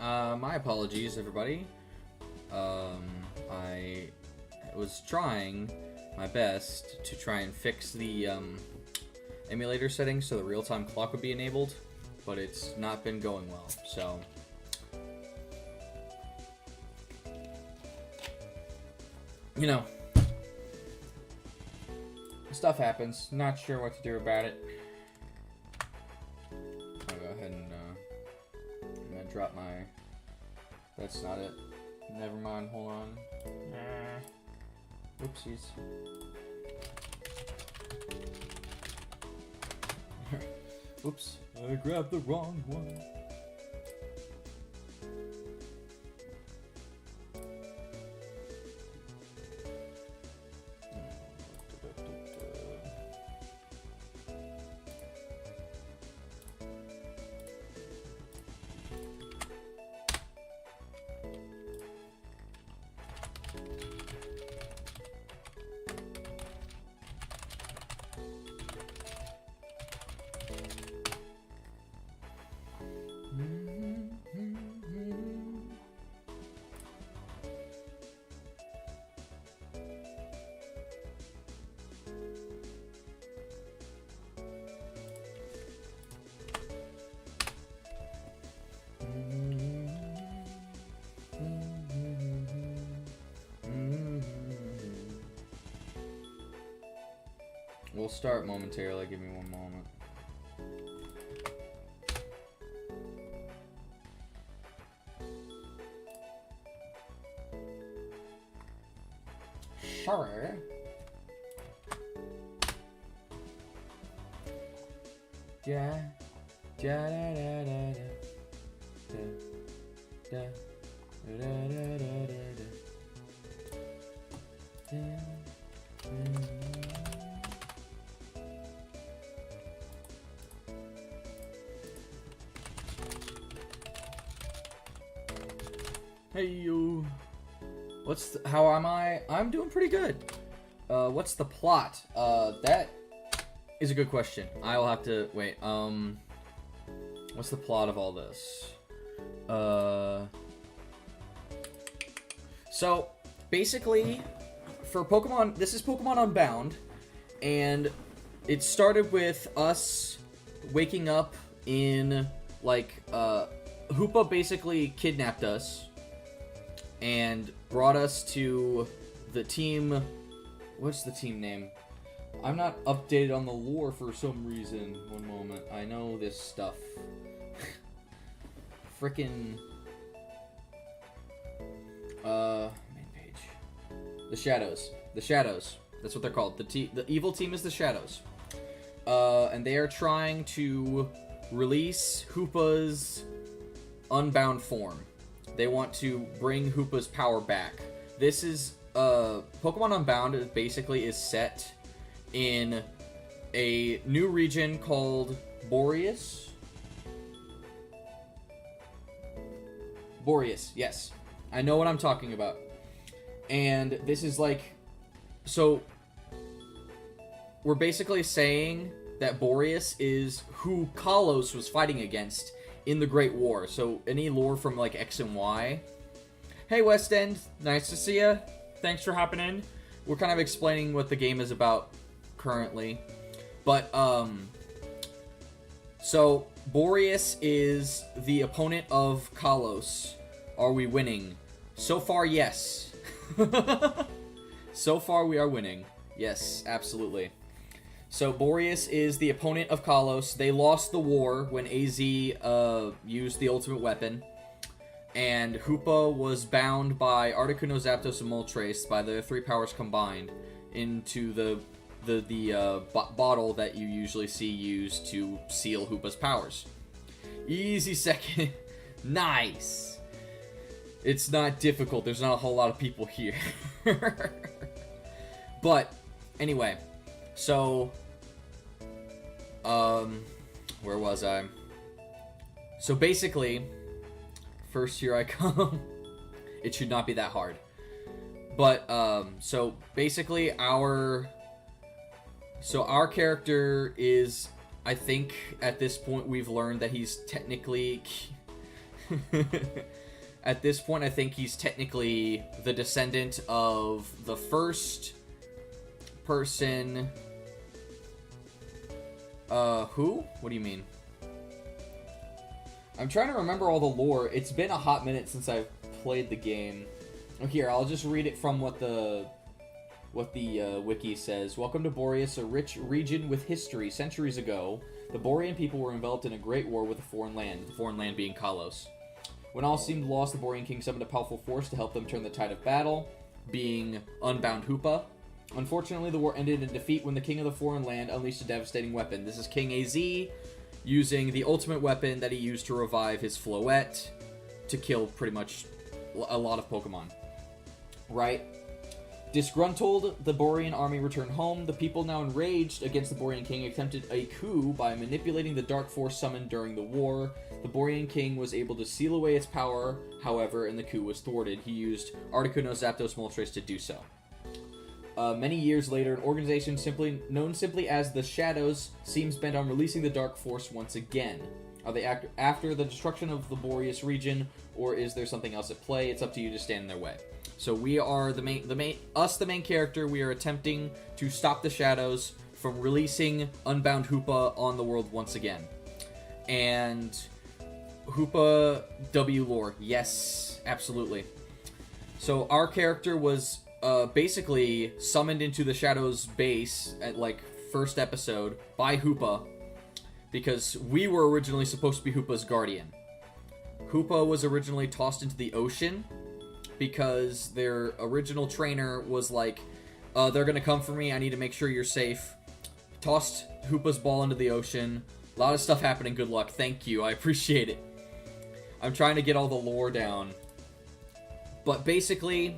My apologies, everybody. I was trying my best to try and fix the emulator settings so the real-time clock would be enabled, but it's not been going well, so... You know, stuff happens. Not sure what to do about it. I'll go ahead and I'm gonna drop my... That's not it. Never mind, hold on. Oopsies. Oops, I grabbed the wrong one. We'll start momentarily, give me one moment. Sure. Da da da da da da da da da da da da. Hey you. How am I? I'm doing pretty good. What's the plot? That is a good question. I'll have to wait. What's the plot of all this? So basically for Pokemon, this is Pokemon Unbound, and it started with us waking up in like Hoopa basically kidnapped us and brought us to the team. What's the team name? I'm not updated on the lore for some reason. One moment. I know this stuff. Frickin' main page. The Shadows. The Shadows. That's what they're called. The evil team is the Shadows. And they are trying to release Hoopa's Unbound form. They want to bring Hoopa's power back. This is, Pokemon Unbound basically is set in a new region called Boreas. Boreas, yes. I know what I'm talking about. And this is like, so we're basically saying that Boreas is who Kalos was fighting against in the Great War. So any lore from like X and Y. Hey West End, nice to see ya. Thanks for hopping in. We're kind of explaining what the game is about currently. But so Boreas is the opponent of Kalos. Are we winning? So far, yes. So far we are winning. Yes, absolutely. So Boreas is the opponent of Kalos. They lost the war when AZ used the ultimate weapon. And Hoopa was bound by Articuno, Zapdos, and Moltres by the three powers combined into the bottle that you usually see used to seal Hoopa's powers. Easy second. Nice. It's not difficult. There's not a whole lot of people here. But anyway, so where was I? So basically, first here I come. It should not be that hard. But so basically our character is, I think at this point we've learned that he's technically At this point, I think he's technically the descendant of the first person... who? What do you mean? I'm trying to remember all the lore. It's been a hot minute since I've played the game. Here, I'll just read it from what the wiki says. Welcome to Boreas, a rich region with history. Centuries ago, the Borean people were enveloped in a great war with a foreign land, the foreign land being Kalos. When all seemed lost, the Borean king summoned a powerful force to help them turn the tide of battle, being Unbound Hoopa. Unfortunately, the war ended in defeat when the king of the foreign land unleashed a devastating weapon. This is King AZ, using the ultimate weapon that he used to revive his Floette to kill pretty much a lot of Pokemon. Right? Disgruntled, the Borean army returned home. The people, now enraged against the Borean king, attempted a coup by manipulating the dark force summoned during the war. The Borean king was able to seal away its power, however, and the coup was thwarted. He used Articuno, Zapdos, Moltres to do so. Many years later, an organization known simply as the Shadows seems bent on releasing the dark force once again. Are they after the destruction of the Boreas region, or is there something else at play? It's up to you to stand in their way. So we are the main character. We are attempting to stop the Shadows from releasing Unbound Hoopa on the world once again. And Hoopa W lore, yes, absolutely. So our character was basically summoned into the Shadows base at like first episode by Hoopa, because we were originally supposed to be Hoopa's guardian. Hoopa was originally tossed into the ocean because their original trainer was like, they're gonna come for me, I need to make sure you're safe. Tossed Hoopa's ball into the ocean. A lot of stuff happening, good luck. Thank you, I appreciate it. I'm trying to get all the lore down. But basically,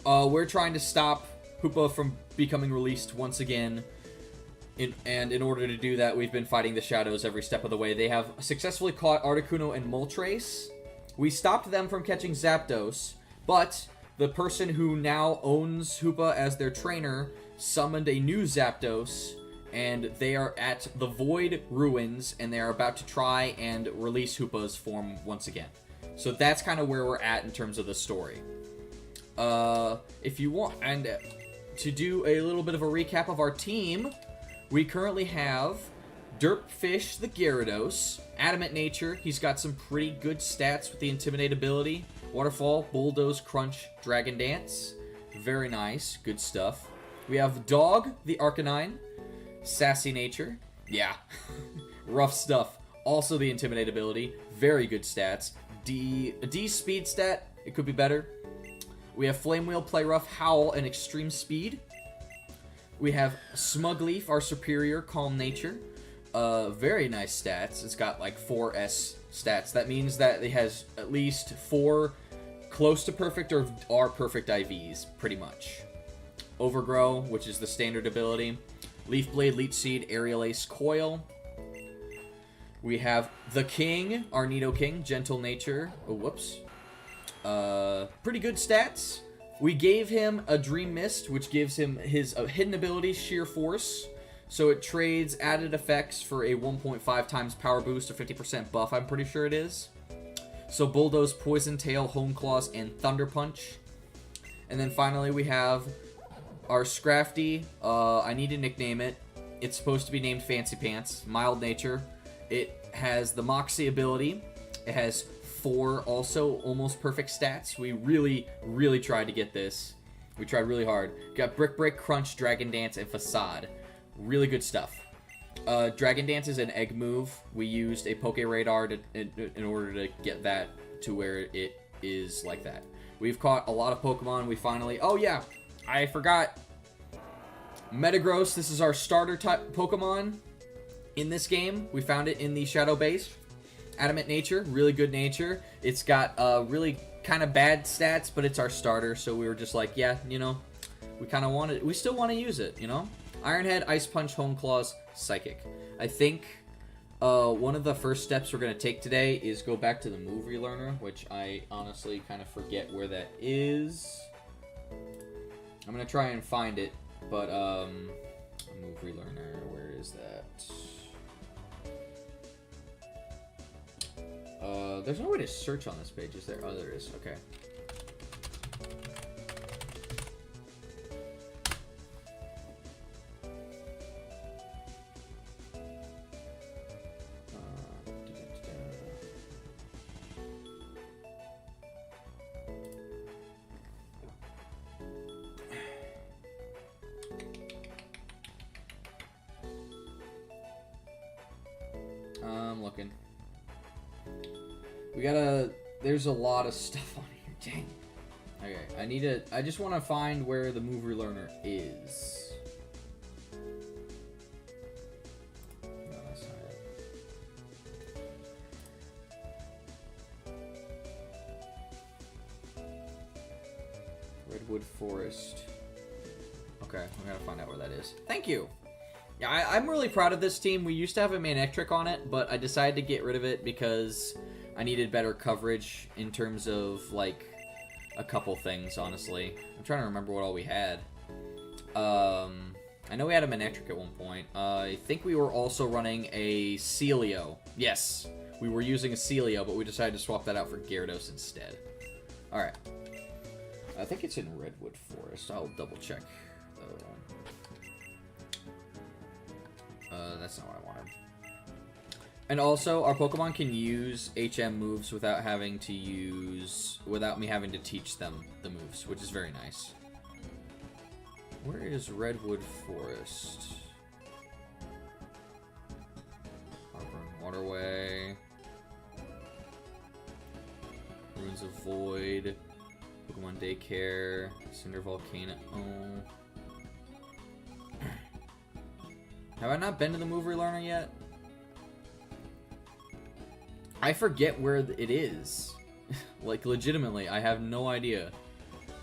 we're trying to stop Hoopa from becoming released once again. And in order to do that, we've been fighting the Shadows every step of the way. They have successfully caught Articuno and Moltres. We stopped them from catching Zapdos, but the person who now owns Hoopa as their trainer summoned a new Zapdos, and they are at the Void Ruins, and they are about to try and release Hoopa's form once again. So that's kind of where we're at in terms of the story. If you want, and to do a little bit of a recap of our team, we currently have Derpfish the Gyarados, Adamant Nature. He's got some pretty good stats with the Intimidate ability. Waterfall, Bulldoze, Crunch, Dragon Dance. Very nice. Good stuff. We have Dog the Arcanine, Sassy Nature. Yeah. Rough stuff. Also the Intimidate ability. Very good stats. D speed stat. It could be better. We have Flame Wheel, Play Rough, Howl, and Extreme Speed. We have Smugleaf, our superior, Calm Nature. Very nice stats. It's got like 4 S stats. That means that it has at least 4 close to perfect or are perfect IVs, pretty much. Overgrow, which is the standard ability. Leaf Blade, Leech Seed, Aerial Ace, Coil. We have the King, our Nidoking, Gentle Nature. Oh, whoops. Pretty good stats. We gave him a Dream Mist, which gives him his hidden ability, Sheer Force. So it trades added effects for a 1.5 times power boost or 50% buff, I'm pretty sure it is. So Bulldoze, Poison Tail, Hone Claws, and Thunder Punch. And then finally we have our Scrafty. I need to nickname it. It's supposed to be named Fancy Pants. Mild Nature. It has the Moxie ability. It has 4 also almost perfect stats. We really, really tried to get this. We tried really hard. Got Brick Break, Crunch, Dragon Dance, and Facade. Really good stuff. Dragon Dance is an egg move. We used a Poke Radar in order to get that to where it is like that. We've caught a lot of Pokemon. We finally... Oh, yeah. I forgot. Metagross. This is our starter type Pokemon in this game. We found it in the Shadow Base. Adamant Nature, really good nature. It's got really kind of bad stats, but it's our starter, so we were just like, yeah, you know, we kind of want it. We still want to use it, you know? Iron Head, Ice Punch, Hone Claws, Psychic. I think one of the first steps we're going to take today is go back to the Move Relearner, which I honestly kind of forget where that is. I'm going to try and find it, but Move Relearner, where is that? There's no way to search on this page, is there? Oh, there is. Okay. I'm looking. We gotta... There's a lot of stuff on here. Dang. Okay, I just want to find where the movie learner is. No, that's not it. Redwood Forest. Okay, we gotta find out where that is. Thank you! Yeah, I'm really proud of this team. We used to have a Manectric on it, but I decided to get rid of it because I needed better coverage in terms of, like, a couple things, honestly. I'm trying to remember what all we had. I know we had a Manectric at one point. I think we were also running a Celio. Yes, we were using a Celio, but we decided to swap that out for Gyarados instead. Alright. I think it's in Redwood Forest. I'll double check. That's not what I wanted. And also, our Pokemon can use HM moves without me having to teach them the moves, which is very nice. Where is Redwood Forest? Harburn Waterway. Ruins of Void. Pokemon Daycare. Cinder Volcano. Oh. Have I not been to the Move Relearner yet? I forget where it is. Like, legitimately, I have no idea. Okay.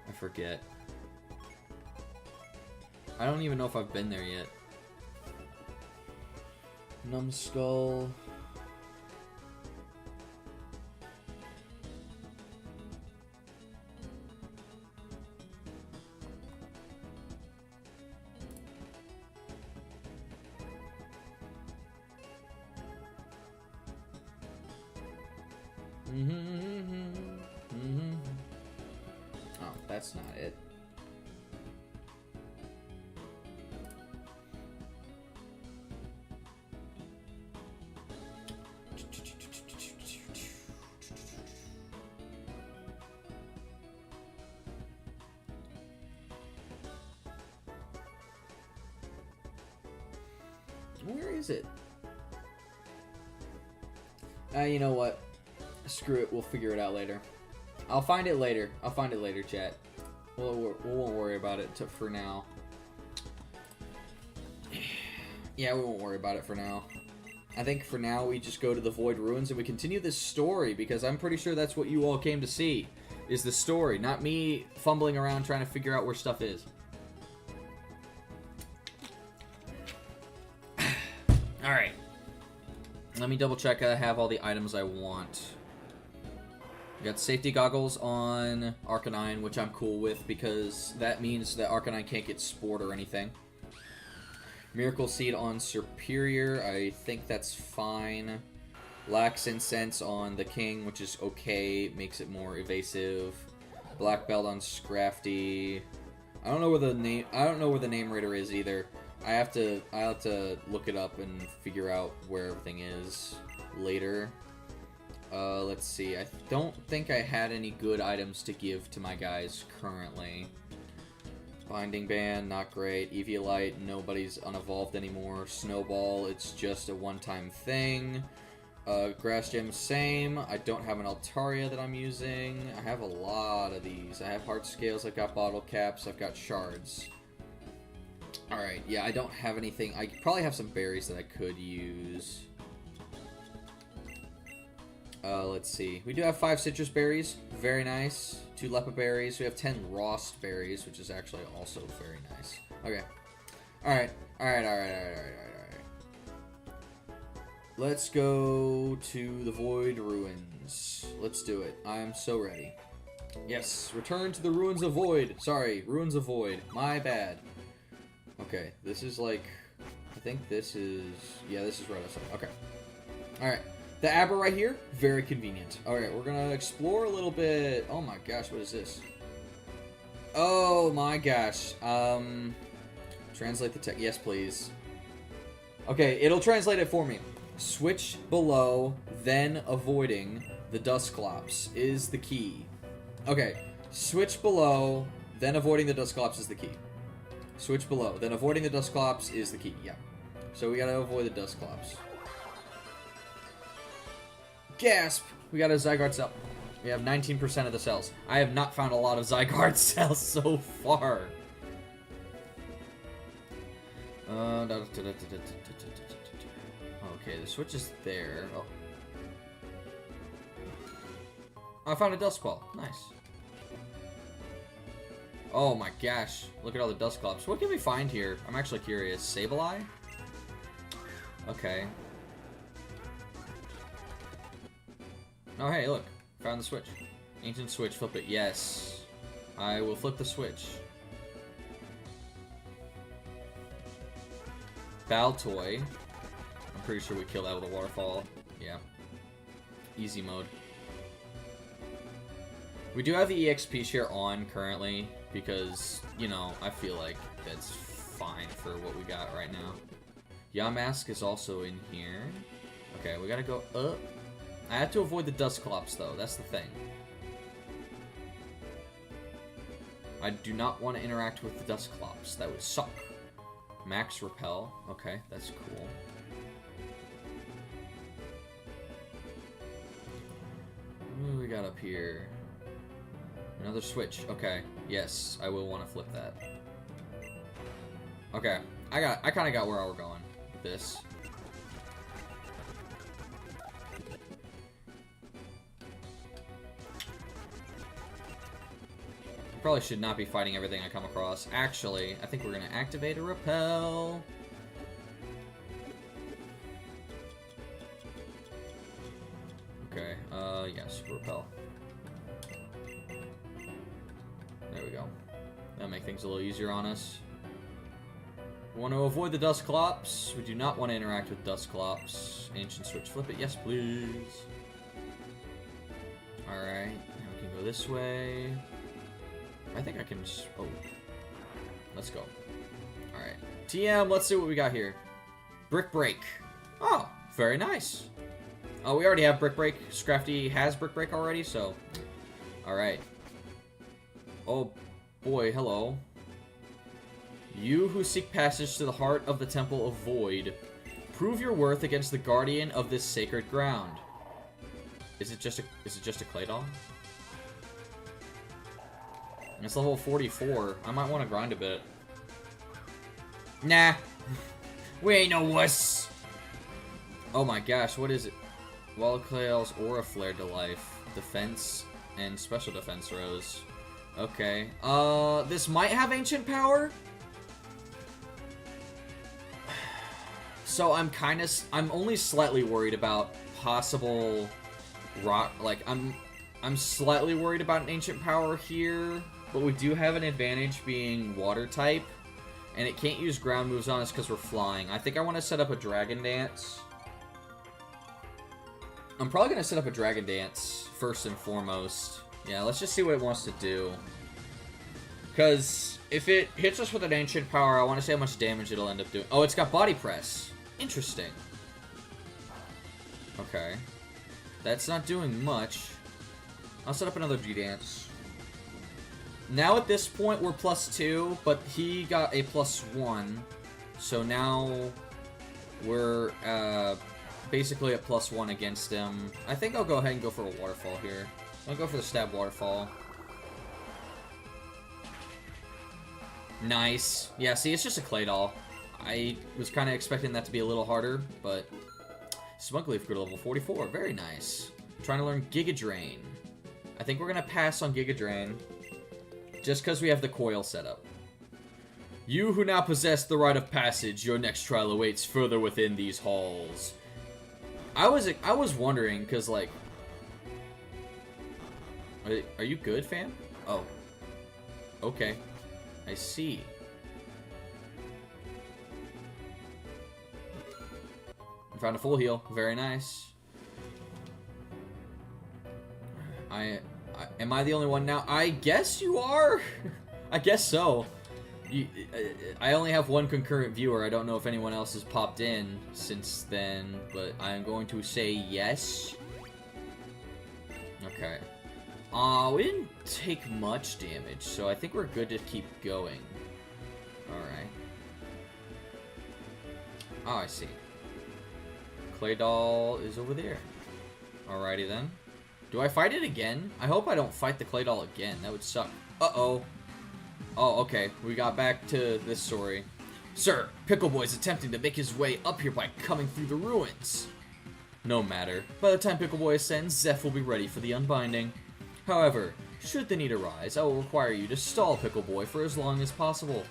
I forget. I don't even know if I've been there yet. Numbskull. Oh, that's not it. Where is it? You know what? Screw it, we'll figure it out later. I'll find it later. I'll find it later, chat. We won't worry about it for now. Yeah, we won't worry about it for now. I think for now we just go to the Void Ruins and we continue this story, because I'm pretty sure that's what you all came to see, is the story, not me fumbling around trying to figure out where stuff is. Alright. Let me double check I have all the items I want. We got safety goggles on Arcanine, which I'm cool with because that means that Arcanine can't get spored or anything. Miracle Seed on Superior, I think that's fine. Lax Incense on the King, which is okay, makes it more evasive. Black Belt on Scrafty. I don't know where the name rater is either. I'll have to look it up and figure out where everything is later. Let's see. I don't think I had any good items to give to my guys currently. Binding Band, not great. Eviolite, nobody's unevolved anymore. Snowball, it's just a one-time thing. Grass Gem, same. I don't have an Altaria that I'm using. I have a lot of these. I have Heart Scales, I've got Bottle Caps, I've got Shards. Alright, yeah, I don't have anything. I probably have some berries that I could use. Let's see. We do have 5 citrus berries. Very nice. 2 lepa berries. We have 10 rost berries, which is actually also very nice. Okay. Alright. Let's go to the Void Ruins. Let's do it. I am so ready. Yes, return to the Ruins of Void. Sorry, Ruins of Void. My bad. Okay, this is like... I think this is... Yeah, this is right outside. Okay. Alright. The Aber right here, very convenient. Alright, we're gonna explore a little bit... Oh my gosh, what is this? Oh my gosh. Translate the text. Yes, please. Okay, it'll translate it for me. Switch below, then avoiding the Dusclops is the key. Okay, switch below, then avoiding the Dusclops is the key. Switch below, then avoiding the Dusclops is the key. Yeah. So we gotta avoid the Dusclops. Gasp! We got a Zygarde cell. We have 19% of the cells. I have not found a lot of Zygarde cells so far. Okay, the switch is there. Oh. I found a Dusclaw. Nice. Oh my gosh. Look at all the Dusclops. What can we find here? I'm actually curious. Sableye? Okay. Oh, hey, look. Found the switch. Ancient switch. Flip it. Yes. I will flip the switch. Baltoy. I'm pretty sure we kill that with a waterfall. Yeah. Easy mode. We do have the EXP share on currently because, you know, I feel like that's fine for what we got right now. Yamask is also in here. Okay, we gotta go up. I have to avoid the Dusclops, though. That's the thing. I do not want to interact with the Dusclops. That would suck. Max Repel. Okay, that's cool. What do we got up here? Another switch. Okay. Yes, I will want to flip that. Okay. I kind of got where I were going with this. Probably should not be fighting everything I come across. Actually, I think we're going to activate a repel. Okay, yes, repel. There we go. That'll make things a little easier on us. We want to avoid the Dusclops. We do not want to interact with Dusclops. Ancient switch, flip it. Yes, please. Alright, now we can go this way. I think I can just... Oh. Let's go. Alright. TM, let's see what we got here. Brick Break. Oh, very nice. Oh, we already have Brick Break. Scrafty has Brick Break already, so... Alright. Oh, boy, hello. You who seek passage to the heart of the Temple of Void, prove your worth against the guardian of this sacred ground. Is it just a Claydol? It's level 44. I might want to grind a bit. Nah. We ain't no wuss. Oh my gosh, what is it? Wildclail's Aura Flare to life. Defense and special defense rose. Okay. This might have ancient power. So I'm only slightly worried about possible rock, like, I'm slightly worried about an ancient power here. But we do have an advantage being water type, and it can't use ground moves on us because we're flying. I think I want to set up a Dragon Dance. I'm probably going to set up a Dragon Dance first and foremost. Yeah, let's just see what it wants to do. Because if it hits us with an ancient power, I want to see how much damage it'll end up doing. Oh, it's got Body Press. Interesting. Okay. That's not doing much. I'll set up another G-Dance. Now at this point we're +2, but he got a +1. So now we're basically at +1 against him. I think I'll go ahead and go for a Waterfall here. I'll go for the Stab Waterfall. Nice. Yeah, see, it's just a Claydol. I was kind of expecting that to be a little harder, but Smugleaf grew to level 44. Very nice. I'm trying to learn Giga Drain. I think we're going to pass on Giga Drain. Just because we have the coil set up. You who now possess the rite of passage, your next trial awaits further within these halls. I was wondering, because, like... Are you good, fam? Oh. Okay. I see. Found a full heal. Very nice. Am I the only one now? I guess you are. I guess so. I only have one concurrent viewer. I don't know if anyone else has popped in since then, but I'm going to say yes. Okay. We didn't take much damage, so I think we're good to keep going. Alright. Oh, I see. Clay doll is over there. Alrighty then. Do I fight it again? I hope I don't fight the clay doll again. That would suck. Uh-oh. Oh, okay. We got back to this story. Sir, Pickle Boy's attempting to make his way up here by coming through the ruins. No matter. By the time Pickle Boy ascends, Zeph will be ready for the unbinding. However, should the need arise, I will require you to stall Pickle Boy for as long as possible.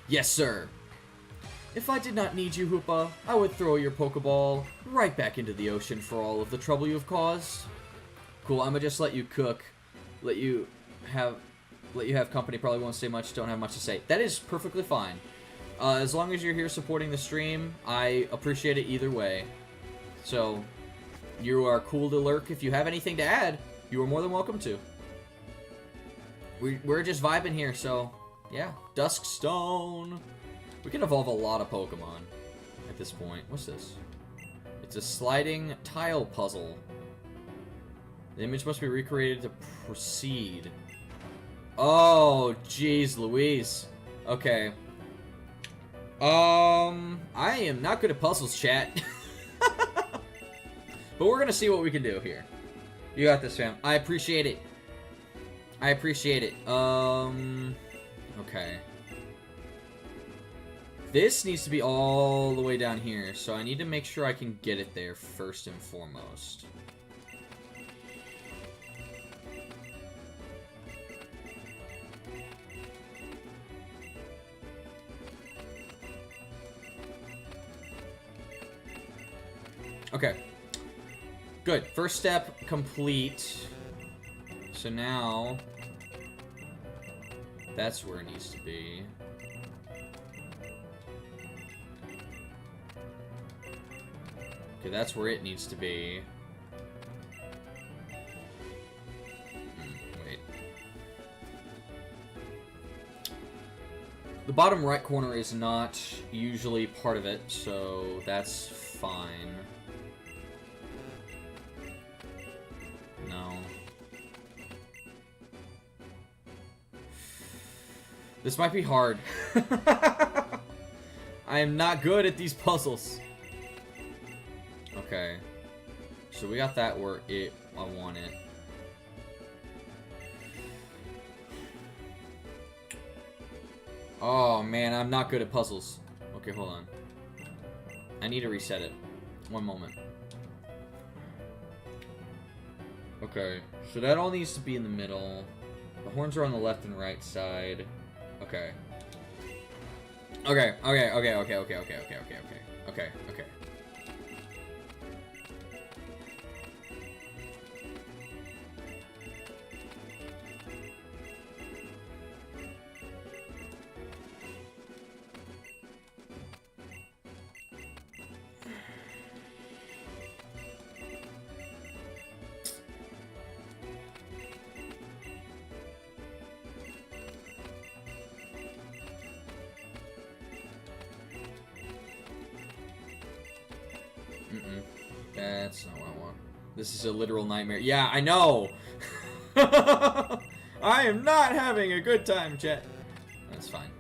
Yes, sir. If I did not need you, Hoopa, I would throw your Pokeball right back into the ocean for all of the trouble you have caused. Cool, I'm gonna just let you cook, let you have company. Probably won't say much, don't have much to say. That is perfectly fine. As long as you're here supporting the stream, I appreciate it either way. So, you are cool to lurk. If you have anything to add, you are more than welcome to. We're just vibing here, so yeah. Duskstone. We can evolve a lot of Pokemon at this point. What's this? It's a sliding tile puzzle. The image must be recreated to proceed. Oh, jeez Louise. Okay. I am not good at puzzles, chat. But we're gonna see what we can do here. You got this, fam. I appreciate it. I appreciate it. Okay. This needs to be all the way down here, so I need to make sure I can get it there first and foremost. Okay. Good. First step complete. So now that's where it needs to be. Okay, that's where it needs to be. Wait. The bottom right corner is not usually part of it, so that's fine. No. This might be hard. I am not good at these puzzles. Okay. So we got that where I want it. Oh man, I'm not good at puzzles. Okay, hold on. I need to reset it. One moment. Okay, so that all needs to be in the middle. The horns are on the left and right side. Okay. Okay. That's not what I want. This is a literal nightmare. Yeah, I know! I am not having a good time, chat. That's fine.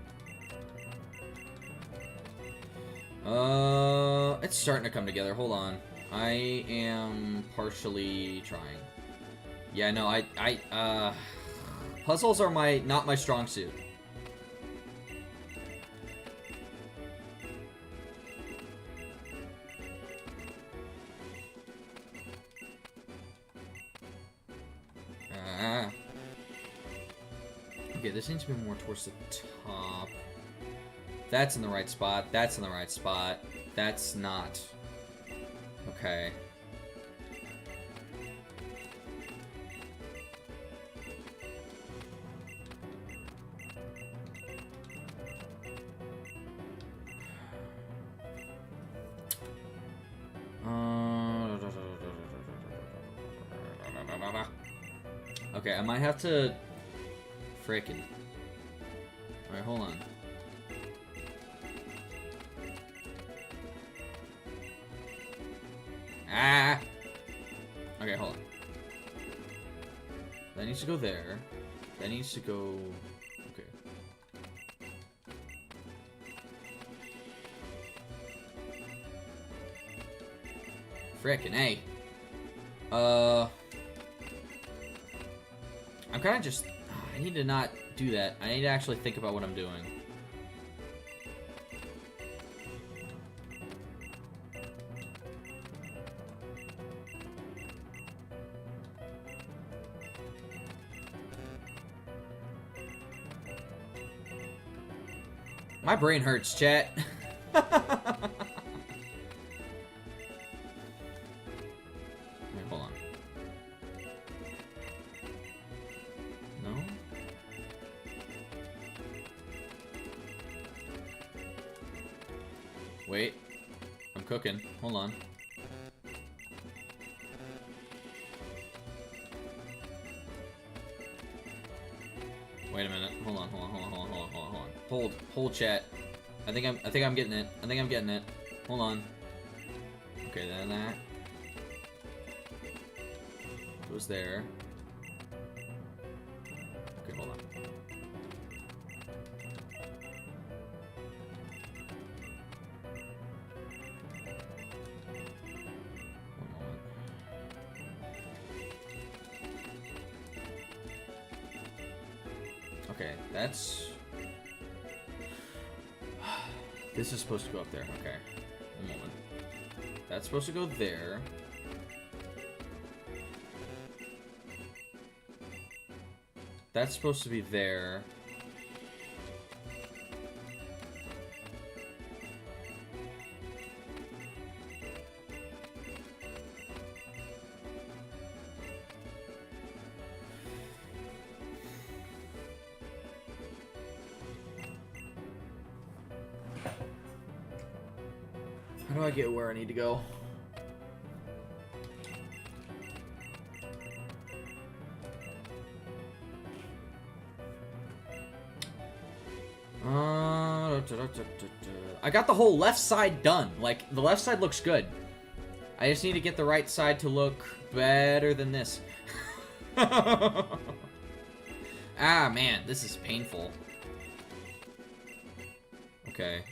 It's starting to come together. Hold on. I am partially trying. Yeah, no, puzzles are not my strong suit. Okay, this needs to be more towards the top. That's in the right spot. That's in the right spot. That's not. Okay. Okay, I might have to... Frickin'. Alright, hold on. Ah! Okay, hold on. That needs to go there. That needs to go... Okay. Frickin' hey. I'm kind of just... I need to not do that. I need to actually think about what I'm doing. My brain hurts, chat. Wait, hold on. No? Wait. I'm cooking. Hold on. Wait a minute. Hold on. Hold chat. I think I'm getting it. I think I'm getting it. Hold on. Okay, then that goes there. Okay, hold on. One moment. Okay, that's... This is supposed to go up there. Okay. One moment. That's supposed to go there. That's supposed to be there. How do I get where I need to go? I got the whole left side done. Like, the left side looks good. I just need to get the right side to look better than this. Ah, man, this is painful. Okay,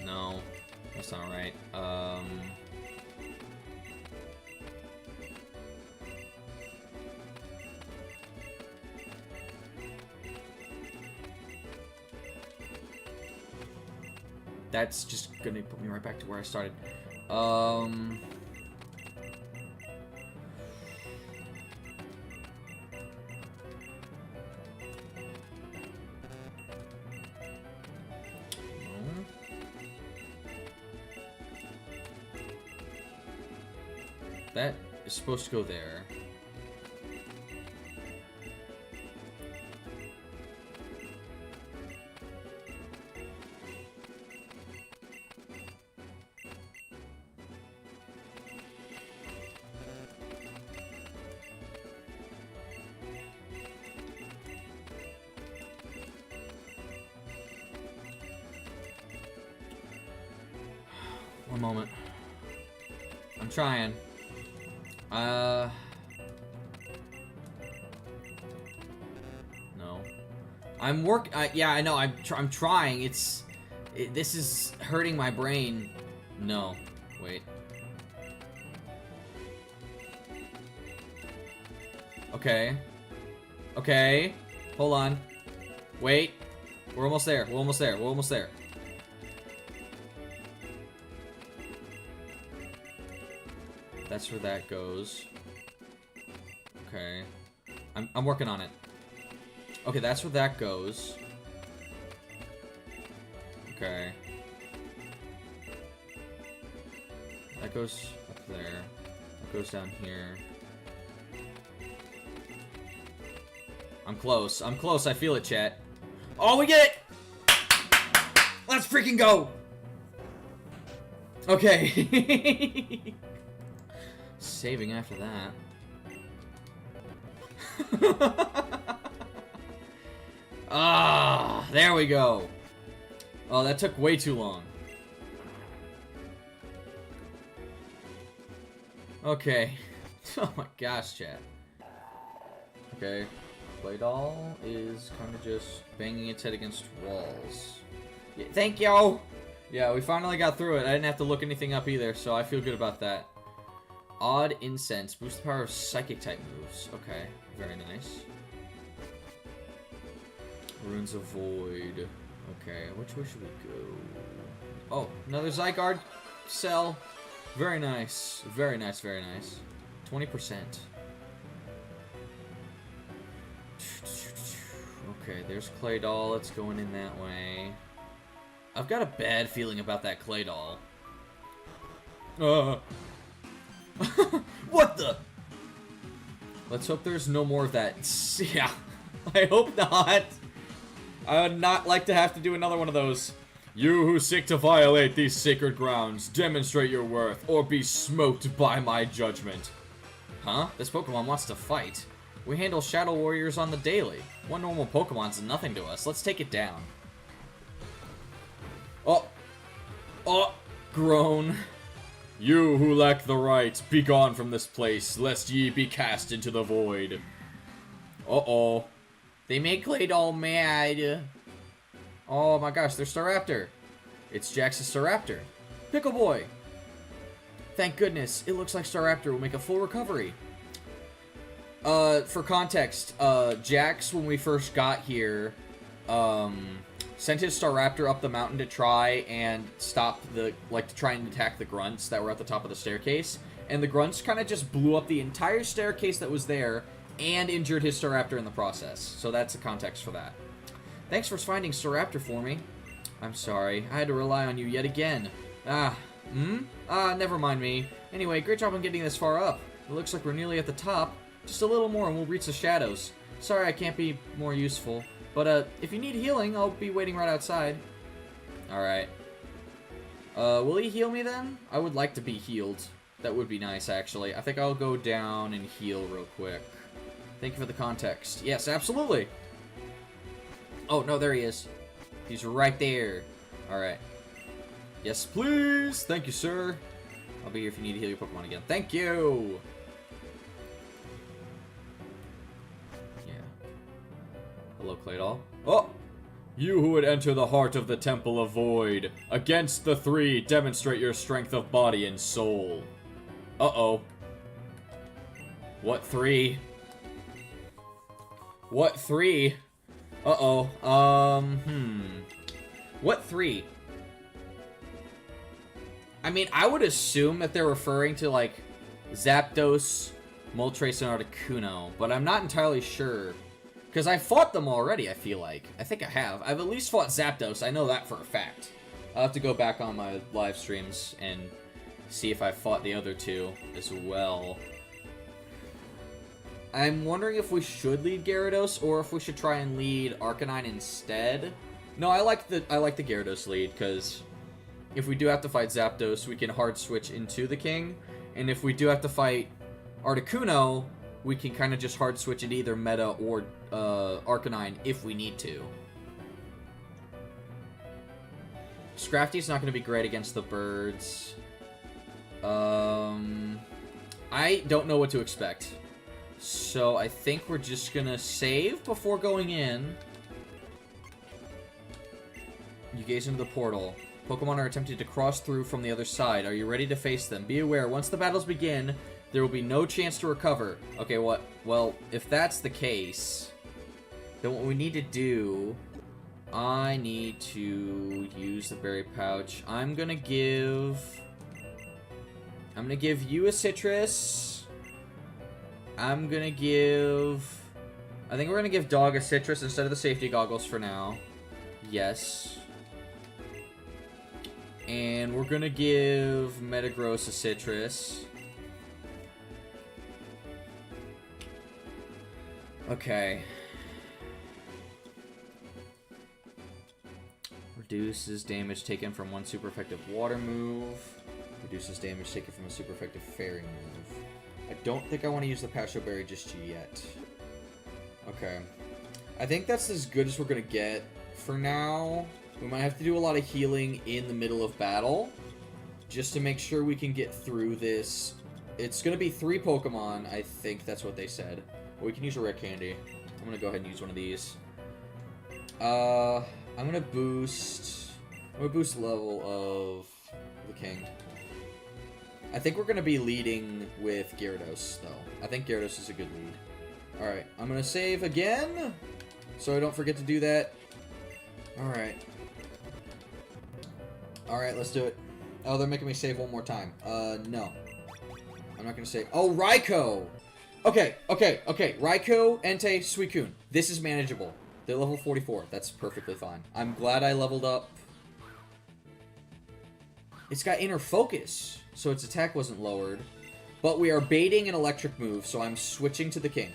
no, that's not right. That's just gonna put me right back to where I started. That is supposed to go there. One moment. I'm trying. No. Yeah, I know. I'm trying. This is hurting my brain. No. Wait. Okay. Okay. Hold on. Wait. We're almost there. We're almost there. We're almost there. That's where that goes. Okay. I'm working on it. Okay, that's where that goes. Okay. That goes up there. That goes down here. I'm close. I'm close. I feel it, chat. Oh, we get it! Let's freaking go! Okay. Saving after that. Ah, there we go. Oh, that took way too long. Okay. Oh my gosh, chat. Okay. Play doll is kind of just banging its head against walls. Yeah, thank you! Yeah, we finally got through it. I didn't have to look anything up either, so I feel good about that. Odd Incense. Boost the power of psychic type moves. Okay, very nice. Runes of Void. Okay, which way should we go? Oh, another Zygarde cell. Very nice. Very nice, very nice. 20%. Okay, there's Clay Doll. It's going in that way. I've got a bad feeling about that Clay Doll. What the? Let's hope there's no more of that. Yeah, I hope not. I would not like to have to do another one of those. You who seek to violate these sacred grounds, demonstrate your worth, or be smoked by my judgment. Huh? This Pokemon wants to fight. We handle Shadow Warriors on the daily. One normal Pokemon's nothing to us. Let's take it down. Oh. Oh. Groan. You who lack the right, be gone from this place, lest ye be cast into the void. Uh-oh. They make Claydol mad. Oh my gosh, there's Staraptor. It's Jax's Staraptor. Pickle Boy. Thank goodness, it looks like Staraptor will make a full recovery. For context, Jax, when we first got here, sent his Staraptor up the mountain to try and stop to try and attack the grunts that were at the top of the staircase. And the grunts kind of just blew up the entire staircase that was there and injured his Staraptor in the process. So that's the context for that. Thanks for finding Staraptor for me. I'm sorry, I had to rely on you yet again. Never mind me. Anyway, great job on getting this far up. It looks like we're nearly at the top. Just a little more and we'll reach the shadows. Sorry I can't be more useful. But, if you need healing, I'll be waiting right outside. Alright. Will he heal me then? I would like to be healed. That would be nice, actually. I think I'll go down and heal real quick. Thank you for the context. Yes, absolutely! Oh, no, there he is. He's right there. Alright. Yes, please! Thank you, sir. I'll be here if you need to heal your Pokemon again. Thank you! Hello, Claydol. Oh! You who would enter the heart of the Temple of Void. Against the three, demonstrate your strength of body and soul. Uh-oh. What three? What three? Uh-oh. What three? I mean, I would assume that they're referring to, like, Zapdos, Moltres, and Articuno, but I'm not entirely sure. Because I fought them already, I feel like. I think I have. I've at least fought Zapdos. I know that for a fact. I'll have to go back on my live streams and see if I fought the other two as well. I'm wondering if we should lead Gyarados or if we should try and lead Arcanine instead. No, I like the Gyarados lead, because if we do have to fight Zapdos, we can hard switch into the King. And if we do have to fight Articuno, we can kind of just hard switch into either Meta or Arcanine if we need to. Scrafty's not going to be great against the birds. I don't know what to expect. So I think we're just going to save before going in. You gaze into the portal. Pokemon are attempting to cross through from the other side. Are you ready to face them? Be aware, once the battles begin, there will be no chance to recover. Okay, what? Well, if that's the case, then what we need to do, I need to use the berry pouch. I'm gonna give you a citrus. I think we're gonna give Dog a citrus instead of the safety goggles for now. Yes. And we're gonna give Metagross a citrus. Okay. Reduces damage taken from one super effective water move. Reduces damage taken from a super effective fairy move. I don't think I want to use the Passion Berry just yet. Okay. I think that's as good as we're going to get for now. We might have to do a lot of healing in the middle of battle, just to make sure we can get through this. It's going to be 3 Pokemon, I think that's what they said. Well, we can use a rare candy. I'm going to go ahead and use one of these. I'm going to boost the level of the King. I think we're going to be leading with Gyarados, though. I think Gyarados is a good lead. Alright, I'm going to save again, so I don't forget to do that. Alright. Alright, let's do it. Oh, they're making me save one more time. No. I'm not going to save. Oh, Raikou! Okay. Raikou, Entei, Suicune. This is manageable. They're level 44. That's perfectly fine. I'm glad I leveled up. It's got Inner Focus, so its attack wasn't lowered. But we are baiting an electric move, so I'm switching to the King.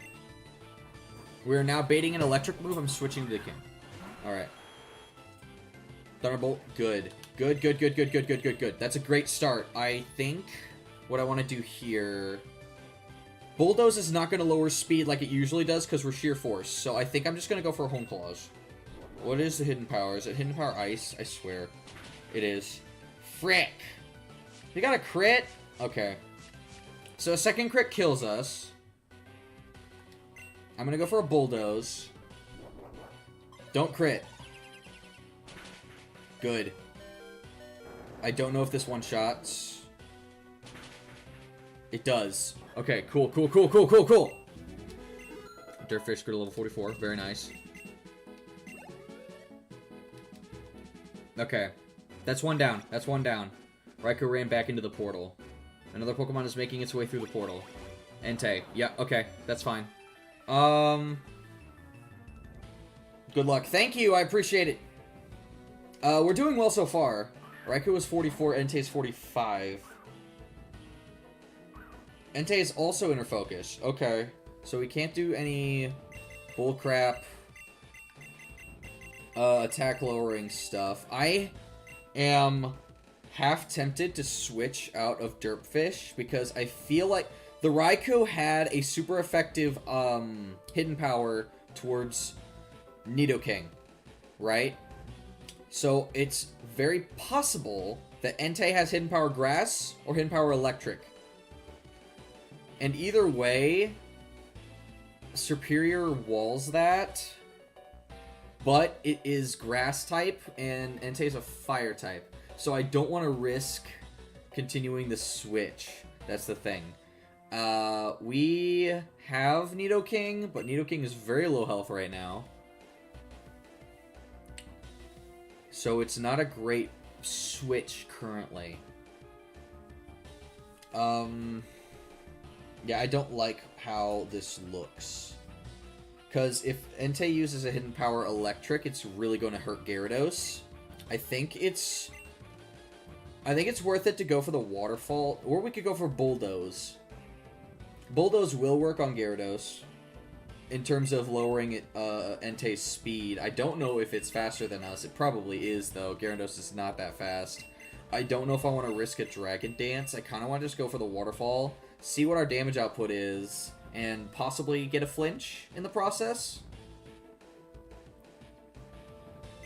We are now baiting an electric move. I'm switching to the King. Alright. Thunderbolt. Good. Good. That's a great start. I think what I want to do here... Bulldoze is not going to lower speed like it usually does because we're sheer force. So I think I'm just going to go for a Hone Claws. What is the hidden power? Is it hidden power ice? I swear. It is. Frick. You got a crit? Okay. So a second crit kills us. I'm going to go for a Bulldoze. Don't crit. Good. I don't know if this one-shots. It does. Okay, cool. Dirtfish grew to level 44. Very nice. Okay. That's one down. Raikou ran back into the portal. Another Pokemon is making its way through the portal. Entei. Yeah, okay. That's fine. Good luck. Thank you. I appreciate it. We're doing well so far. Raikou is 44. Entei's 45. Entei is also Inner Focus. Okay. So we can't do any bullcrap attack lowering stuff. I am half tempted to switch out of Dirtfish because I feel like the Raikou had a super effective hidden power towards Nidoking, right? So it's very possible that Entei has hidden power Grass or hidden power Electric. And either way, Superior walls that, but it is Grass type, and Entei's a Fire type. So I don't want to risk continuing the switch. That's the thing. We have Nidoking, but Nidoking is very low health right now. So it's not a great switch currently. Yeah, I don't like how this looks. Because if Entei uses a hidden power Electric, it's really going to hurt Gyarados. I think it's worth it to go for the Waterfall, or we could go for Bulldoze. Bulldoze will work on Gyarados in terms of lowering Entei's speed. I don't know if it's faster than us. It probably is, though. Gyarados is not that fast. I don't know if I want to risk a Dragon Dance. I kind of want to just go for the Waterfall, see what our damage output is, and possibly get a flinch in the process.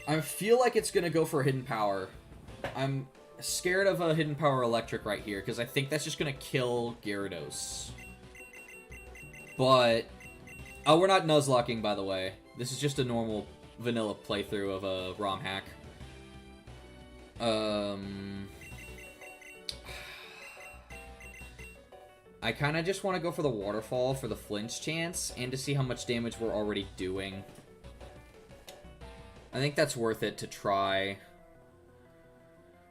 I feel like it's going to go for a hidden power. I'm scared of a hidden power Electric right here, because I think that's just going to kill Gyarados. But, oh, we're not Nuzlocking, by the way. This is just a normal vanilla playthrough of a ROM hack. I kind of just want to go for the Waterfall for the flinch chance, and to see how much damage we're already doing. I think that's worth it to try.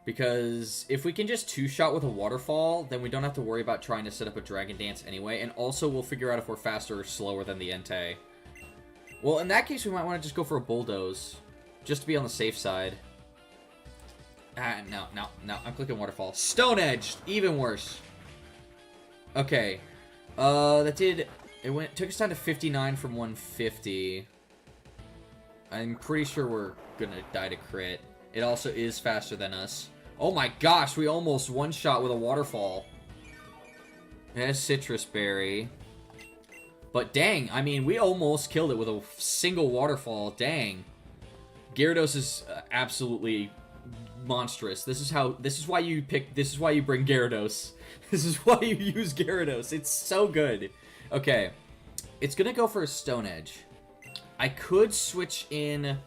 Because if we can just two-shot with a Waterfall, then we don't have to worry about trying to set up a Dragon Dance anyway, and also we'll figure out if we're faster or slower than the Entei. Well, in that case, we might want to just go for a Bulldoze, just to be on the safe side. No, I'm clicking Waterfall. Stone Edge! Even worse. Okay. Took us down to 59 from 150. I'm pretty sure we're gonna die to crit. It also is faster than us. Oh my gosh, we almost one-shot with a Waterfall. It has Citrus Berry. But dang, I mean, we almost killed it with a single waterfall. Dang. Gyarados is absolutely monstrous. This is why you bring Gyarados. This is why you use Gyarados. It's so good. Okay. It's gonna go for a Stone Edge. I could switch in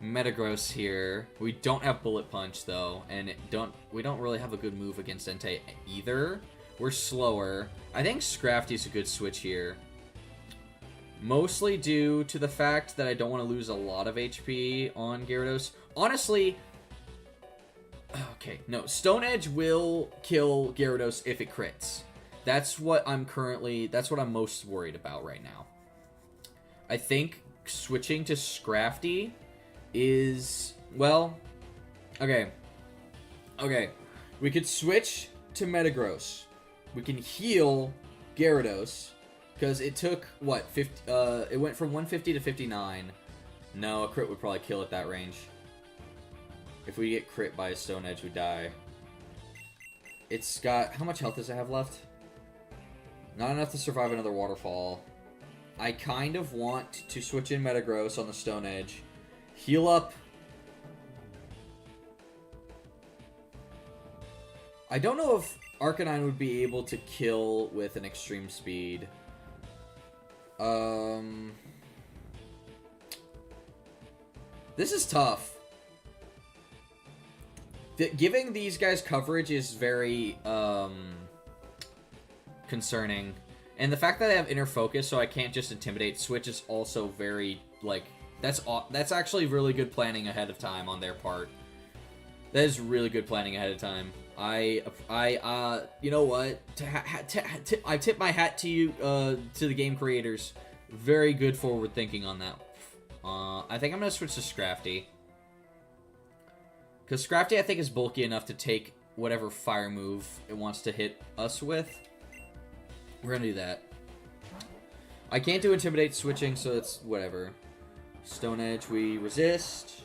Metagross here. We don't have Bullet Punch though, and we don't really have a good move against Entei either. We're slower. I think Scrafty's a good switch here. Mostly due to the fact that I don't want to lose a lot of HP on Gyarados. Honestly, okay, no, Stone Edge will kill Gyarados if it crits. That's what I'm most worried about right now. I think switching to Scrafty is, well, okay. Okay, we could switch to Metagross. We can heal Gyarados, because it took, what, 50, it went from 150 to 59. No, a crit would probably kill at that range. If we get crit by a Stone Edge, we die. It's got, how much health does it have left? Not enough to survive another waterfall. I kind of want to switch in Metagross on the Stone Edge. Heal up. I don't know if Arcanine would be able to kill with an extreme speed. This is tough. Giving these guys coverage is very, concerning. And the fact that I have Inner Focus, so I can't just Intimidate Switch, is also very, like, that's actually really good planning ahead of time on their part. That is really good planning ahead of time. You know what? I tip my hat to you, to the game creators. Very good forward thinking on that. I think I'm gonna switch to Scrafty. Because Scrafty, I think, is bulky enough to take whatever fire move it wants to hit us with. We're gonna do that. I can't do Intimidate switching, so it's whatever. Stone Edge, we resist.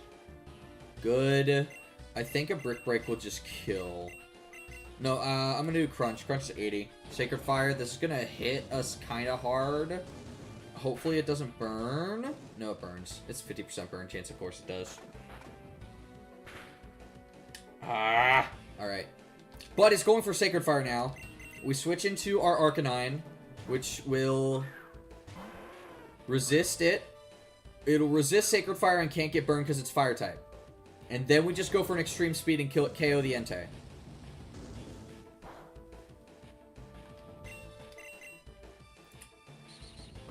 Good. I think a Brick Break will just kill. No, I'm gonna do Crunch. Crunch is 80. Sacred Fire, this is gonna hit us kinda hard. Hopefully it doesn't burn. No, it burns. It's 50% burn chance, of course it does. Alright. But it's going for Sacred Fire now. We switch into our Arcanine, which will resist it. It'll resist Sacred Fire and can't get burned because it's Fire type. And then we just go for an extreme speed and KO the Entei.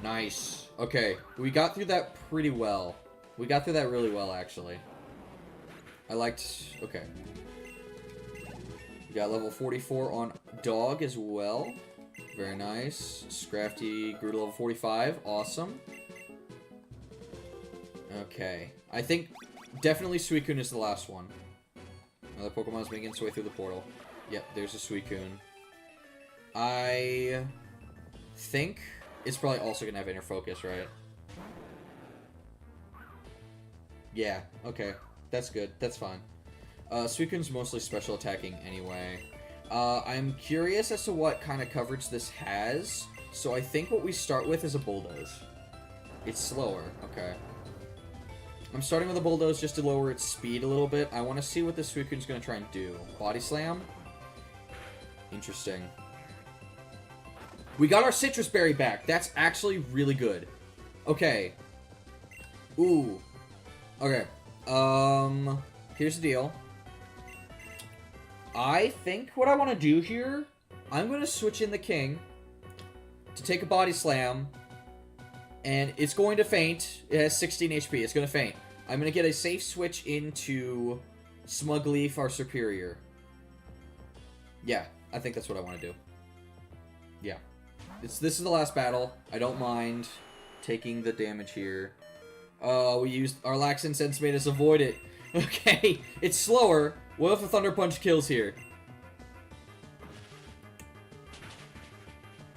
Nice. Okay, we got through that pretty well. We got through that really well, actually. Okay. We got level 44 on Dog as well. Very nice. Scrafty grew to level 45. Awesome. Okay. I think definitely Suicune is the last one. Another Pokemon's making its way through the portal. Yep, there's a Suicune. I think it's probably also going to have Inner Focus, right? Yeah, okay. That's good. That's fine. Suicune's mostly special attacking anyway. I'm curious as to what kind of coverage this has. So I think what we start with is a Bulldoze. It's slower. Okay. I'm starting with a Bulldoze just to lower its speed a little bit. I want to see what this Suicune's going to try and do. Body Slam? Interesting. We got our Citrus Berry back. That's actually really good. Okay. Ooh. Okay. Here's the deal. I think what I want to do here, I'm going to switch in the King to take a Body Slam, and it's going to faint. It has 16 HP. It's going to faint. I'm going to get a safe switch into Smug Leaf, our Superior. Yeah, I think that's what I want to do. Yeah. This is the last battle. I don't mind taking the damage here. We used our Lax Incense made us avoid it. Okay, it's slower. What if a Thunder Punch kills here?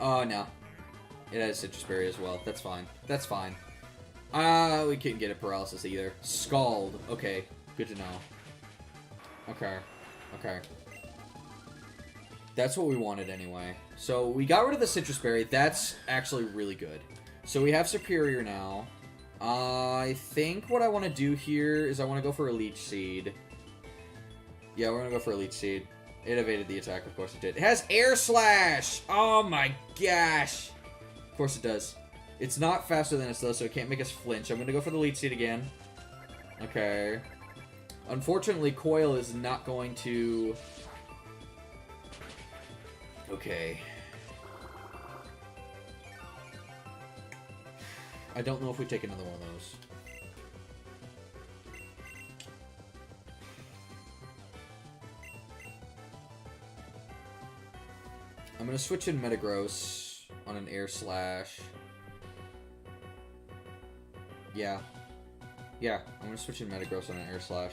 Oh, no. It has Citrus Berry as well. That's fine. That's fine. We couldn't get a Paralysis either. Scald. Okay, good to know. Okay. Okay. That's what we wanted anyway. So we got rid of the Citrus Berry. That's actually really good. So we have Superior now. I think what I want to do here is I want to go for a Leech Seed. Yeah, we're going to go for a Leech Seed. It evaded the attack. Of course it did. It has Air Slash! Oh my gosh! Of course it does. It's not faster than us though, so it can't make us flinch. I'm going to go for the Leech Seed again. Okay. Unfortunately, Coil is not going to... Okay. I don't know if we take another one of those. I'm going to switch in Metagross on an Air Slash. Yeah. Yeah, I'm going to switch in Metagross on an Air Slash.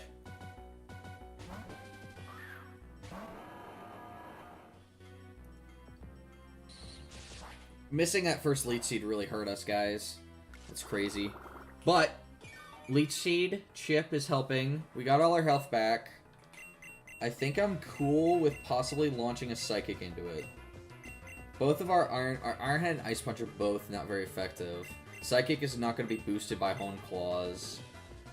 Missing that first Leech Seed really hurt us, guys. That's crazy. But, Leech Seed, Chip is helping. We got all our health back. I think I'm cool with possibly launching a Psychic into it. Both of our Iron Head and Ice Punch are both not very effective. Psychic is not going to be boosted by Hone Claws.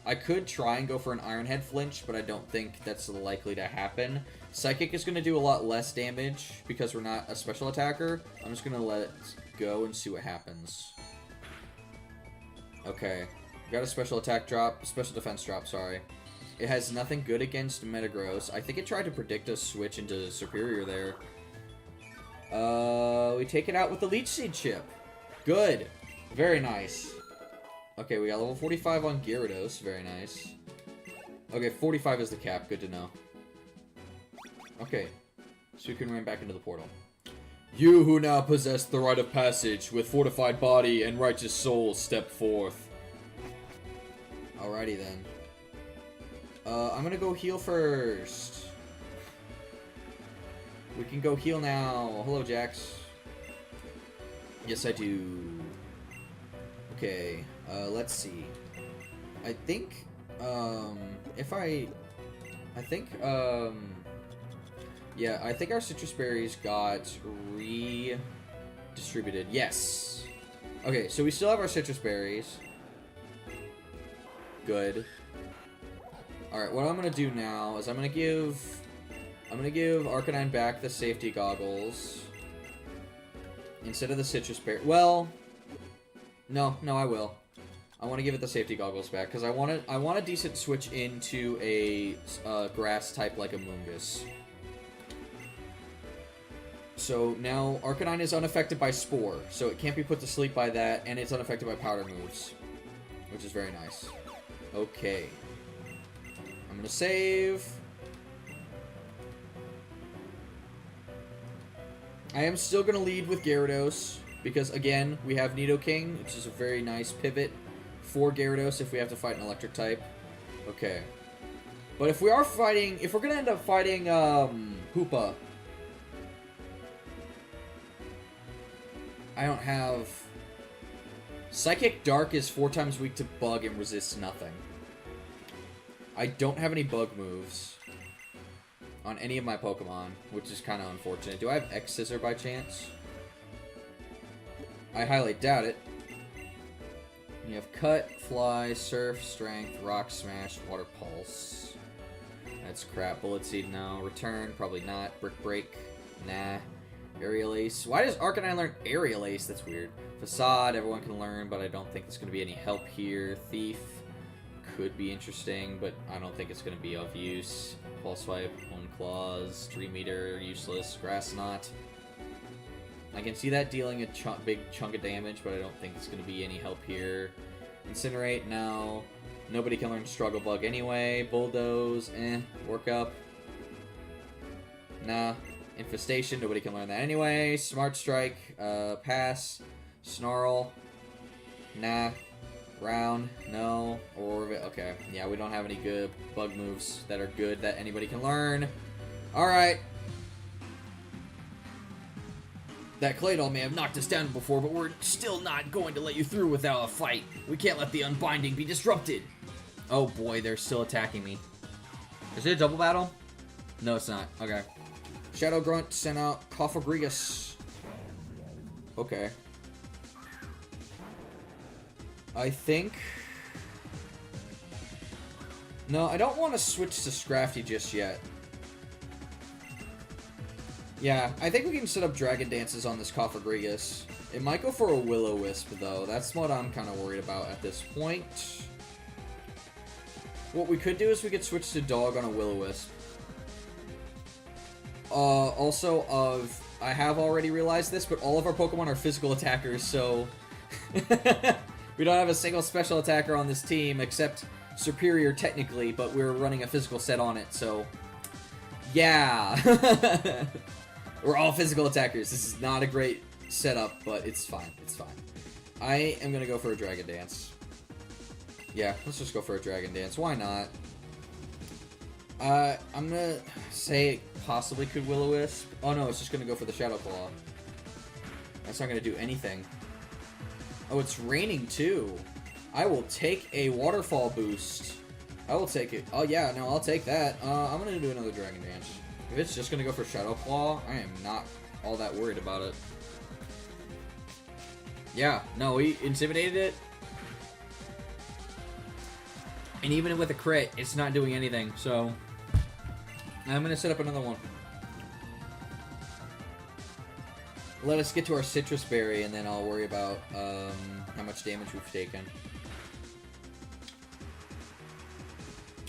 I could try and go for an Iron Head flinch, but I don't think that's likely to happen. Psychic is going to do a lot less damage because we're not a special attacker. I'm just going to let it go and see what happens. Okay. We got a special attack drop. Special defense drop, sorry. It has nothing good against Metagross. I think it tried to predict a switch into Superior there. We take it out with the Leech Seed chip. Good. Very nice. Okay, we got level 45 on Gyarados. Very nice. Okay, 45 is the cap. Good to know. Okay. So we can run back into the portal. You who now possess the rite of passage with fortified body and righteous soul step forth. Alrighty then. I'm gonna go heal first. We can go heal now. Hello, Jax. Yes, I do. Okay, let's see. I think, yeah, I think our Citrus Berries got redistributed. Yes. Okay, so we still have our Citrus Berries. Good. Alright, what I'm gonna do now is I'm gonna give Arcanine back the safety goggles. Instead of the Citrus Berry. Well, no, I will. I want to give it the safety goggles back, because I want a decent switch into a grass type like a Mungus. So now Arcanine is unaffected by Spore, so it can't be put to sleep by that, and it's unaffected by Powder moves, which is very nice. Okay. I'm gonna save. I am still gonna lead with Gyarados, because again, we have Nidoking, which is a very nice pivot for Gyarados if we have to fight an electric type. Okay. But if we are fighting, if we're gonna end up fighting Hoopa, I don't have... Psychic Dark is 4 times weak to Bug and resists nothing. I don't have any Bug moves on any of my Pokemon, which is kind of unfortunate. Do I have X-Scissor by chance? I highly doubt it. You have Cut, Fly, Surf, Strength, Rock Smash, Water Pulse. That's crap. Bullet Seed, no. Return, probably not. Brick Break, nah. Aerial Ace. Why does Arcanine learn Aerial Ace? That's weird. Facade, everyone can learn, but I don't think there's going to be any help here. Thief could be interesting, but I don't think it's going to be of use. Pulse Swipe, Hone Claws, Dream Eater, useless. Grass Knot. I can see that dealing a big chunk of damage, but I don't think it's going to be any help here. Incinerate, no. Nobody can learn Struggle Bug anyway. Bulldoze, Work Up. Nah. Infestation, nobody can learn that anyway. Smart Strike, pass. Snarl, nah. Round, no. Orbit, okay. Yeah, we don't have any good bug moves that are good that anybody can learn. Alright. That Claydol may have knocked us down before, but we're still not going to let you through without a fight. We can't let the unbinding be disrupted. Oh boy, they're still attacking me. Is it a double battle? No, it's not. Okay. Shadow Grunt sent out Cofagrigus. Okay. I think... No, I don't want to switch to Scrafty just yet. Yeah, I think we can set up Dragon Dances on this Cofagrigus. It might go for a Will-O-Wisp, though. That's what I'm kind of worried about at this point. What we could do is we could switch to Dog on a Will-O-Wisp. Also, I have already realized this, but all of our Pokemon are physical attackers, so... we don't have a single special attacker on this team, except Superior technically, but we're running a physical set on it, so... Yeah! We're all physical attackers. This is not a great setup, but it's fine. It's fine. I am gonna go for a Dragon Dance. Yeah, let's just go for a Dragon Dance. Why not? I'm gonna say it possibly could Will-O-Wisp. Oh no, it's just gonna go for the Shadow Claw. That's not gonna do anything. Oh, it's raining too. I will take a Waterfall boost. I will take it. Oh yeah, no, I'll take that. I'm gonna do another Dragon Dance. If it's just gonna go for Shadow Claw, I am not all that worried about it. Yeah, no, we intimidated it. And even with a crit, it's not doing anything, so... I'm gonna set up another one. Let us get to our Citrus Berry, and then I'll worry about how much damage we've taken.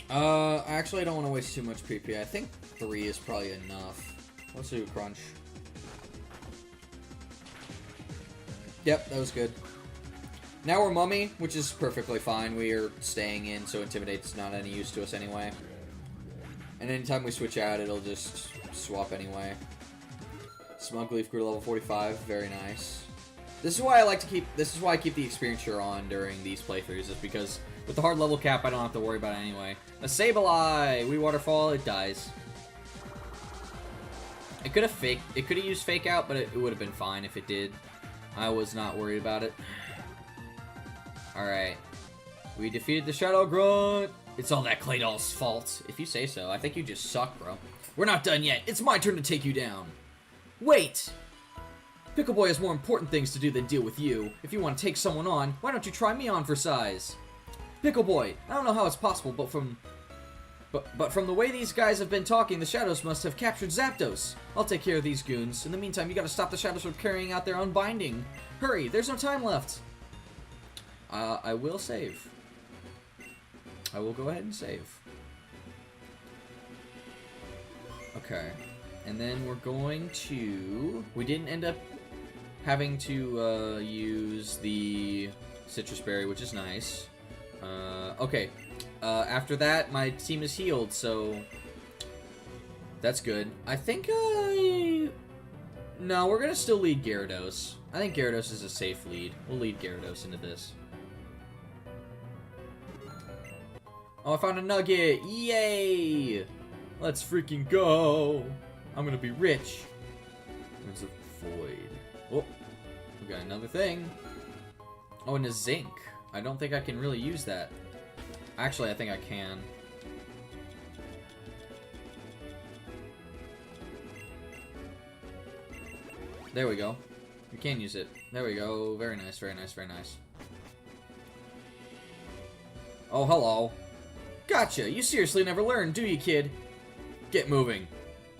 Actually, I don't want to waste too much PP. I think 3 is probably enough. Let's do a Crunch. Yep, that was good. Now we're Mummy, which is perfectly fine. We are staying in, so Intimidate's not any use to us anyway. And anytime we switch out, it'll just swap anyway. Smug Leaf grew to level 45. Very nice. This is why I like to keep... This is why I keep the Experience Share on during these playthroughs, is because with the hard level cap, I don't have to worry about it anyway. A Sableye! We Waterfall, it dies. It could have used Fake Out, but it would have been fine if it did. I was not worried about it. Alright. We defeated the Shadow Grunt! It's all that Claydol's fault. If you say so. I think you just suck, bro. We're not done yet. It's my turn to take you down. Wait! Pickle Boy has more important things to do than deal with you. If you want to take someone on, why don't you try me on for size? Pickle Boy, I don't know how it's possible, but from the way these guys have been talking, the Shadows must have captured Zapdos. I'll take care of these goons. In the meantime, you gotta stop the Shadows from carrying out their unbinding. Hurry, there's no time left. I will save. I will go ahead and save. Okay. And then we're going to... We didn't end up having to use the Citrus Berry, which is nice. Okay. After that, my team is healed, so... That's good. I think No, we're gonna still lead Gyarados. I think Gyarados is a safe lead. We'll lead Gyarados into this. Oh, I found a nugget! Yay! Let's freaking go! I'm gonna be rich. There's a void. Oh, we got another thing. Oh, and a zinc. I don't think I can really use that. Actually, I think I can. There we go. We can use it. There we go. Very nice, very nice, very nice. Oh, hello. Gotcha! You seriously never learn, do you, kid? Get moving.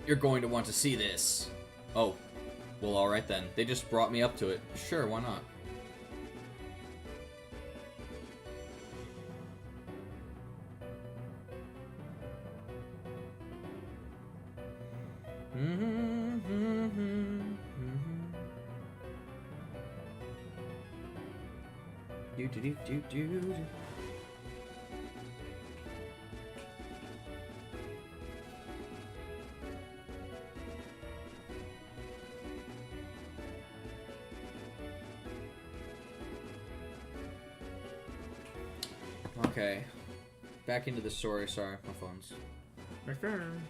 You're going to want to see this. Oh. Well, alright then. They just brought me up to it. Sure, why not? Do. Okay. Back into the story. Sorry, my phone's... My phone.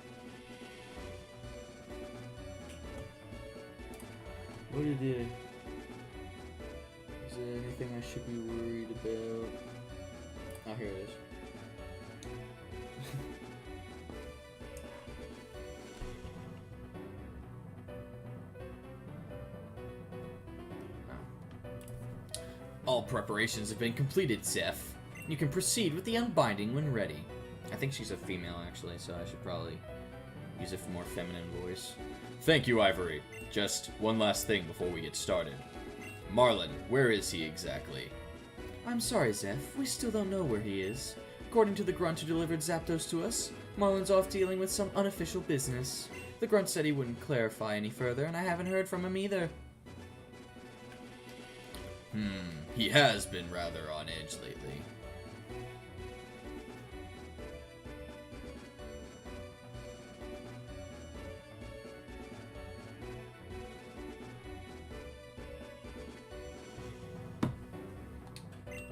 What did it... Is there anything I should be worried about? Oh, here it is. All preparations have been completed, Zeph. You can proceed with the unbinding when ready. I think she's a female, actually, so I should probably use a more feminine voice. Thank you, Ivory. Just one last thing before we get started. Marlin, where is he exactly? I'm sorry, Zeph. We still don't know where he is. According to the grunt who delivered Zapdos to us, Marlin's off dealing with some unofficial business. The grunt said he wouldn't clarify any further, and I haven't heard from him either. He has been rather on edge lately.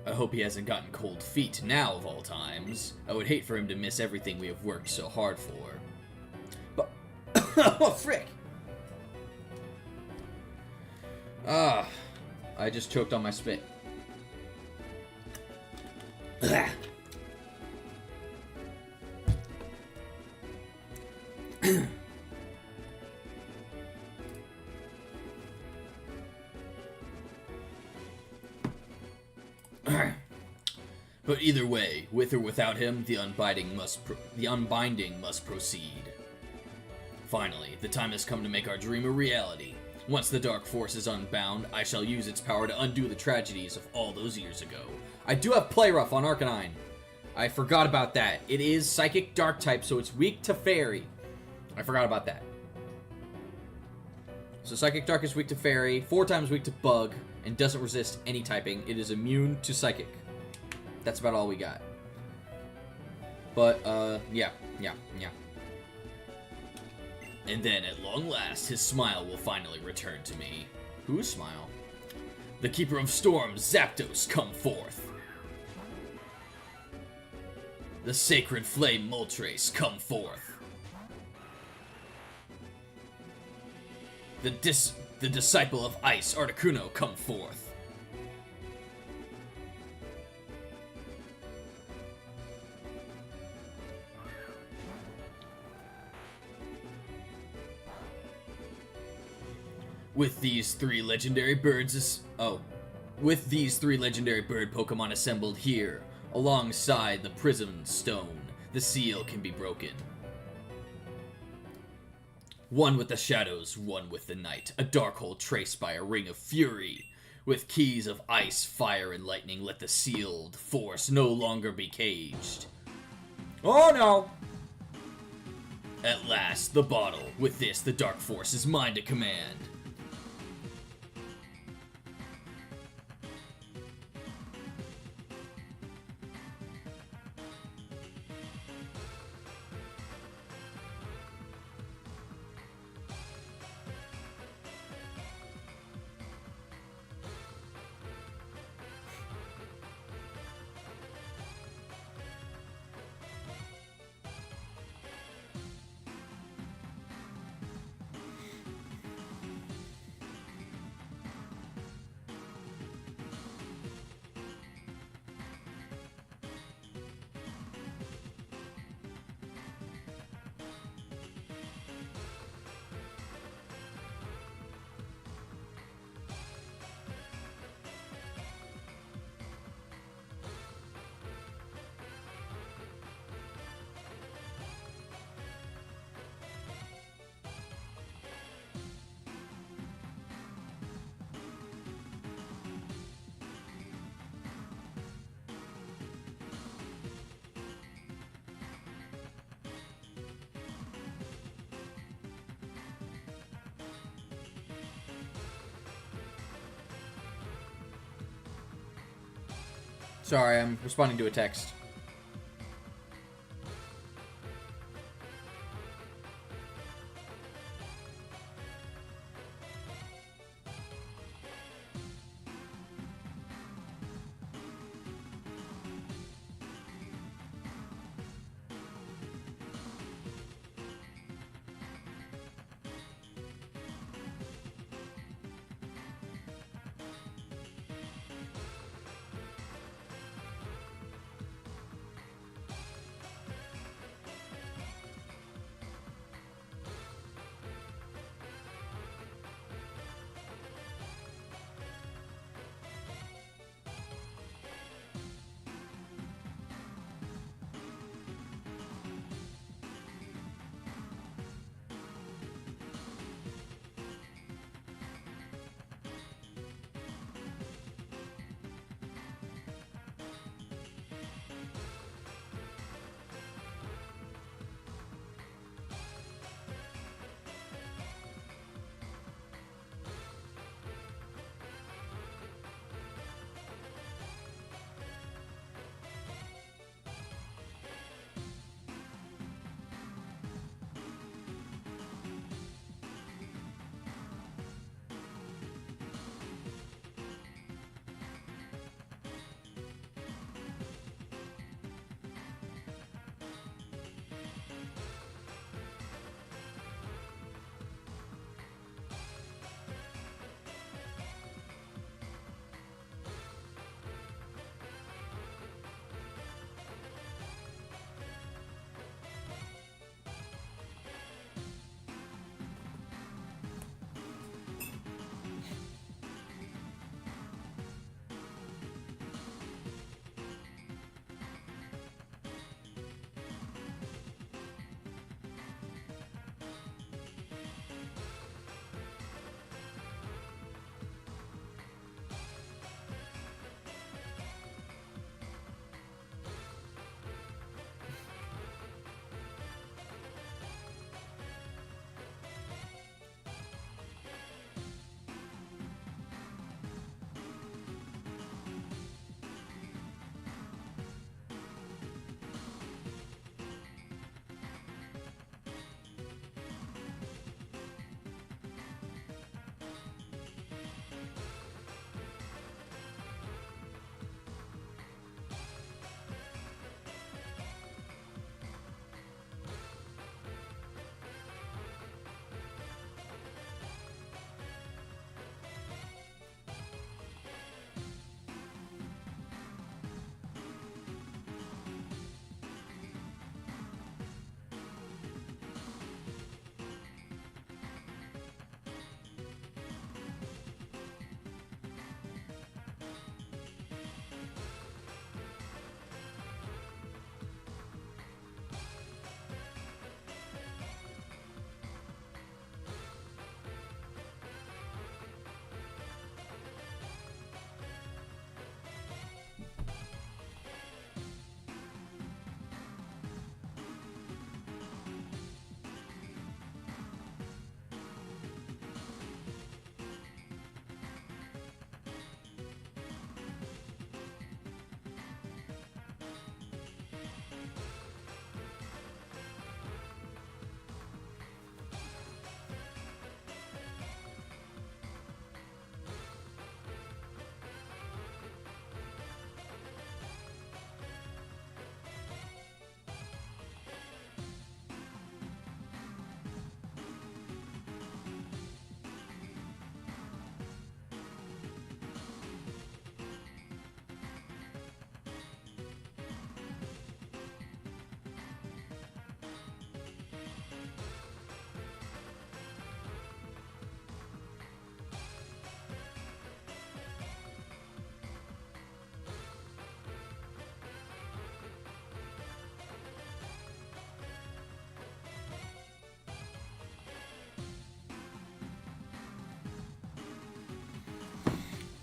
I hope he hasn't gotten cold feet now, of all times. I would hate for him to miss everything we have worked so hard for. But... oh, frick! I just choked on my spit. But either way, with or without him, the unbinding must proceed. Finally, the time has come to make our dream a reality. Once the Dark Force is unbound, I shall use its power to undo the tragedies of all those years ago. I do have Play Rough on Arcanine. I forgot about that. It is Psychic Dark type, so it's weak to Fairy. I forgot about that. So Psychic Dark is weak to Fairy, 4 times weak to Bug, and doesn't resist any typing. It is immune to Psychic. That's about all we got. But, yeah. And then, at long last, his smile will finally return to me. Whose smile? The Keeper of Storms, Zapdos, come forth. The Sacred Flame, Moltres, come forth. The Disciple of Ice, Articuno, come forth. With these three legendary bird Pokemon assembled here, alongside the Prism Stone, the seal can be broken. One with the shadows, one with the night, a dark hole traced by a ring of fury. With keys of ice, fire, and lightning, let the sealed force no longer be caged. Oh no! At last, the bottle. With this, the dark force is mine to command. Sorry, I'm responding to a text.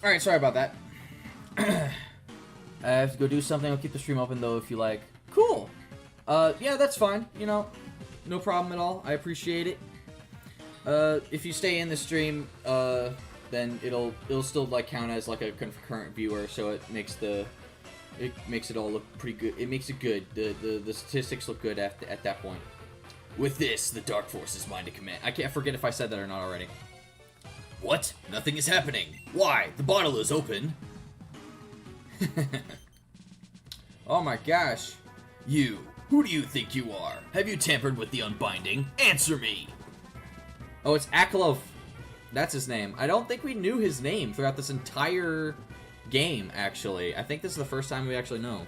Alright, sorry about that. I have to go do something. I'll keep the stream open, though, if you like. Cool! Yeah, that's fine. You know, no problem at all. I appreciate it. If you stay in the stream, then it'll still, like, count as, like, a concurrent viewer, so it makes it all look pretty good. It makes it good. The statistics look good at that point. With this, the Dark Force is mine to command. I can't forget if I said that or not already. What? Nothing is happening. Why? The bottle is open. Oh my gosh. You. Who do you think you are? Have you tampered with the unbinding? Answer me. Oh, it's Aklov. That's his name. I don't think we knew his name throughout this entire game, actually. I think this is the first time we actually know.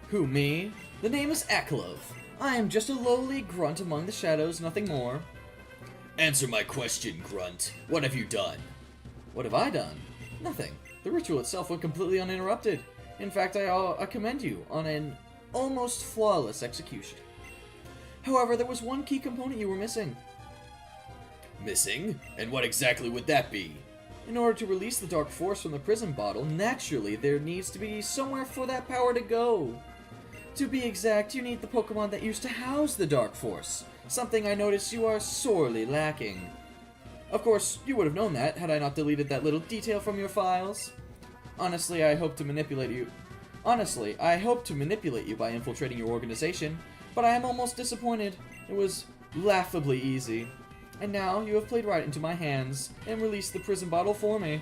Who, me? The name is Aklov. I am just a lowly grunt among the shadows, nothing more. Answer my question, grunt. What have you done? What have I done? Nothing. The ritual itself went completely uninterrupted. In fact, I commend you on an almost flawless execution. However, there was one key component you were missing. Missing? And what exactly would that be? In order to release the Dark Force from the prison bottle, naturally there needs to be somewhere for that power to go. To be exact, you need the Pokemon that used to house the Dark Force, something I notice you are sorely lacking. Of course, you would have known that had I not deleted that little detail from your files. Honestly, I hope to manipulate you by infiltrating your organization, but I am almost disappointed. It was laughably easy. And now you have played right into my hands and released the prison bottle for me.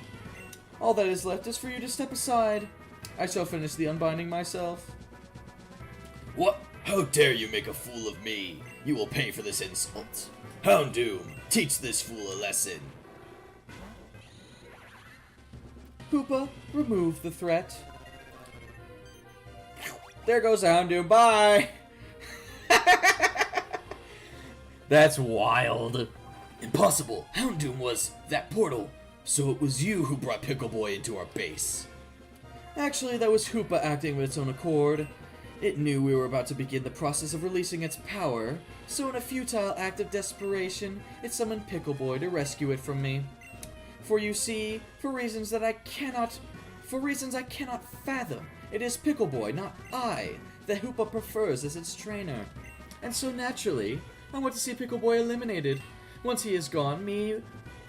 All that is left is for you to step aside. I shall finish the unbinding myself. What? How dare you make a fool of me? You will pay for this insult. Houndoom, teach this fool a lesson. Hoopa, remove the threat. There goes Houndoom, bye! That's wild. Impossible. Houndoom was that portal. So it was you who brought Pickle Boy into our base. Actually, that was Hoopa acting with its own accord. It knew we were about to begin the process of releasing its power, so in a futile act of desperation, it summoned Pickle Boy to rescue it from me. For you see, for reasons I cannot fathom, it is Pickle Boy, not I, that Hoopa prefers as its trainer. And so naturally, I want to see Pickle Boy eliminated. Once he is gone,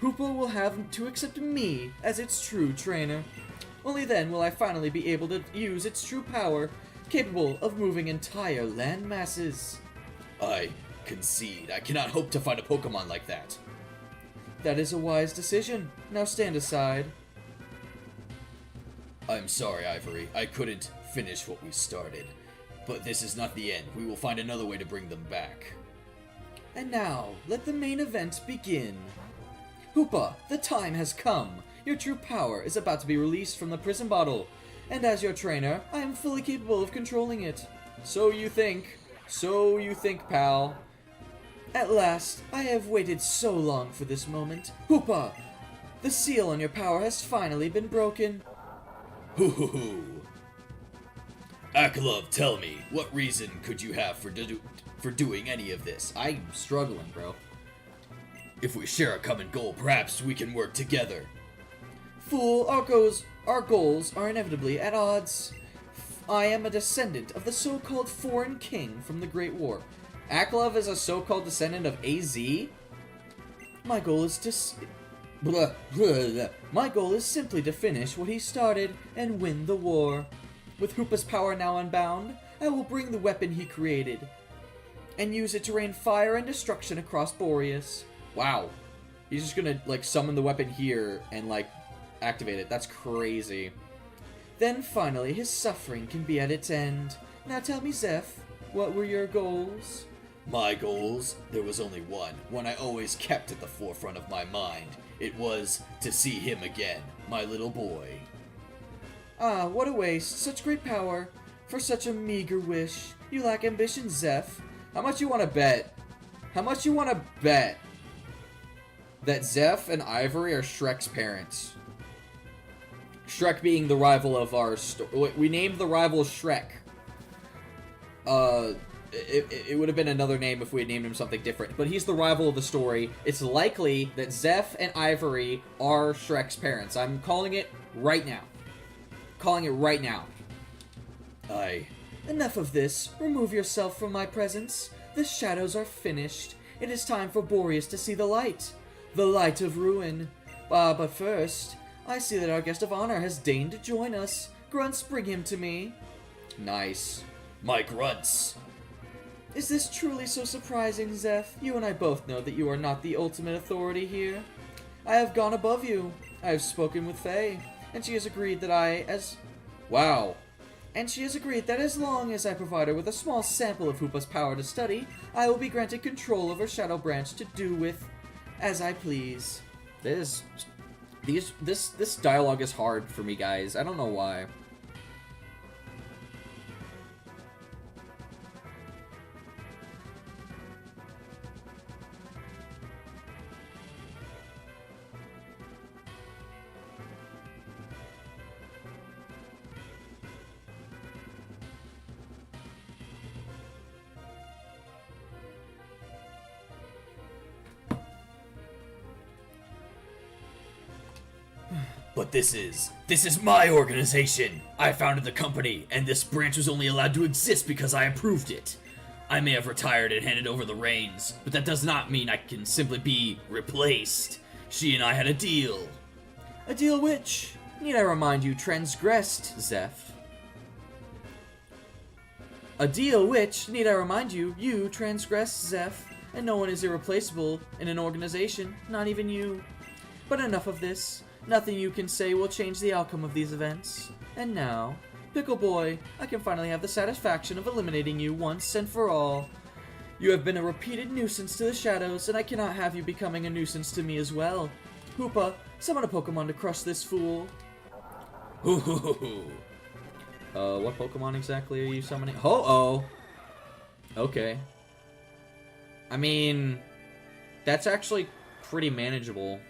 Hoopa will have to accept me as its true trainer. Only then will I finally be able to use its true power, capable of moving entire land masses. I concede. I cannot hope to find a Pokemon like that. That is a wise decision. Now stand aside. I'm sorry, Ivory. I couldn't finish what we started. But this is not the end. We will find another way to bring them back. And now, let the main event begin. Hoopa, the time has come. Your true power is about to be released from the prison bottle. And as your trainer, I am fully capable of controlling it. So you think. So you think, pal. At last, I have waited so long for this moment. Hoopa! The seal on your power has finally been broken. Hoo hoo hoo. Aklov, tell me, what reason could you have for doing any of this? I'm struggling, bro. If we share a common goal, perhaps we can work together. Fool, our goals are inevitably at odds. I am a descendant of the so-called foreign king from the Great War. Aklov is a so-called descendant of AZ? My goal is to... Blah, blah, blah. My goal is simply to finish what he started and win the war. With Hoopa's power now unbound, I will bring the weapon he created and use it to rain fire and destruction across Boreas. Wow. He's just gonna, like, summon the weapon here and, like, activate it. That's crazy. Then, finally, his suffering can be at its end. Now tell me, Zeph, what were your goals? My goals? There was only one I always kept at the forefront of my mind. It was to see him again, my little boy. Ah, what a waste. Such great power for such a meager wish. You lack ambition, Zeph. How much you want to bet? How much you want to bet that Zeph and Ivory are Shrek's parents? Shrek being the rival of our story. We named the rival Shrek. It would have been another name if we had named him something different. But he's the rival of the story. It's likely that Zeph and Ivory are Shrek's parents. I'm calling it right now. Calling it right now. Enough of this. Remove yourself from my presence. The shadows are finished. It is time for Boreas to see the light. The light of ruin. But first, I see that our guest of honor has deigned to join us. Grunts, bring him to me. Nice. My grunts. Is this truly so surprising, Zeph? You and I both know that you are not the ultimate authority here. I have gone above you. I have spoken with Faye, and she has agreed that Wow. And she has agreed that as long as I provide her with a small sample of Hoopa's power to study, I will be granted control over Shadow Branch to do with as I please. This dialogue is hard for me, guys. I don't know why. But this is my organization! I founded the company, and this branch was only allowed to exist because I approved it. I may have retired and handed over the reins, but that does not mean I can simply be replaced. She and I had a deal. A deal which, need I remind you, transgressed, Zeph. A deal which, need I remind you, you transgressed, Zeph, and no one is irreplaceable in an organization, not even you. But enough of this. Nothing you can say will change the outcome of these events. And now, Pickle Boy, I can finally have the satisfaction of eliminating you once and for all. You have been a repeated nuisance to the shadows, and I cannot have you becoming a nuisance to me as well. Hoopa, summon a Pokemon to crush this fool. Hoo hoo hoo hoo. What Pokemon exactly are you summoning? Ho-Oh! Okay. I mean, that's actually pretty manageable.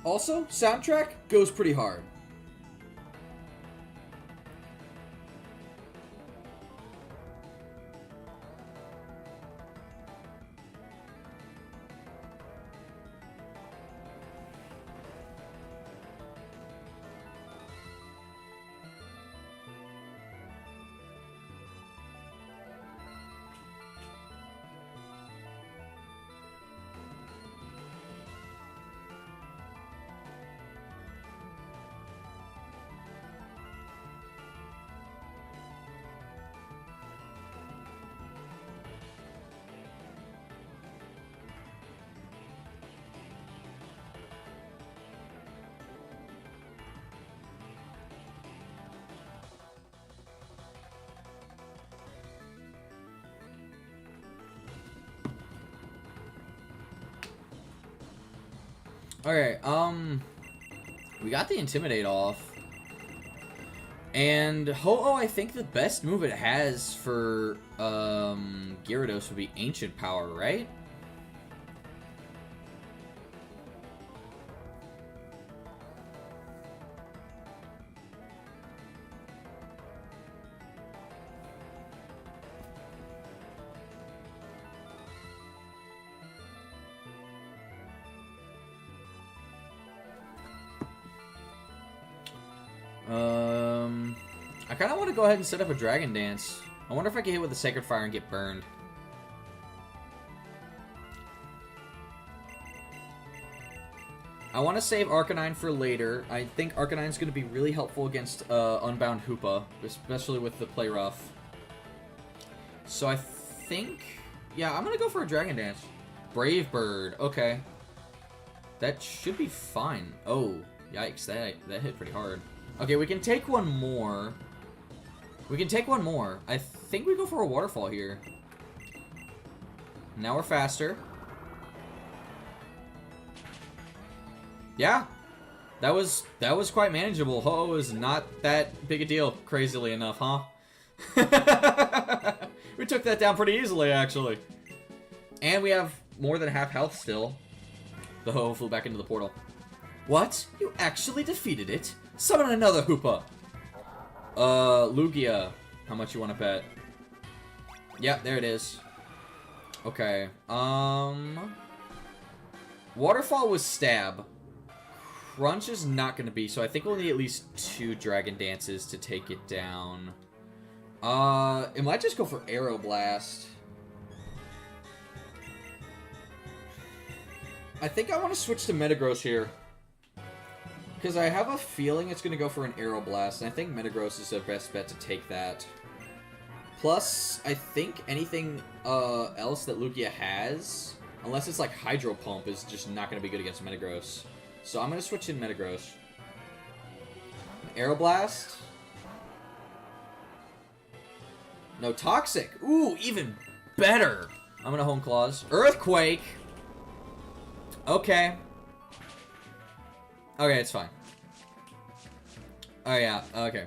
Also, soundtrack goes pretty hard. Okay, we got the Intimidate off. And Ho-Oh, I think the best move it has for, Gyarados would be Ancient Power, right? I kind of want to go ahead and set up a Dragon Dance. I wonder if I can hit with the Sacred Fire and get burned. I want to save Arcanine for later. I think Arcanine's going to be really helpful against Unbound Hoopa, especially with the Play Rough. So I think... yeah, I'm going to go for a Dragon Dance. Brave Bird. Okay. That should be fine. Oh, yikes. That hit pretty hard. Okay, we can take one more. We can take one more. I think we go for a Waterfall here. Now we're faster. Yeah. That was quite manageable. Ho is not that big a deal, crazily enough, huh? We took that down pretty easily, actually. And we have more than half health still. The Ho flew back into the portal. What? You actually defeated it? Summon another Hoopa. Lugia. How much you want to bet? Yeah, there it is. Okay. Waterfall was Stab. Crunch is not going to be, so I think we'll need at least 2 Dragon Dances to take it down. It might just go for Aeroblast. I think I want to switch to Metagross here. Because I have a feeling it's going to go for an Aeroblast, and I think Metagross is the best bet to take that. Plus, I think anything else that Lugia has, unless it's like Hydro Pump, is just not going to be good against Metagross. So I'm going to switch in Metagross. Aeroblast. No, Toxic. Ooh, even better. I'm going to Home Claws. Earthquake. Okay. Okay, it's fine. Oh, yeah. Okay.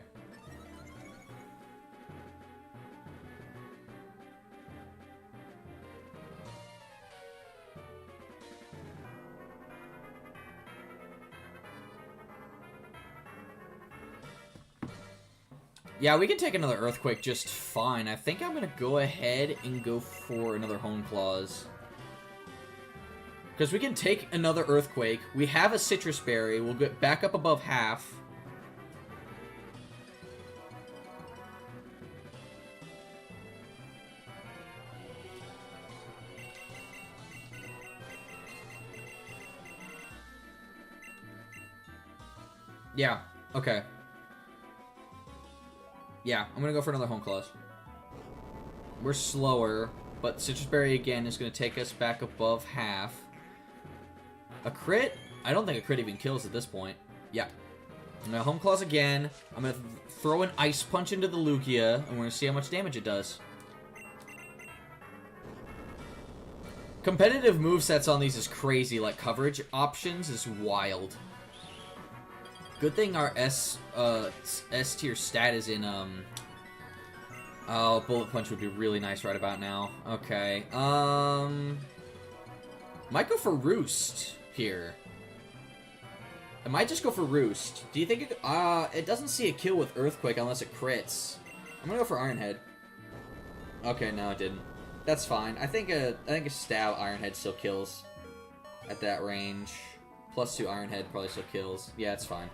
Yeah, we can take another Earthquake just fine. I think I'm going to go ahead and go for another Hone Claws. Because we can take another Earthquake. We have a Citrus Berry. We'll get back up above half. Yeah, okay. Yeah, I'm going to go for another Hone Claws. We're slower, but Citrus Berry again is going to take us back above half. A crit? I don't think a crit even kills at this point. Yeah. I'm going to Home Claws again. I'm going to throw an Ice Punch into the Lugia, and we're going to see how much damage it does. Competitive movesets on these is crazy. Like, coverage options is wild. Good thing our S tier stat is in, oh, Bullet Punch would be really nice right about now. Okay, might go for Roost here. I might just go for Roost. Do you think it doesn't see a kill with Earthquake unless it crits. I'm gonna go for Iron Head. Okay, no, it didn't. That's fine. I think a stab Iron Head still kills at that range. +2 Iron Head probably still kills. Yeah, it's fine.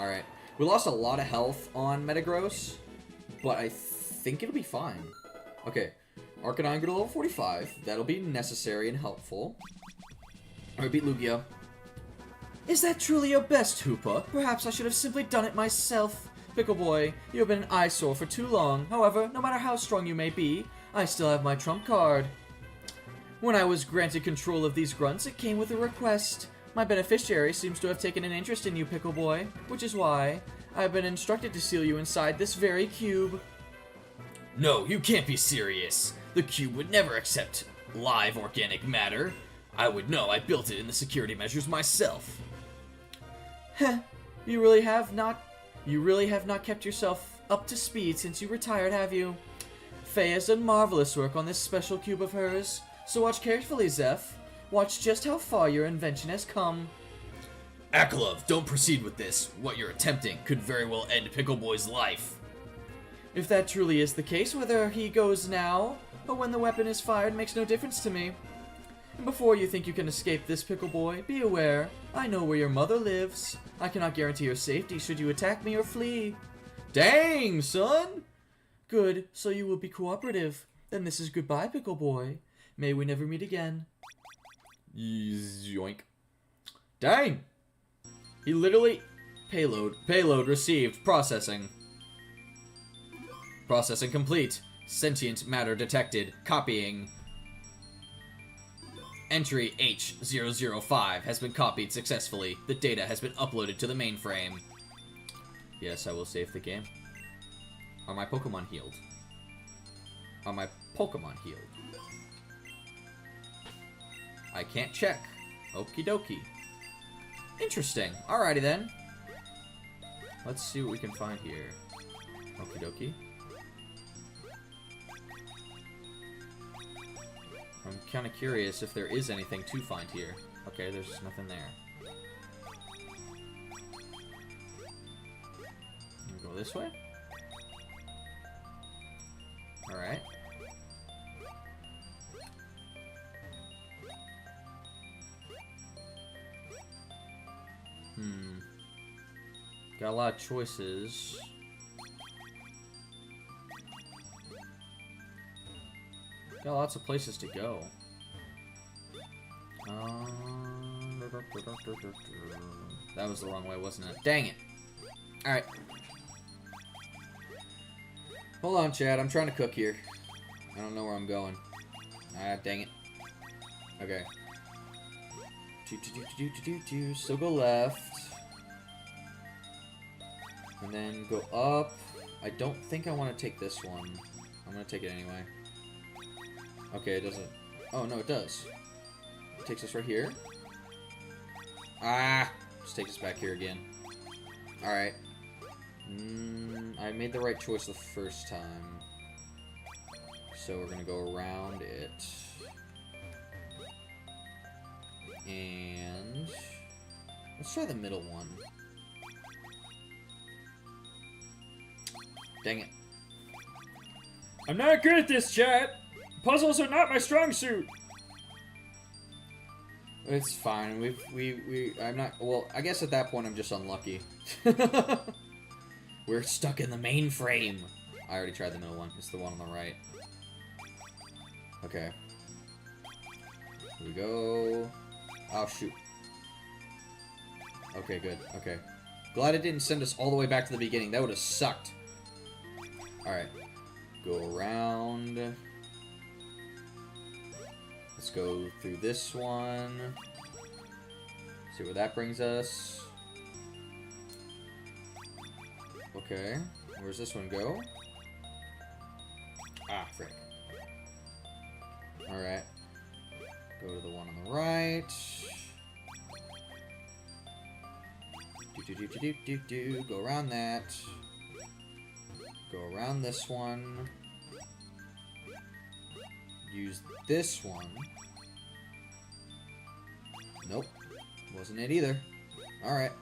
Alright. We lost a lot of health on Metagross, but I think it'll be fine. Okay. Arcanine go to level 45. That'll be necessary and helpful. Alright, beat Lugia. Is that truly your best, Hoopa? Perhaps I should have simply done it myself. Pickle Boy, you have been an eyesore for too long. However, no matter how strong you may be, I still have my trump card. When I was granted control of these grunts, it came with a request. My beneficiary seems to have taken an interest in you, Pickle Boy, which is why I've been instructed to seal you inside this very cube. No, you can't be serious. The cube would never accept live organic matter. I would know. I built it in the security measures myself. Heh, you really have not kept yourself up to speed since you retired, have you? Faye has done marvelous work on this special cube of hers, so watch carefully, Zeph. Watch just how far your invention has come. Akalov, don't proceed with this. What you're attempting could very well end Pickle Boy's life. If that truly is the case, whether he goes now or when the weapon is fired makes no difference to me. And before you think you can escape this, Pickle Boy, be aware, I know where your mother lives. I cannot guarantee your safety should you attack me or flee. Dang, son! Good, so you will be cooperative. Then this is goodbye, Pickle Boy. May we never meet again. Yoink. Dang! He literally... Payload received. Processing. Processing complete. Sentient matter detected. Copying. Entry H005 has been copied successfully. The data has been uploaded to the mainframe. Yes, I will save the game. Are my Pokemon healed? Are my Pokemon healed? I can't check. Okie dokie. Interesting. Alrighty then. Let's see what we can find here. Okie dokie. I'm kind of curious if there is anything to find here. Okay, there's nothing there. Go this way? Alright. Got a lot of choices. Got lots of places to go. That was the wrong way, wasn't it? Dang it. Alright. Hold on, Chad. I'm trying to cook here. I don't know where I'm going. Ah, dang it. Okay. Still go left. And then go up. I don't think I want to take this one. I'm going to take it anyway. Okay, it doesn't... Oh, no, it does. It takes us right here. Ah! Just takes us back here again. Alright. I made the right choice the first time. So we're gonna go around it. And... let's try the middle one. Dang it. I'm not good at this, chat. Puzzles are not my strong suit. It's fine. I'm not... well, I guess at that point I'm just unlucky. We're stuck in the mainframe. I already tried the middle one. It's the one on the right. Okay. Here we go. Oh, shoot. Okay, good. Okay. Glad it didn't send us all the way back to the beginning. That would have sucked. Alright. Go around. Let's go through this one. See where that brings us. Okay. Where's this one go? Ah, frick. Alright. Go to the one on the right. Go around that. Go around this one. Use this one. Nope. Wasn't it either. Alright.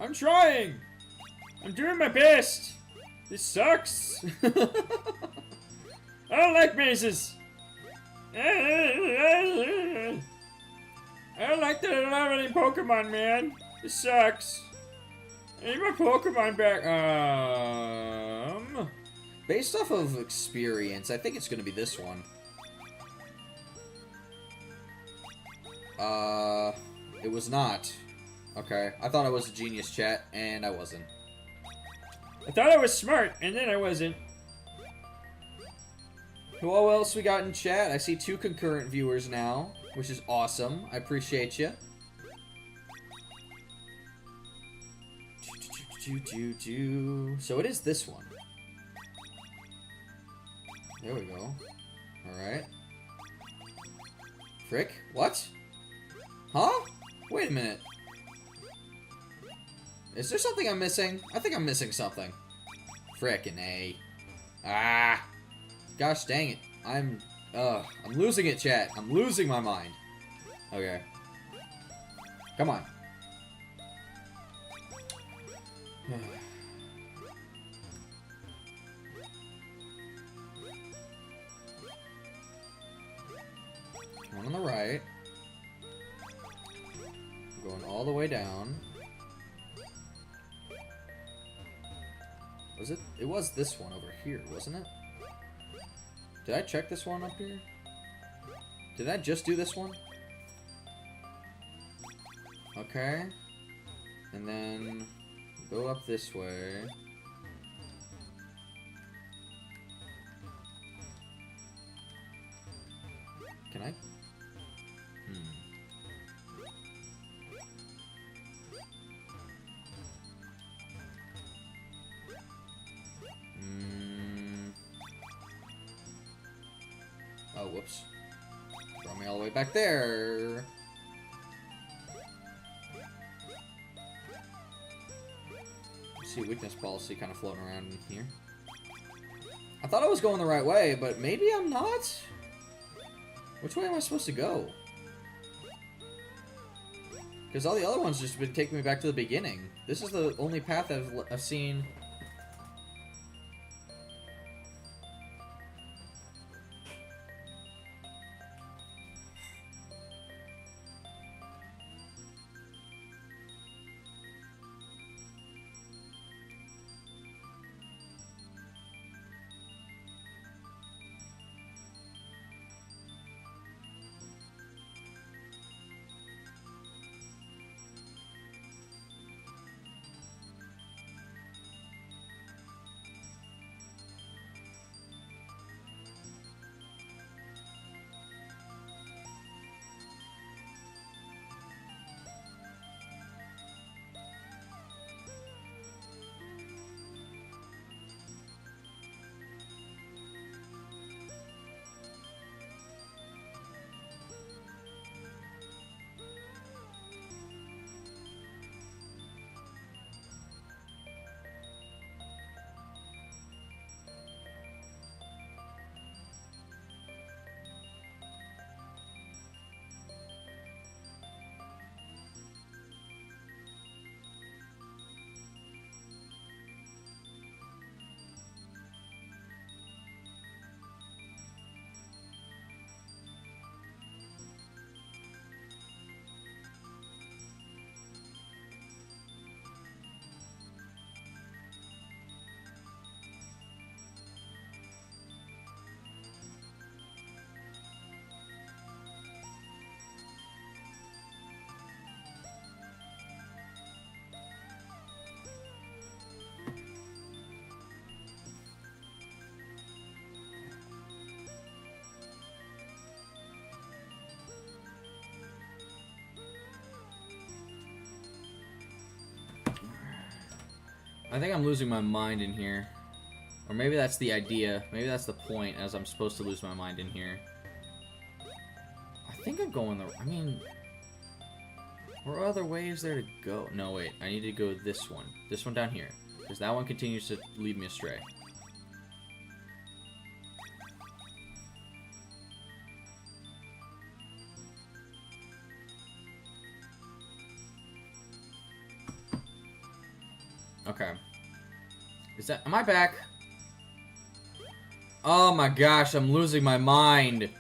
I'm trying. I'm doing my best. This sucks. I don't like mazes. I don't like that I don't have any Pokemon, man. This sucks. I need my Pokemon back. Based off of experience, I think it's gonna be this one. It was not. Okay, I thought I was a genius, chat, and I wasn't. I thought I was smart, and then I wasn't. Who else we got in chat? I see 2 concurrent viewers now, which is awesome. I appreciate you. So it is this one. There we go. Alright. Frick? What? Huh? Wait a minute. Is there something I'm missing? I think I'm missing something. Frickin' A. Ah! Gosh dang it. I'm losing it, chat. I'm losing my mind. Okay. Come on. One on the right. Going all the way down. Was it? It was this one over here, wasn't it? Did I check this one up here? Did I just do this one? Okay. And then go up this way. Can I? Oh, whoops. Throw me all the way back there. I see weakness policy kind of floating around in here. I thought I was going the right way, but maybe I'm not? Which way am I supposed to go? Because all the other ones just been taking me back to the beginning. This is the only path I've seen. I think I'm losing my mind in here. Or maybe that's the idea. Maybe that's the point, as I'm supposed to lose my mind in here. I think I'm going the... I mean... What other way is there to go? No, wait. I need to go this one. This one down here. Because that one continues to lead me astray. Okay. Is that... Am I back? Oh my gosh, I'm losing my mind.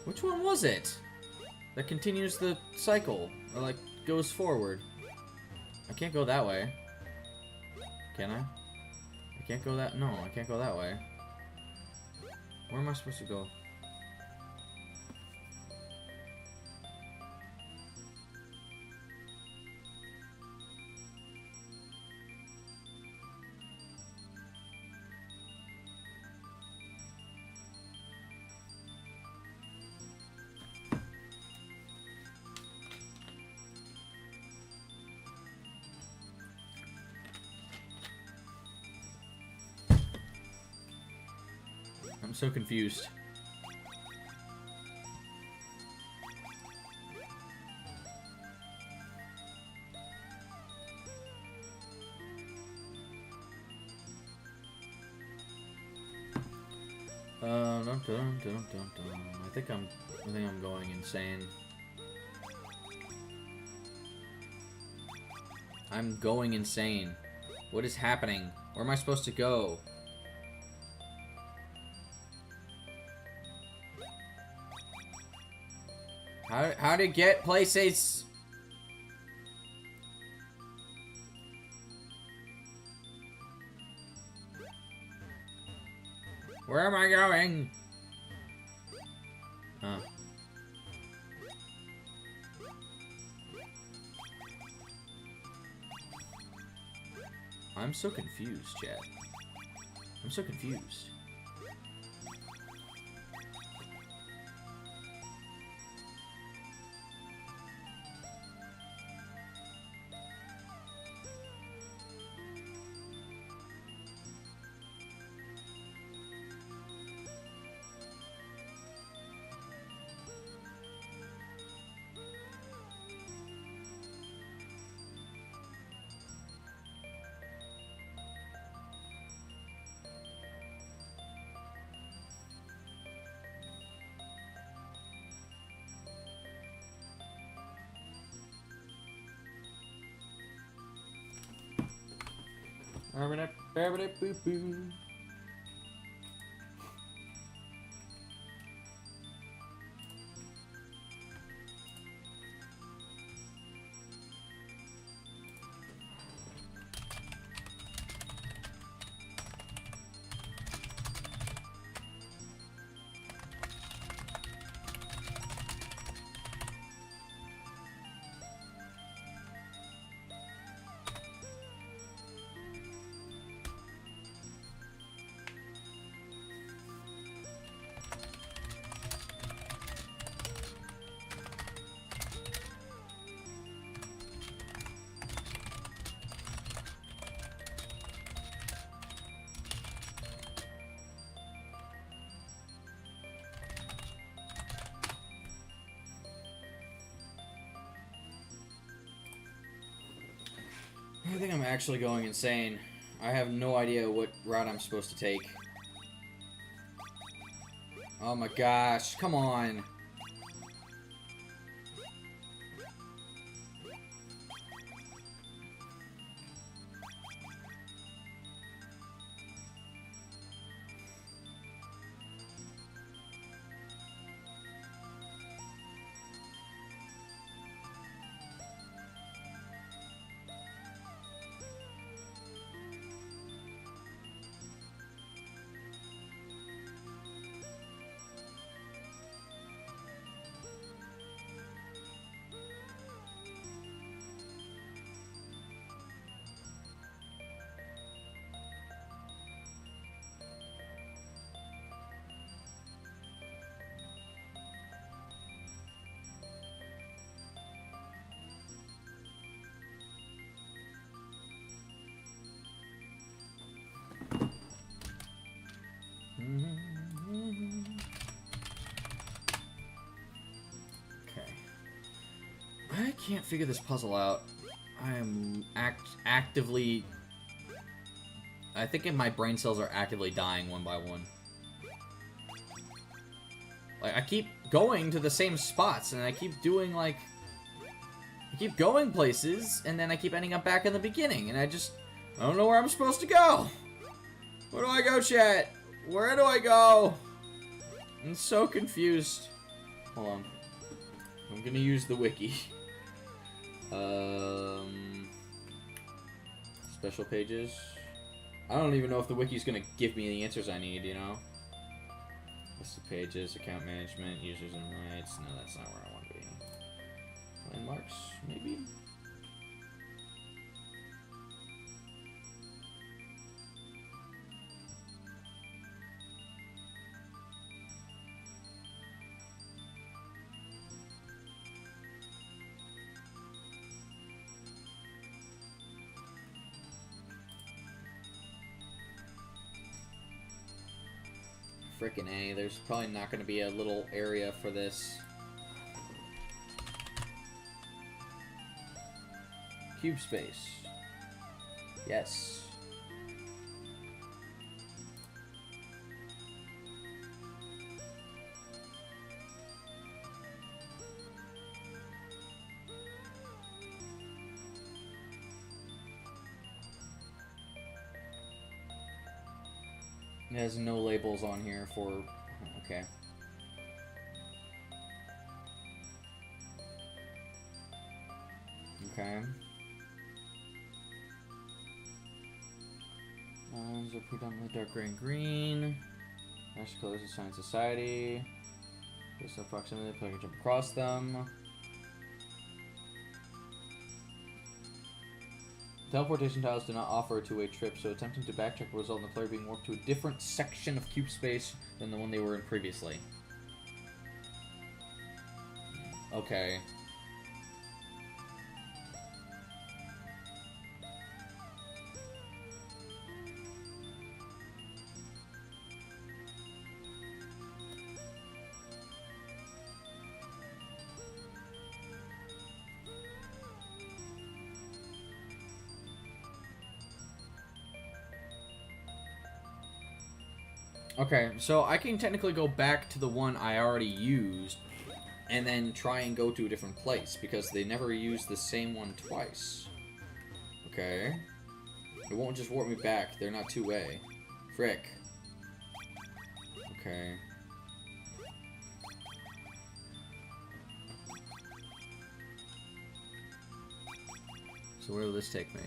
Which one was it? That continues the cycle, or like goes forward. I can't go that way. Can I? I can't go that. No, I can't go that way. Where am I supposed to go? I'm so confused. Dun, dun, dun, dun, dun. I think I'm going insane. I'm going insane. What is happening? Where am I supposed to go? How to get places? Where am I going? Huh. I'm so confused, chat. I'm so confused. Boo. I think I'm actually going insane. I have no idea what route I'm supposed to take. Oh my gosh, come on. Okay. I can't figure this puzzle out. I am actively... I think my brain cells are actively dying one by one. Like, I keep going to the same spots, and I keep doing, like... I keep going places, and then I keep ending up back in the beginning, and I don't know where I'm supposed to go! Where do I go, chat? Where do I go? I'm so confused. Hold on. I'm gonna use the wiki. Special pages. I don't even know if the wiki's gonna give me the answers I need, you know? List of pages, account management, users and rights. No, that's not where I want to be. Landmarks, maybe? Frickin' A, there's probably not going to be a little area for this. Cube space. Yes. It has no labels on here for... Okay. Okay. These are predominantly dark gray and green. National colors of Science Society. Based on proximity, the player can jump across them. Teleportation tiles do not offer a two-way trip, so attempting to backtrack will result in the player being warped to a different section of cube space than the one they were in previously. Okay. Okay, so I can technically go back to the one I already used and then try and go to a different place because they never used the same one twice. Okay. It won't just warp me back. They're not two-way. Frick. Okay. So where will this take me?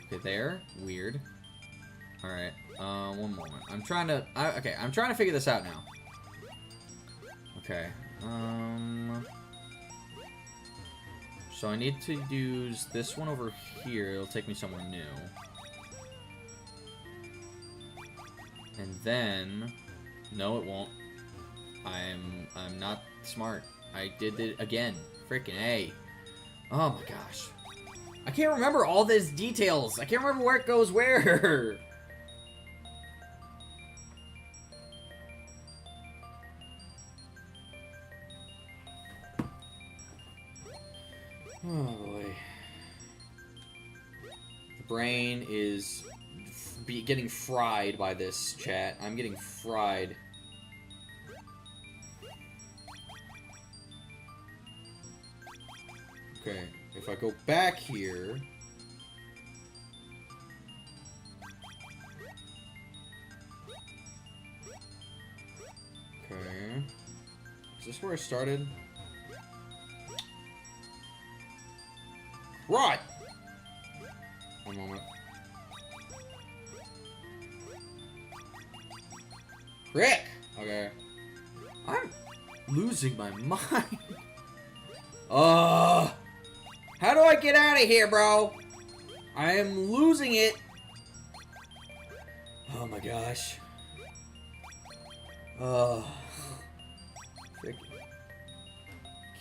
Okay, there. Weird. Alright, one moment. I'm trying to figure this out now. Okay, so I need to use this one over here. It'll take me somewhere new. And then... No, it won't. I'm not smart. I did it again. Freaking A. Oh my gosh. I can't remember all these details. I can't remember where it goes where. Oh boy. The brain is getting fried by this, chat. I'm getting fried. Okay, if I go back here... Okay. Is this where I started? Right! One moment. Frick! Okay. I'm losing my mind. How do I get out of here, bro? I am losing it. Oh my gosh. Frick.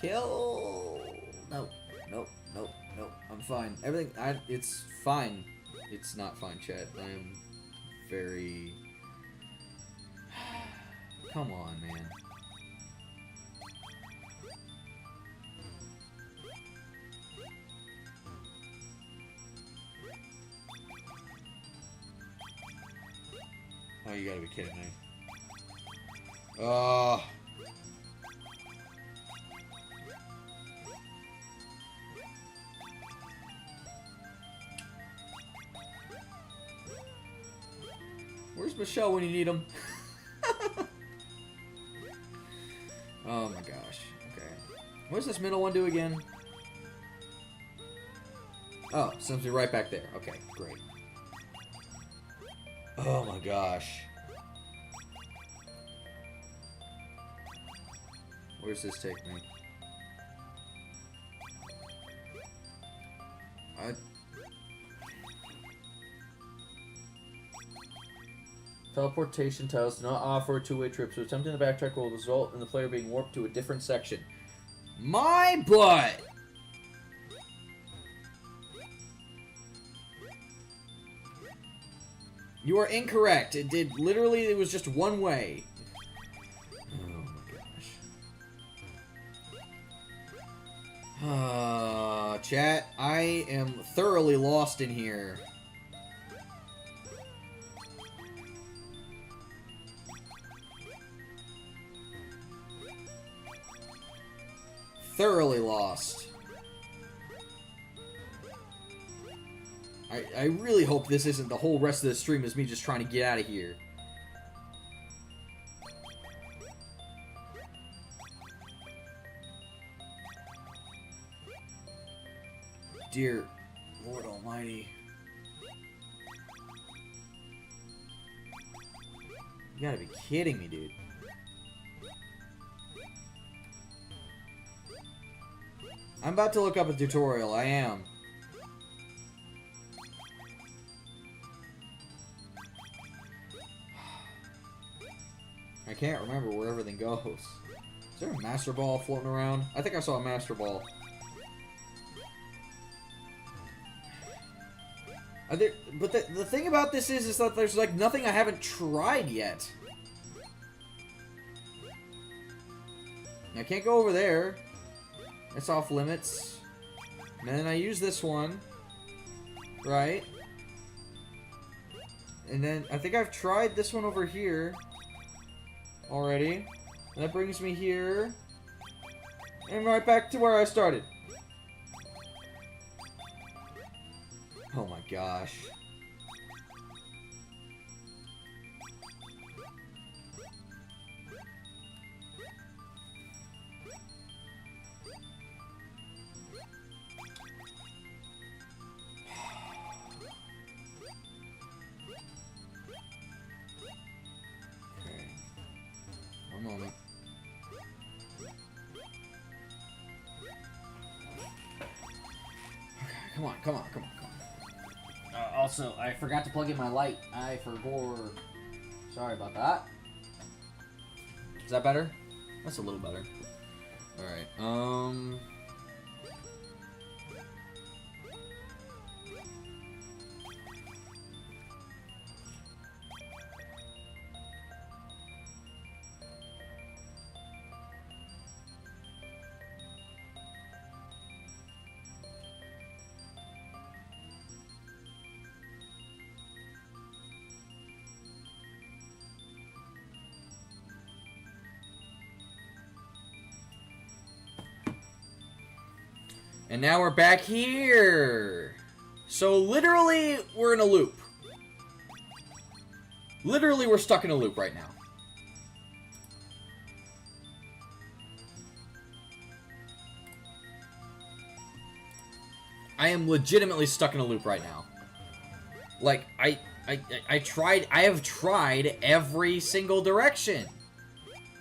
Kill. No. Nope. Nope. Nope. I'm fine. Everything. It's fine. It's not fine, chat. I am very... Come on, man. Oh, you gotta be kidding me. Where's Michelle when you need him? Oh my gosh. Okay. What does this middle one do again? Oh, sends me right back there. Okay, great. Oh my gosh. Where's this take me? Teleportation tiles do not offer a two-way trip, so attempting the backtrack will result in the player being warped to a different section. My butt! You are incorrect. It did literally, it was just one way. Oh my gosh. Chat, I am thoroughly lost in here. Thoroughly lost. I really hope this isn't the whole rest of the stream is me just trying to get out of here. Dear Lord Almighty. You gotta be kidding me, dude. I'm about to look up a tutorial, I am. I can't remember where everything goes. Is there a Master Ball floating around? I think I saw a Master Ball. But the thing about this is that there's like nothing I haven't tried yet. I can't go over there. It's off limits. And then I use this one. Right? And then I think I've tried this one over here already. And that brings me here. And right back to where I started. Oh my gosh. Okay. One moment. Okay, come on, come on, come on, come on. Also, I forgot to plug in my light. I forgot. Sorry about that. Is that better? That's a little better. Alright, and now we're back here. So literally, we're in a loop. Literally, we're stuck in a loop right now. I am legitimately stuck in a loop right now. Like, I have tried every single direction.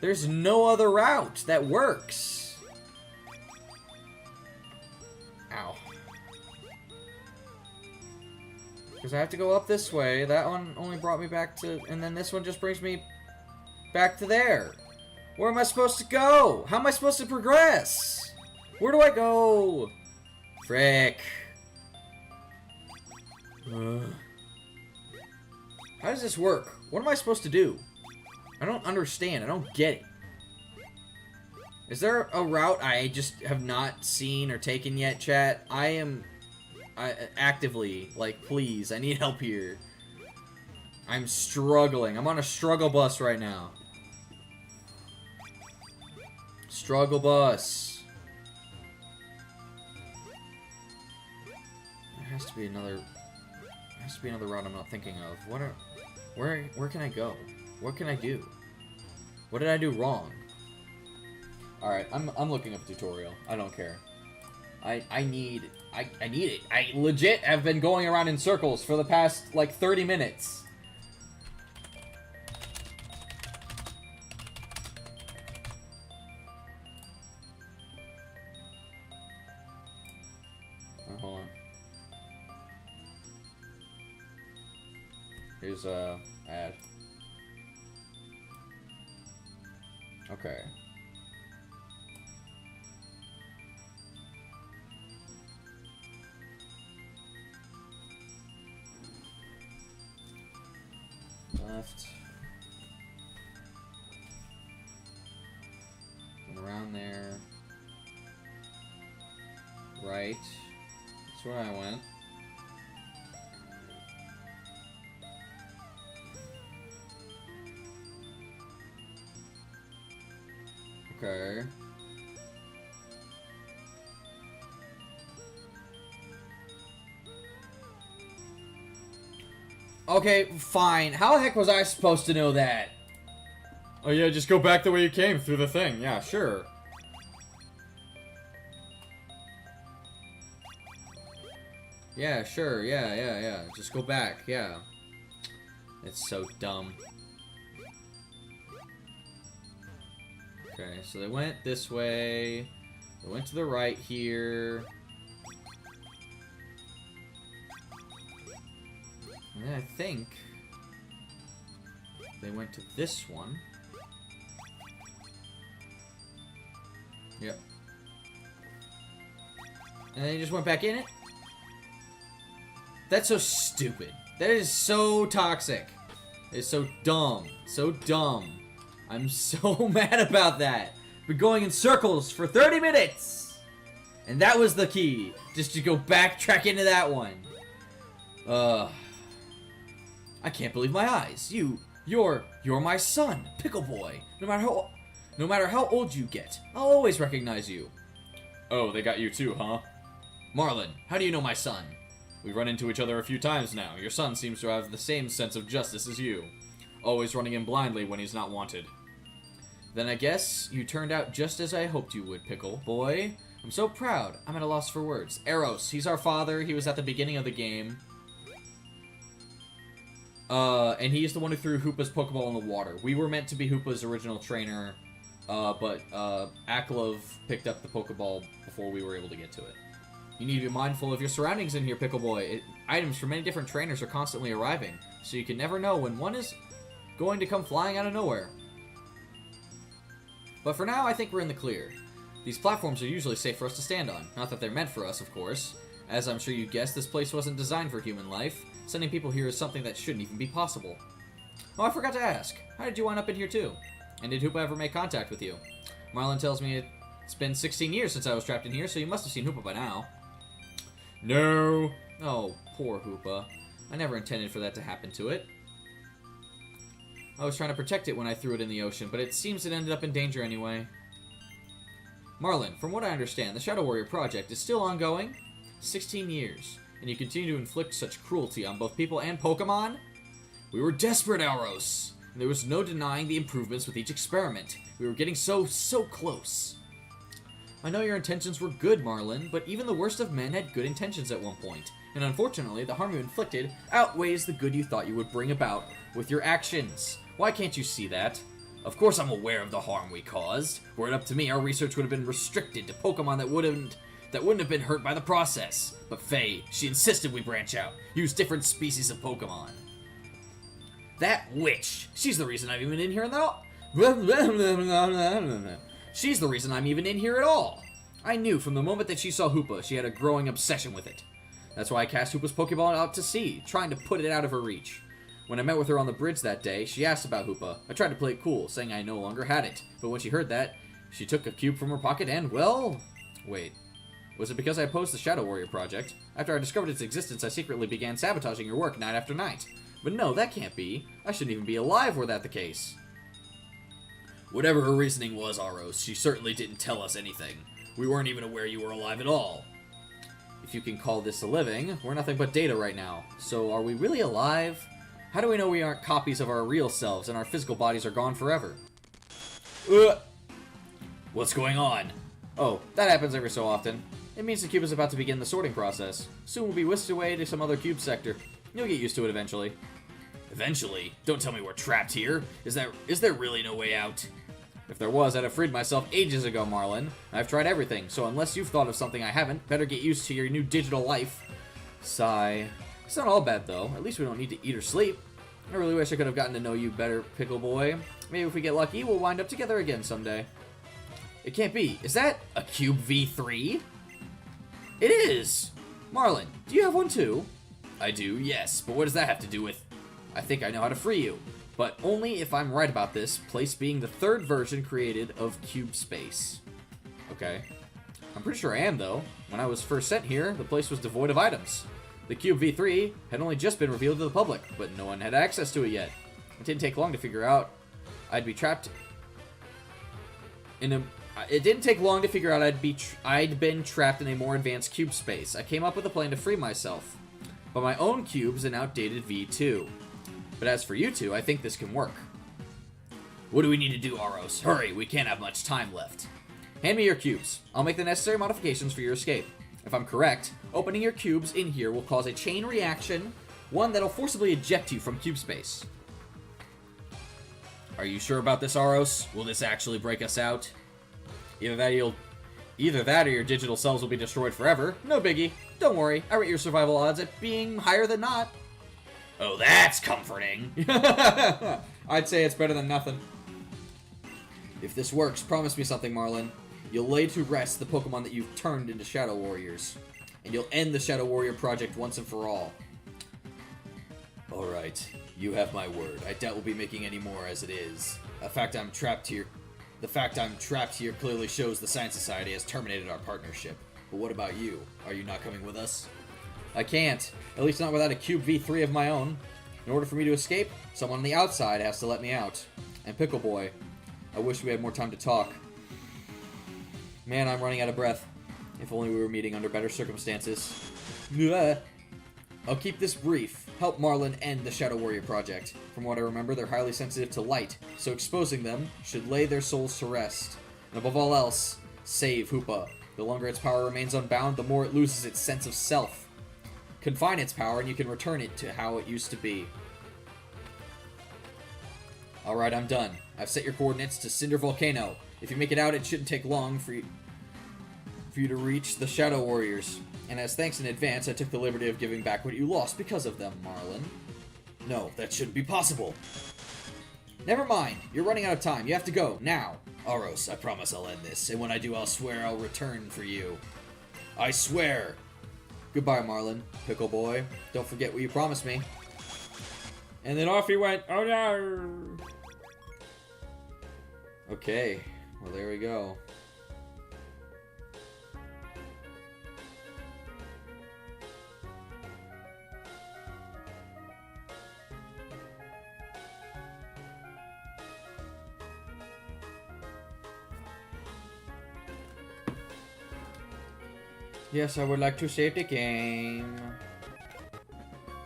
There's no other route that works. Ow. Because I have to go up this way. That one only brought me back to... And then this one just brings me back to there. Where am I supposed to go? How am I supposed to progress? Where do I go? Frick. How does this work? What am I supposed to do? I don't understand. I don't get it. Is there a route I just have not seen or taken yet, chat? I am actively, like, please, I need help here. I'm struggling. I'm on a struggle bus right now. Struggle bus. There has to be another. There has to be another route I'm not thinking of. Where can I go? What can I do? What did I do wrong? All right, I'm looking up a tutorial. I don't care. I need it. I legit have been going around in circles for the past like 30 minutes. Hold on. Here's ad. Okay. Left. And around there. Right. That's where I went. Okay. Okay, fine. How the heck was I supposed to know that? Oh yeah, just go back the way you came through the thing. Yeah, sure. Yeah, sure. Yeah. Just go back. Yeah. It's so dumb. Okay, so they went this way. They went to the right here. And then I think they went to this one. Yep. And then they just went back in it? That's so stupid. That is so toxic. It's so dumb. So dumb. I'm so mad about that. Been going in circles for 30 minutes. And that was the key. Just to go backtrack into that one. I can't believe my eyes. You're my son, Pickle Boy. No matter how old you get, I'll always recognize you. Oh, they got you too, huh? Marlin, how do you know my son? We've run into each other a few times now. Your son seems to have the same sense of justice as you. Always running in blindly when he's not wanted. Then I guess you turned out just as I hoped you would, Pickle Boy. I'm so proud. I'm at a loss for words. Eros, he's our father. He was at the beginning of the game. And he's the one who threw Hoopa's Pokeball in the water. We were meant to be Hoopa's original trainer, but Aklov picked up the Pokeball before we were able to get to it. You need to be mindful of your surroundings in here, Pickle Boy. Items from many different trainers are constantly arriving, so you can never know when one is going to come flying out of nowhere. But for now, I think we're in the clear. These platforms are usually safe for us to stand on. Not that they're meant for us, of course. As I'm sure you guessed, this place wasn't designed for human life. Sending people here is something that shouldn't even be possible. Oh, I forgot to ask. How did you wind up in here too? And did Hoopa ever make contact with you? Marlin tells me it's been 16 years since I was trapped in here, so you must have seen Hoopa by now. No. Oh, poor Hoopa. I never intended for that to happen to it. I was trying to protect it when I threw it in the ocean, but it seems it ended up in danger anyway. Marlin, from what I understand, the Shadow Warrior project is still ongoing. 16 years, and you continue to inflict such cruelty on both people and Pokemon? We were desperate, Aros, and there was no denying the improvements with each experiment. We were getting so close. I know your intentions were good, Marlin, but even the worst of men had good intentions at one point, and unfortunately, the harm you inflicted outweighs the good you thought you would bring about with your actions. Why can't you see that? Of course I'm aware of the harm we caused. Were it up to me, our research would have been restricted to Pokemon that wouldn't have been hurt by the process. But Faye, she insisted we branch out, use different species of Pokemon. That witch, she's the reason I'm even in here She's the reason I'm even in here at all. I knew from the moment that she saw Hoopa, she had a growing obsession with it. That's why I cast Hoopa's Pokeball out to sea, trying to put it out of her reach. When I met with her on the bridge that day, she asked about Hoopa. I tried to play it cool, saying I no longer had it. But when she heard that, she took a cube from her pocket and, well... Wait. Was it because I opposed the Shadow Warrior project? After I discovered its existence, I secretly began sabotaging your work night after night. But no, that can't be. I shouldn't even be alive were that the case. Whatever her reasoning was, Aros, she certainly didn't tell us anything. We weren't even aware you were alive at all. If you can call this a living, we're nothing but data right now. So are we really alive? How do we know we aren't copies of our real selves and our physical bodies are gone forever? What's going on? Oh, that happens every so often. It means the cube is about to begin the sorting process. Soon we'll be whisked away to some other cube sector. You'll get used to it eventually. Eventually? Don't tell me we're trapped here. Is there really no way out? If there was, I'd have freed myself ages ago, Marlin. I've tried everything, so unless you've thought of something I haven't, better get used to your new digital life. Sigh. It's not all bad, though. At least we don't need to eat or sleep. I really wish I could have gotten to know you better, Pickle Boy. Maybe if we get lucky, we'll wind up together again someday. It can't be. Is that a Cube V3? It is! Marlin, do you have one too? I do, yes, but what does that have to do with... I think I know how to free you. But only if I'm right about this place being the third version created of Cube Space. Okay. I'm pretty sure I am, though. When I was first sent here, the place was devoid of items. The Cube V3 had only just been revealed to the public, but no one had access to it yet. It didn't take long to figure out I'd be trapped in a... It didn't take long to figure out I'd been trapped in a more advanced cube space. I came up with a plan to free myself. But my own cube's an outdated V2. But as for you two, I think this can work. What do we need to do, Aros? Hurry, we can't have much time left. Hand me your cubes. I'll make the necessary modifications for your escape. If I'm correct, opening your cubes in here will cause a chain reaction, one that'll forcibly eject you from cube space. Are you sure about this, Aros? Will this actually break us out? Either that or your digital selves will be destroyed forever. No biggie. Don't worry, I rate your survival odds at being higher than not. Oh, that's comforting. I'd say it's better than nothing. If this works, promise me something, Marlin. You'll lay to rest the Pokemon that you've turned into Shadow Warriors. And you'll end the Shadow Warrior project once and for all. Alright, you have my word. I doubt we'll be making any more as it is. The fact I'm trapped here clearly shows the Science Society has terminated our partnership. But what about you? Are you not coming with us? I can't. At least not without a Cube V3 of my own. In order for me to escape, someone on the outside has to let me out. And Pickle Boy, I wish we had more time to talk. Man, I'm running out of breath. If only we were meeting under better circumstances. Bleh. I'll keep this brief. Help Marlin end the Shadow Warrior project. From what I remember, they're highly sensitive to light, so exposing them should lay their souls to rest. And above all else, save Hoopa. The longer its power remains unbound, the more it loses its sense of self. Confine its power and you can return it to how it used to be. Alright, I'm done. I've set your coordinates to Cinder Volcano. If you make it out, it shouldn't take long for you to reach the Shadow Warriors. And as thanks in advance, I took the liberty of giving back what you lost because of them, Marlin. No, that shouldn't be possible. Never mind. You're running out of time. You have to go, now. Aros, I promise I'll end this, and when I do, I'll swear I'll return for you. I swear! Goodbye, Marlin. Pickle Boy. Don't forget what you promised me. And then off he went. Oh no! Okay. Well, there we go. Yes, I would like to save the game.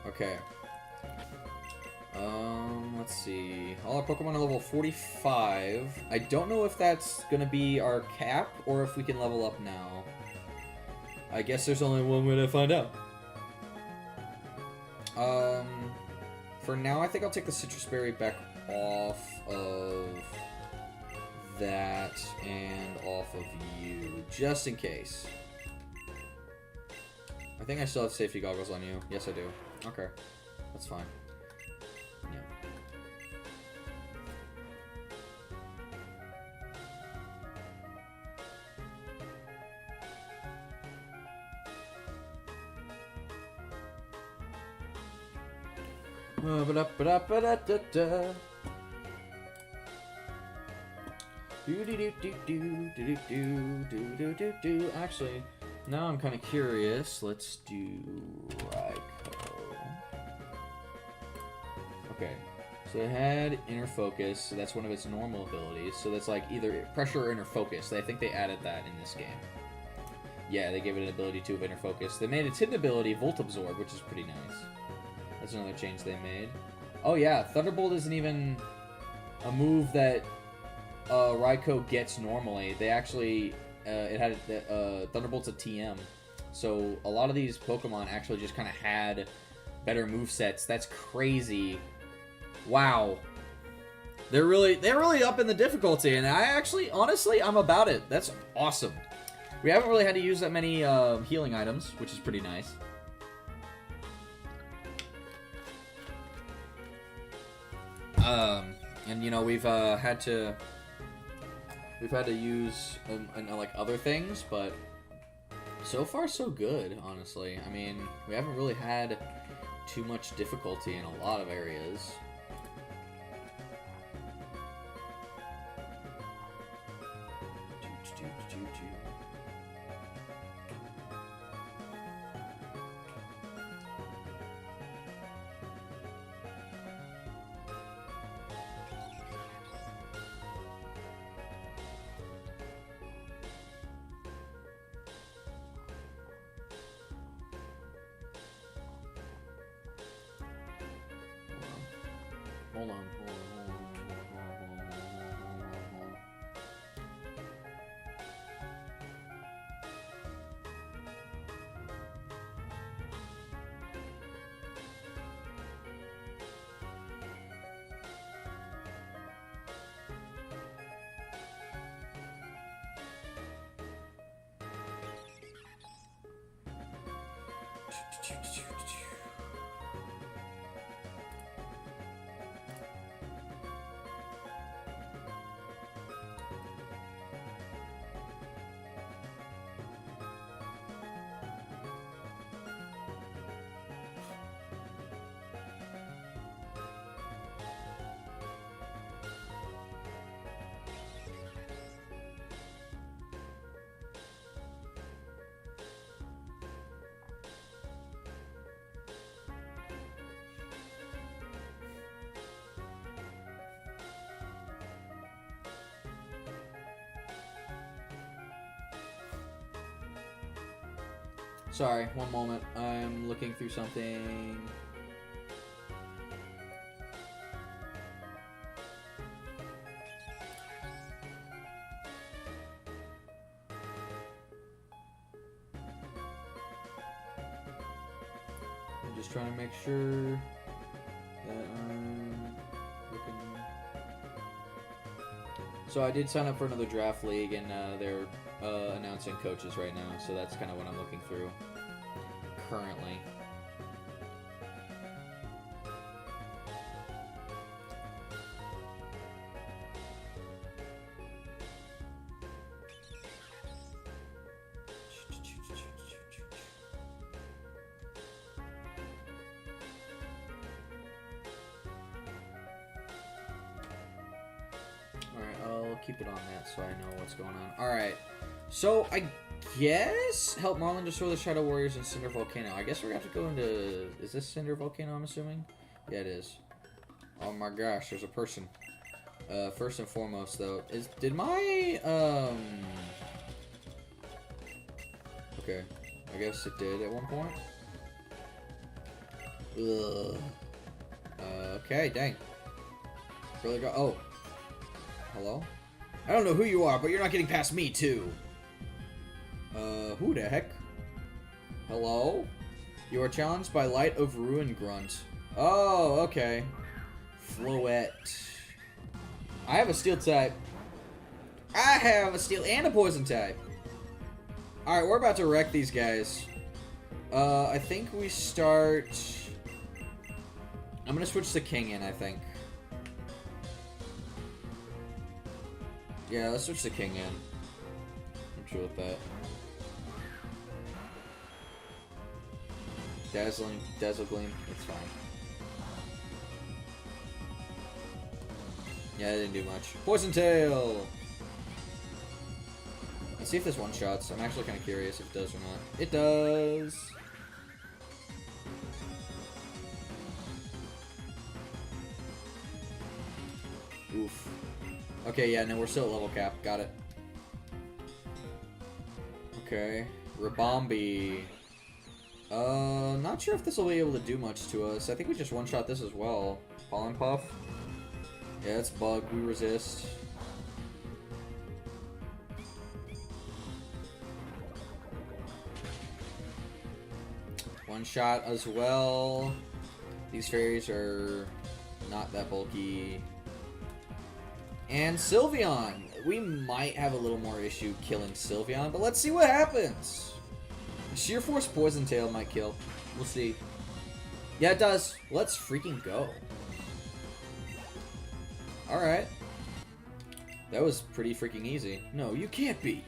Okay. Let's see. All our Pokemon are level 45. I don't know if that's gonna be our cap or if we can level up now. I guess there's only one way to find out. For now, I think I'll take the Citrus Berry back off of that and off of you, just in case. I think I still have safety goggles on you. Yes, I do. Okay. That's fine. Yeah. Ba-da-ba-da-ba-da-da-da. Do-do-do-do-do-do-do-do-do-do-do. Actually, now I'm kind of curious. Let's do Raikou. So it had inner focus, so that's one of its normal abilities. So that's like either pressure or inner focus. I think they added that in this game. Yeah, they gave it an ability too of inner focus. They made its hidden ability Volt Absorb, which is pretty nice. That's another change they made. Oh yeah, Thunderbolt isn't even a move that Raikou gets normally. They actually, it had Thunderbolt's a TM. So a lot of these Pokemon actually just kind of had better movesets. That's crazy. Wow. They're really up in the difficulty, and I actually, honestly, I'm about it. That's awesome. We haven't really had to use that many healing items, which is pretty nice. And you know, we've had to use like other things, but so far so good, honestly. I mean, we haven't really had too much difficulty in a lot of areas. Hold on. Sorry, one moment. I'm looking through something. I'm just trying to make sure that I'm looking. So I did sign up for another draft league, and they're announcing coaches right now, so that's kind of what I'm looking through currently. Alright, I'll keep it on that so I know what's going on. Alright, so I guess help Marlin destroy the Shadow Warriors in Cinder Volcano. I guess we're gonna have to go into... Is this Cinder Volcano, I'm assuming? Yeah, it is. Oh my gosh, there's a person. First and foremost, though, did my, Okay, I guess it did at one point. Ugh. Okay, dang. Really go... Oh. Hello? I don't know who you are, but you're not getting past me, too. Who the heck? Hello? You are challenged by Light of Ruin Grunt. Oh, okay. Floette. I have a steel type. I have a steel and a poison type. Alright, we're about to wreck these guys. I think we start... I'm gonna switch the king in, I think. Yeah, let's switch the king in. I'm sure with that. Dazzle Gleam, it's fine. Yeah, it didn't do much. Poison Tail! Let's see if this one-shots. I'm actually kind of curious if it does or not. It does! Oof. Okay, yeah, no, we're still at level cap. Got it. Okay. Rabombi. Not sure if this will be able to do much to us. I think we just one-shot this as well. Pollen Puff. Yeah, it's bug. We resist. One shot as well. These fairies are not that bulky. And Sylveon. We might have a little more issue killing Sylveon, but let's see what happens. Sheer Force Poison Tail might kill. We'll see. Yeah, it does. Let's freaking go. Alright. That was pretty freaking easy. No, you can't be.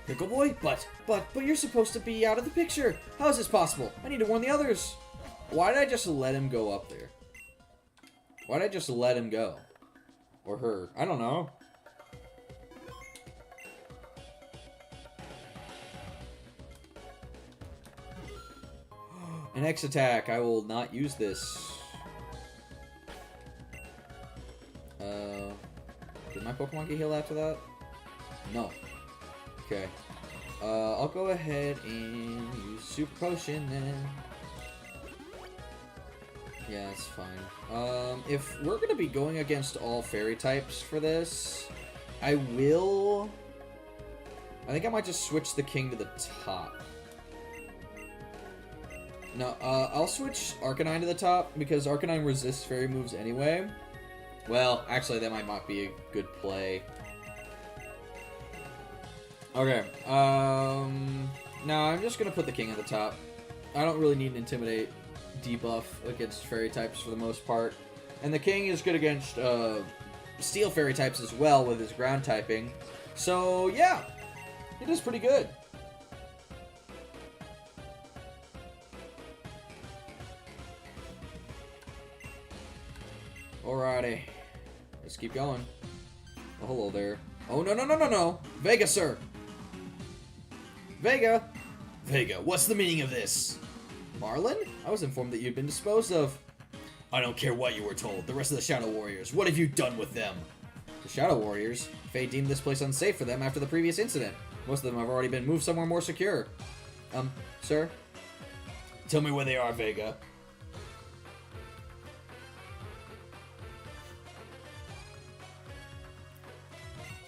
Pickle Boy? But you're supposed to be out of the picture. How is this possible? I need to warn the others. Why did I just let him go up there? Why did I just let him go? Or her? I don't know. An X attack. I will not use this. Did my Pokemon get healed after that? No. Okay. I'll go ahead and use Super Potion then. Yeah, it's fine. If we're gonna be going against all fairy types for this, I think I might just switch the king to the top. No, I'll switch Arcanine to the top because Arcanine resists fairy moves anyway. Well, actually, that might not be a good play. Okay, no, I'm just gonna put the king at the top. I don't really need an Intimidate debuff against fairy types for the most part. And the king is good against, steel fairy types as well with his ground typing. So, yeah, it is pretty good. Alrighty, let's keep going. Oh, hello there. Oh, no. Vega, sir. Vega! Vega, what's the meaning of this? Marlin? I was informed that you'd been disposed of. I don't care what you were told. The rest of the Shadow Warriors, what have you done with them? The Shadow Warriors? Faye deemed this place unsafe for them after the previous incident. Most of them have already been moved somewhere more secure. Sir? Tell me where they are, Vega.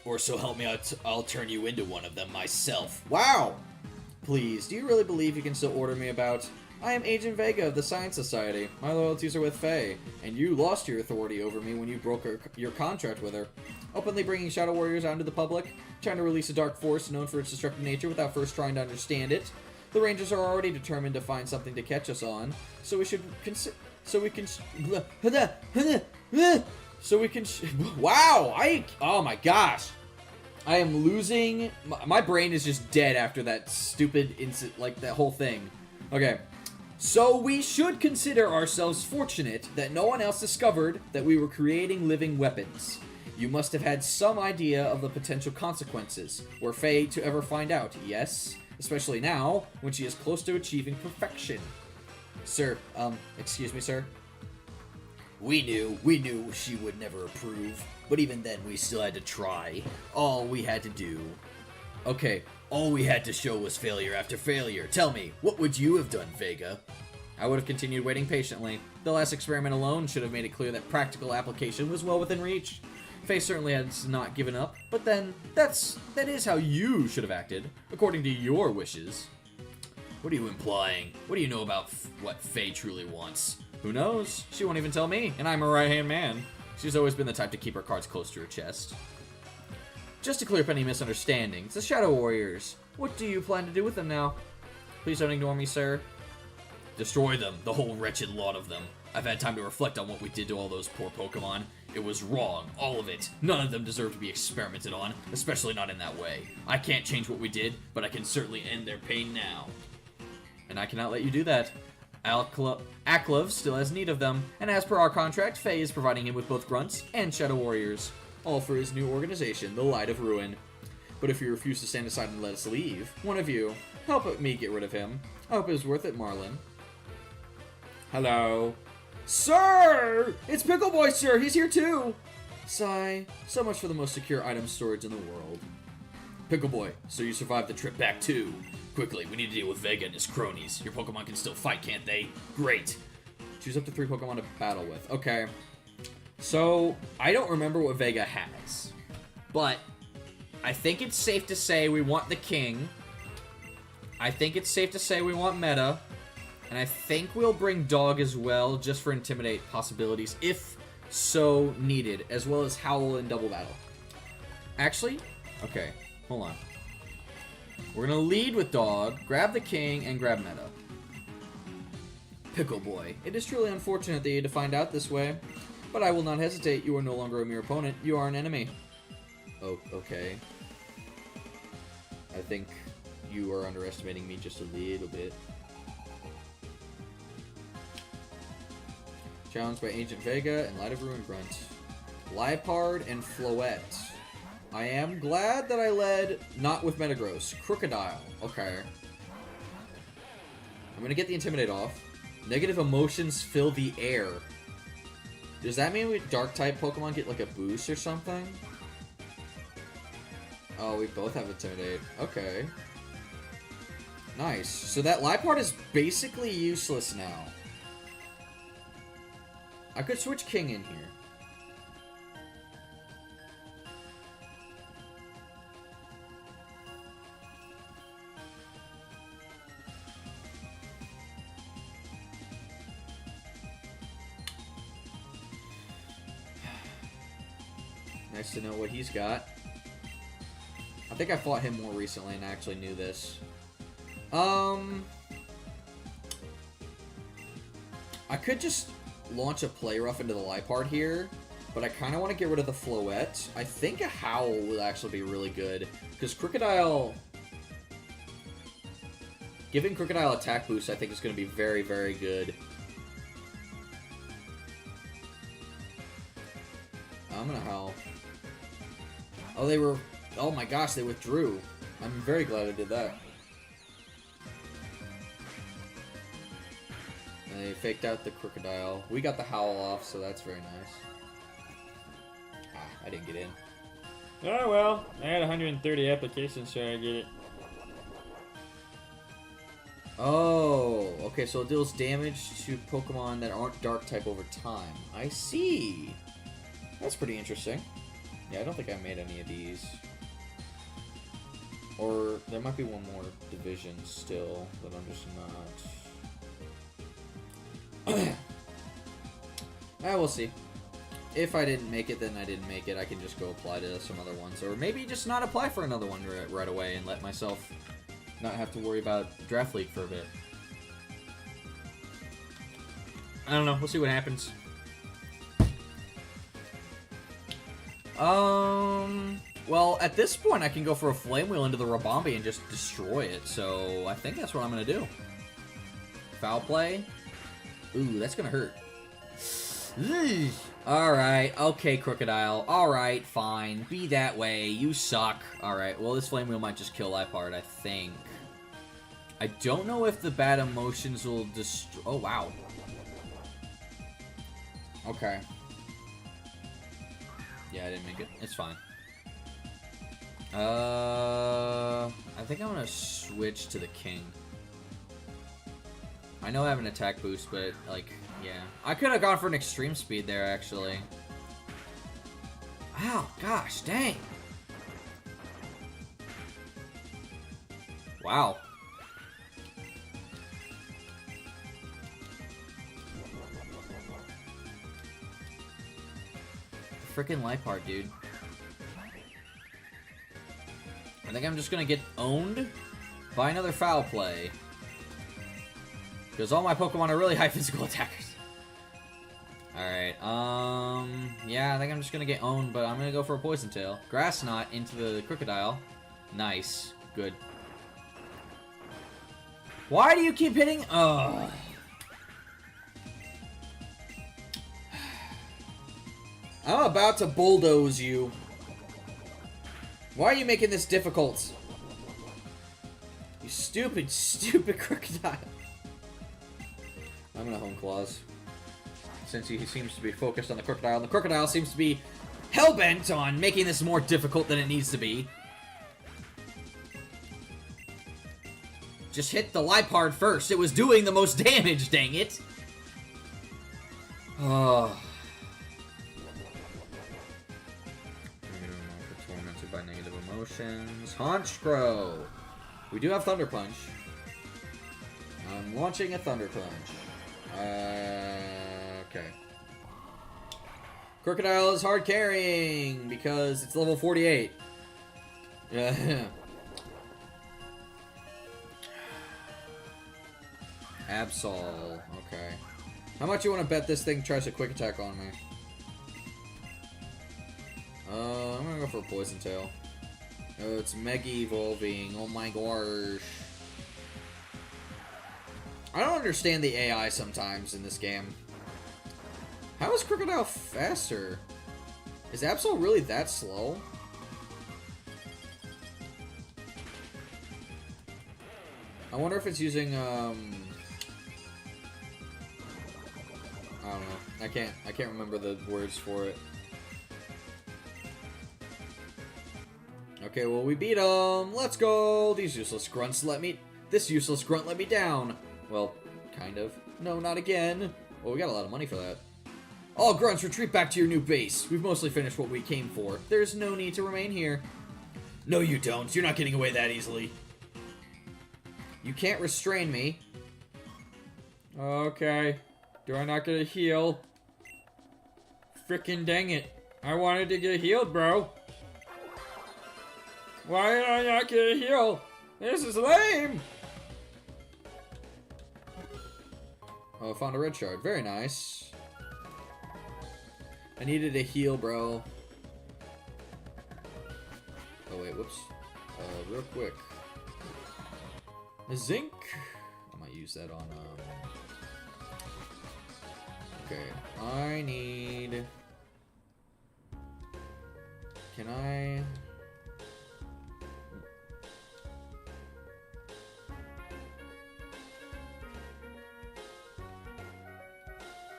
Or so help me, I'll turn you into one of them myself. Wow! Please, do you really believe you can still order me about? I am Agent Vega of the Science Society. My loyalties are with Faye, and you lost your authority over me when you broke your contract with her. Openly bringing Shadow Warriors out into the public, trying to release a dark force known for its destructive nature without first trying to understand it. The Rangers are already determined to find something to catch us on, so we should wow! Oh my gosh! I am losing... My brain is just dead after that stupid incident, like that whole thing. Okay. So we should consider ourselves fortunate that no one else discovered that we were creating living weapons. You must have had some idea of the potential consequences, were Faye to ever find out, yes? Especially now, when she is close to achieving perfection. Sir, excuse me, sir? We knew she would never approve, but even then we still had to try. All we had to do... Okay, all we had to show was failure after failure. Tell me, what would you have done, Vega? I would have continued waiting patiently. The last experiment alone should have made it clear that practical application was well within reach. Faye certainly has not given up, but then, that is how you should have acted, according to your wishes. What are you implying? What do you know about what Faye truly wants? Who knows? She won't even tell me, and I'm her right-hand man. She's always been the type to keep her cards close to her chest. Just to clear up any misunderstandings, the Shadow Warriors. What do you plan to do with them now? Please don't ignore me, sir. Destroy them, the whole wretched lot of them. I've had time to reflect on what we did to all those poor Pokemon. It was wrong, all of it. None of them deserve to be experimented on, especially not in that way. I can't change what we did, but I can certainly end their pain now. And I cannot let you do that. Aklov still has need of them, and as per our contract, Faye is providing him with both grunts and Shadow Warriors. all for his new organization, the Light of Ruin. But if you refuse to stand aside and let us leave, one of you, help me get rid of him. I hope it's worth it, Marlin. Hello. Sir! It's Pickle Boy, sir! He's here too! Sigh. So much for the most secure item storage in the world. Pickle Boy, so you survived the trip back too. Quickly, we need to deal with Vega and his cronies. Your Pokemon can still fight, can't they? Great. Choose up to 3 Pokemon to battle with. Okay. So, I don't remember what Vega has. But, I think it's safe to say we want the King. I think it's safe to say we want Meta. And I think we'll bring Dog as well, just for Intimidate possibilities, if so needed, as well as Howl in Double Battle. Actually, okay, hold on. We're gonna lead with Dog, grab the King, and grab Meta. Pickle Boy, it is truly unfortunate that you had to find out this way, but I will not hesitate. You are no longer a mere opponent, you are an enemy. Oh, okay. I think you are underestimating me just a little bit. Challenged by Ancient Vega and Light of Ruin Grunt. Liepard and Floette. I am glad that I led not with Metagross. Crocodile. Okay. I'm gonna get the Intimidate off. Negative emotions fill the air. Does that mean we Dark-type Pokemon get like a boost or something? Oh, we both have Intimidate. Okay. Nice. So that Liepard is basically useless now. I could switch King in here. Nice to know what he's got. I think I fought him more recently and I actually knew this. I could just launch a Play Rough into the Liepard here, but I kind of want to get rid of the Floette. I think a Howl will actually be really good, because Crocodile... Giving Crocodile attack boost I think is going to be very, very good. I'm going to Howl. Oh, they were... Oh my gosh, they withdrew. I'm very glad I did that. They faked out the Crocodile. We got the Howl off, so that's very nice. Ah, I didn't get in. Oh well, I had 130 applications, so I get it. Oh, okay, so it deals damage to Pokemon that aren't Dark-type over time. I see. That's pretty interesting. Yeah, I don't think I made any of these. Or there might be one more division still that I'm just not... we'll see. If I didn't make it, then I didn't make it. I can just go apply to some other ones. Or maybe just not apply for another one right away and let myself not have to worry about Draft League for a bit. I don't know. We'll see what happens. Well, at this point, I can go for a Flame Wheel into the Rabombi and just destroy it. So I think that's what I'm going to do. Foul Play. Ooh, that's gonna hurt. Alright, okay, Crocodile. Alright, fine. Be that way. You suck. Alright, well, this Flame Wheel might just kill Liepard, I think. I don't know if the bad emotions will destroy... Oh, wow. Okay. Yeah, I didn't make it. It's fine. I think I'm gonna switch to the King. I know I have an attack boost, but, like, yeah. I could have gone for an extreme speed there, actually. Wow, gosh, dang. Wow. Freaking Liepard, dude. I think I'm just gonna get owned by another Foul Play. Because all my Pokemon are really high physical attackers. Alright, yeah, I think I'm just gonna get owned, but I'm gonna go for a Poison Tail. Grass Knot into the Crocodile. Nice. Good. Why do you keep hitting? Ugh. I'm about to bulldoze you. Why are you making this difficult? You stupid, stupid crocodile. I'm gonna home claws. Since he seems to be focused on the crocodile, and the crocodile seems to be hell-bent on making this more difficult than it needs to be. Just hit the Lipard first. It was doing the most damage, dang it. Oh. Tormented by negative emotions. Honchkrow. We do have Thunder Punch. I'm launching a Thunder Punch. Okay. Crocodile is hard carrying because it's level 48. Yeah. Absol. Okay. How much you want to bet this thing tries a quick attack on me? I'm gonna go for a Poison Tail. Oh, it's Mega Evolving. Oh my gosh. I don't understand the AI sometimes in this game. How is Crocodile faster? Is Absol really that slow? I wonder if it's using, I don't know. I can't remember the words for it. Okay, well, we beat him. Let's go. This useless grunt let me down. Well, kind of. No, not again. Well, we got a lot of money for that. All grunts, retreat back to your new base. We've mostly finished what we came for. There's no need to remain here. No, you don't. You're not getting away that easily. You can't restrain me. Okay. Do I not get a heal? Frickin' dang it. I wanted to get healed, bro. Why did I not get a heal? This is lame. Oh, found a red shard. Very nice. I needed a heal, bro. Oh, wait, whoops. Real quick. A zinc. I might use that on, okay. I need... Can I...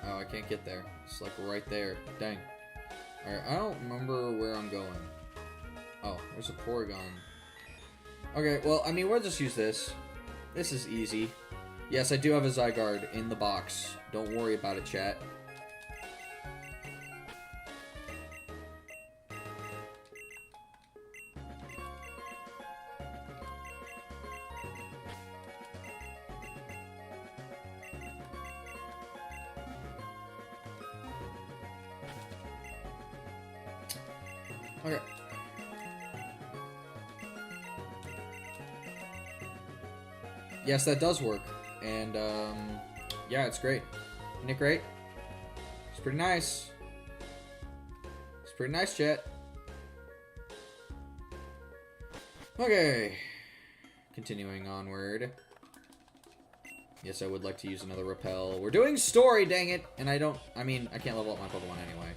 Oh, I can't get there. It's like right there. Dang. Alright, I don't remember where I'm going. Oh, there's a Porygon. Okay, well, I mean, we'll just use this. This is easy. Yes, I do have a Zygarde in the box. Don't worry about it, chat. Okay. Yes, that does work. And, yeah, it's great. Isn't it great? It's pretty nice. It's pretty nice, chat. Okay. Continuing onward. Yes, I would like to use another Repel. We're doing story, dang it! And I mean, I can't level up my Pokemon anyway.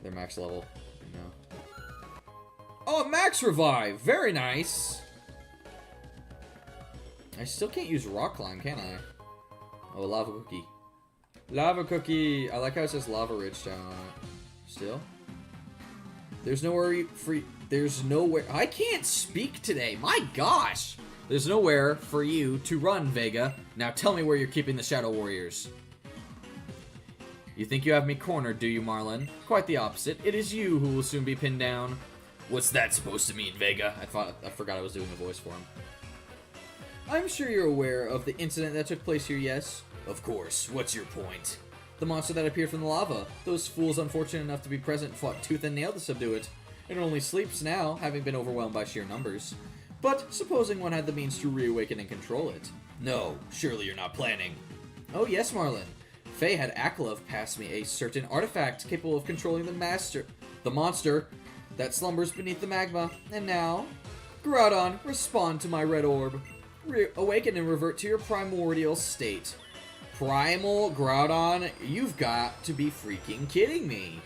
They're max level, you know. Oh, Max Revive! Very nice! I still can't use Rock Climb, can I? Oh, Lava Cookie. Lava Cookie. I like how it says Lava Ridge down on it. Still? There's nowhere there's nowhere... I can't speak today! My gosh! There's nowhere for you to run, Vega. Now tell me where you're keeping the Shadow Warriors. You think you have me cornered, do you, Marlin? Quite the opposite. It is you who will soon be pinned down. What's that supposed to mean, Vega? I forgot I was doing a voice for him. I'm sure you're aware of the incident that took place here, yes? Of course. What's your point? The monster that appeared from the lava. Those fools unfortunate enough to be present fought tooth and nail to subdue it. It only sleeps now, having been overwhelmed by sheer numbers. But supposing one had the means to reawaken and control it. No, surely you're not planning. Oh yes, Marlin. Faye had Aklov pass me a certain artifact capable of controlling the monster that slumbers beneath the magma. And now, Groudon, respond to my red orb. Awaken and revert to your primordial state. Primal Groudon, you've got to be freaking kidding me.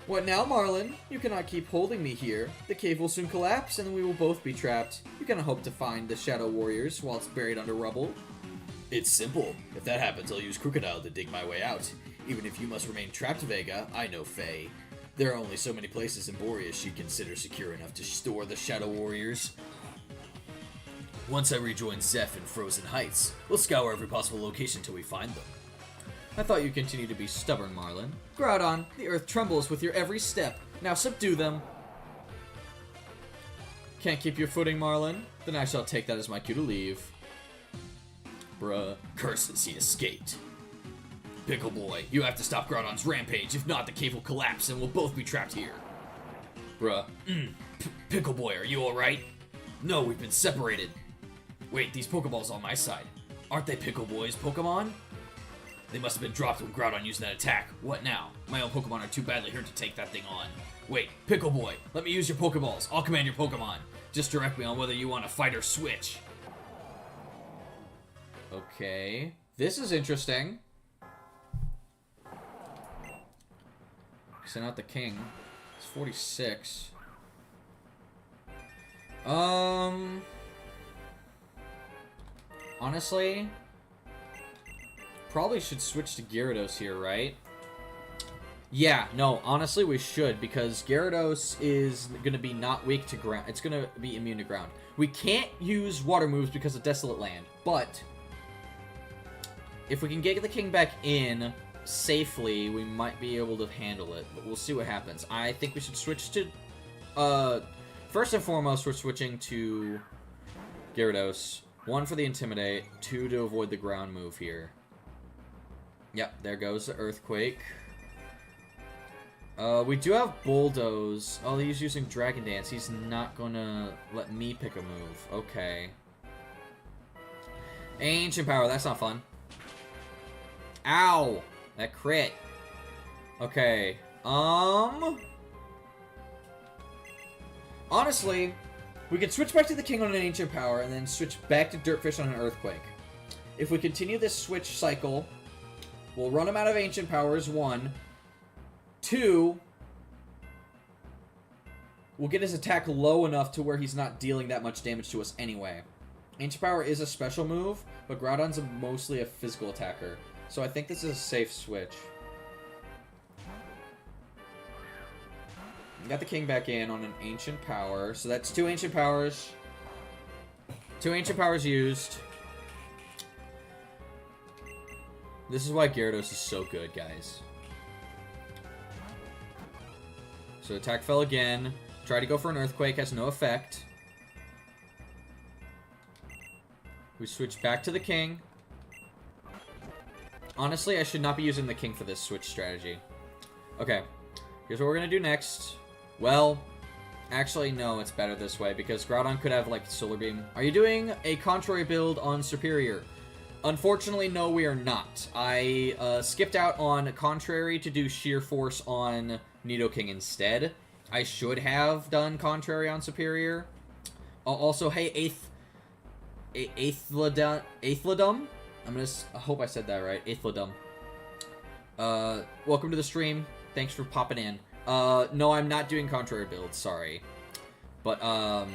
What now, Marlin? You cannot keep holding me here. The cave will soon collapse, and we will both be trapped. You cannot hope to find the Shadow Warriors while it's buried under rubble. It's simple. If that happens, I'll use Crocodile to dig my way out. Even if you must remain trapped, Vega, I know Faye. There are only so many places in Boreas she'd consider secure enough to store the Shadow Warriors. Once I rejoin Zeph in Frozen Heights, we'll scour every possible location till we find them. I thought you'd continue to be stubborn, Marlin. Groudon, the earth trembles with your every step. Now subdue them. Can't keep your footing, Marlin? Then I shall take that as my cue to leave. Bruh. Curses, he escaped. Pickle Boy, you have to stop Groudon's rampage. If not, the cave will collapse and we'll both be trapped here. Bruh. Pickle Boy, are you alright? No, we've been separated. Wait, these Pokeballs on my side. Aren't they Pickle Boy's Pokemon? They must have been dropped when Groudon used that attack. What now? My own Pokemon are too badly hurt to take that thing on. Wait, Pickle Boy, let me use your Pokeballs. I'll command your Pokemon. Just direct me on whether you want to fight or switch. Okay. This is interesting. Send out the king. It's 46. Honestly, probably should switch to Gyarados here, right? Yeah, no, honestly we should, because Gyarados is going to be not weak to ground. It's going to be immune to ground. We can't use water moves because of Desolate Land, but if we can get the king back in safely, we might be able to handle it, but we'll see what happens. I think we should switch to, first and foremost, we're switching to Gyarados. 1 for the Intimidate, 2 to avoid the ground move here. Yep, there goes the Earthquake. We do have Bulldoze. Oh, he's using Dragon Dance. He's not gonna let me pick a move. Okay. Ancient Power, that's not fun. Ow! That crit. Okay. Honestly, we could switch back to the king on an Ancient Power and then switch back to Dirtfish on an Earthquake. If we continue this switch cycle, we'll run him out of Ancient Powers, 1. 2, we'll get his attack low enough to where he's not dealing that much damage to us anyway. Ancient Power is a special move, but Groudon's mostly a physical attacker. So I think this is a safe switch. Got the king back in on an Ancient Power. So that's 2 Ancient Powers. 2 Ancient Powers used. This is why Gyarados is so good, guys. So attack fell again. Try to go for an Earthquake. Has no effect. We switch back to the king. Honestly, I should not be using the king for this switch strategy. Okay. Here's what we're going to do next. Well, actually, no, it's better this way, because Groudon could have, like, Solar Beam. Are you doing a contrary build on Superior? Unfortunately, no, we are not. I skipped out on Contrary to do Sheer Force on Nidoking instead. I should have done Contrary on Superior. Also, hey, Aethladum? I hope I said that right. Aethladum. Welcome to the stream. Thanks for popping in. No, I'm not doing Contrary builds, sorry. But,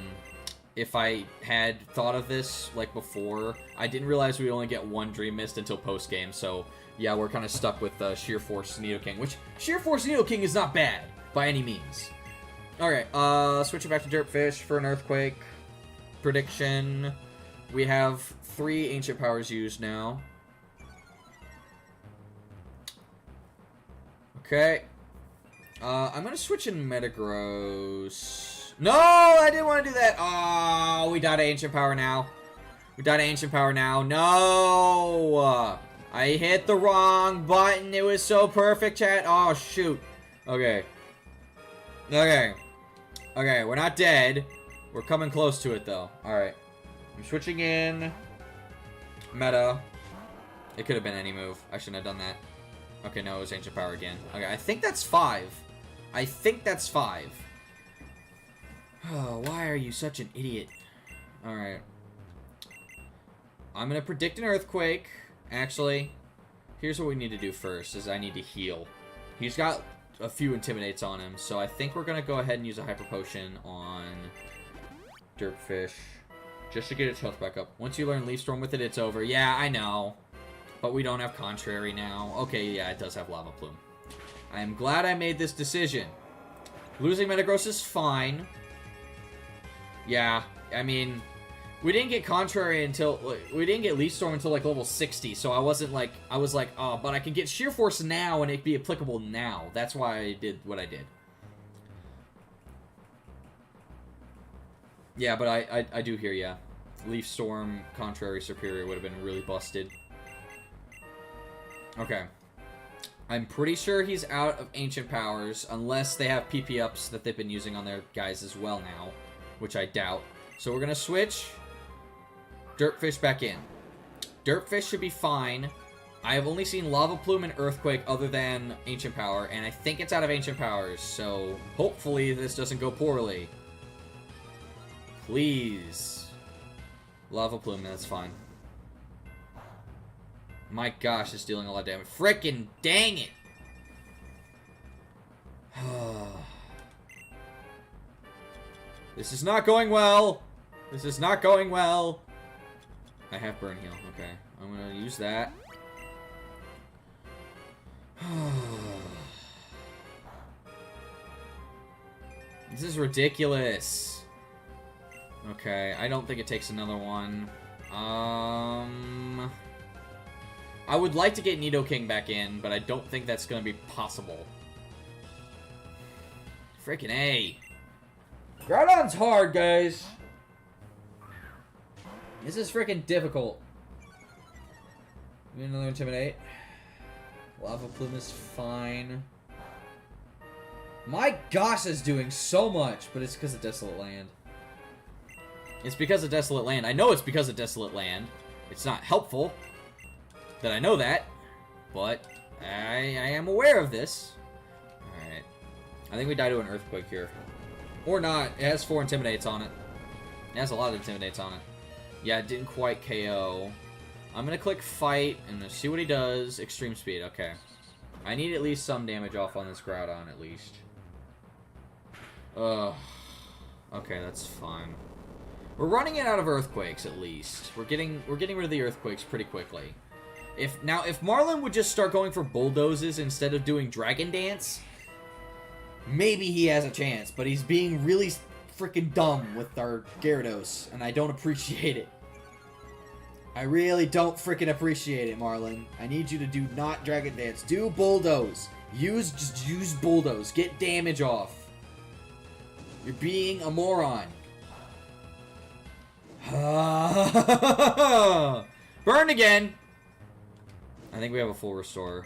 if I had thought of this, like, before, I didn't realize we only get 1 Dream Mist until post-game, so, yeah, we're kind of stuck with Sheer Force Nidoking, which, Sheer Force Nidoking is not bad, by any means. Alright, switching back to Dirtfish for an Earthquake. Prediction. We have 3 Ancient Powers used now. Okay. I'm gonna switch in Metagross. No, I didn't want to do that. Oh, we died to Ancient Power now. We died to Ancient Power now. No! I hit the wrong button. It was so perfect, chat. Oh, shoot. Okay. Okay. Okay, we're not dead. We're coming close to it, though. Alright. I'm switching in. Meta. It could have been any move. I shouldn't have done that. Okay, no, it was Ancient Power again. Okay, I think that's 5. I think that's 5. Oh, why are you such an idiot? Alright. I'm gonna predict an Earthquake. Actually, here's what we need to do first, is I need to heal. He's got a few Intimidates on him. So I think we're going to go ahead and use a Hyper Potion on Dirtfish. Just to get its health back up. Once you learn Leaf Storm with it, it's over. Yeah, I know. But we don't have Contrary now. Okay, yeah, it does have Lava Plume. I am glad I made this decision. Losing Metagross is fine. Yeah, I mean, we didn't get Contrary until... We didn't get Leaf Storm until, like, level 60. So I wasn't, like... I was like, oh, but I can get Sheer Force now and it'd be applicable now. That's why I did what I did. Yeah, but I do hear ya. Leaf Storm, Contrary, Superior would have been really busted. Okay. I'm pretty sure he's out of Ancient Powers, unless they have PP ups that they've been using on their guys as well now, which I doubt. So we're gonna switch Dirtfish back in. Dirtfish should be fine. I have only seen Lava Plume and Earthquake other than Ancient Power, and I think it's out of Ancient Powers, so hopefully this doesn't go poorly. Please. Lava Plume, that's fine. My gosh, it's dealing a lot of damage. Frickin' dang it! This is not going well! This is not going well! I have Burn Heal. Okay. I'm gonna use that. This is ridiculous. Okay, I don't think it takes another one. I would like to get Nidoking back in, but I don't think that's going to be possible. Freaking A. Groudon's hard, guys. This is freaking difficult. Another Intimidate. Lava Plume is fine. My gosh, it's doing so much, but it's because of Desolate Land. It's because of Desolate Land. I know it's because of Desolate Land. It's not helpful that I know that, but I am aware of this. Alright. I think we die to an Earthquake here. Or not. It has 4 Intimidates on it. It has a lot of Intimidates on it. Yeah, it didn't quite KO. I'm going to click Fight and see what he does. Extreme Speed. Okay. I need at least some damage off on this Groudon, at least. Ugh. Okay, that's fine. We're running it out of Earthquakes, at least. We're getting rid of the Earthquakes pretty quickly. If Marlin would just start going for Bulldozes instead of doing Dragon Dance, maybe he has a chance. But he's being really freaking dumb with our Gyarados, and I don't appreciate it. I really don't freaking appreciate it, Marlin. I need you to do not Dragon Dance. Do Bulldoze. Just use Bulldoze. Get damage off. You're being a moron. Burn again. I think we have a full restore.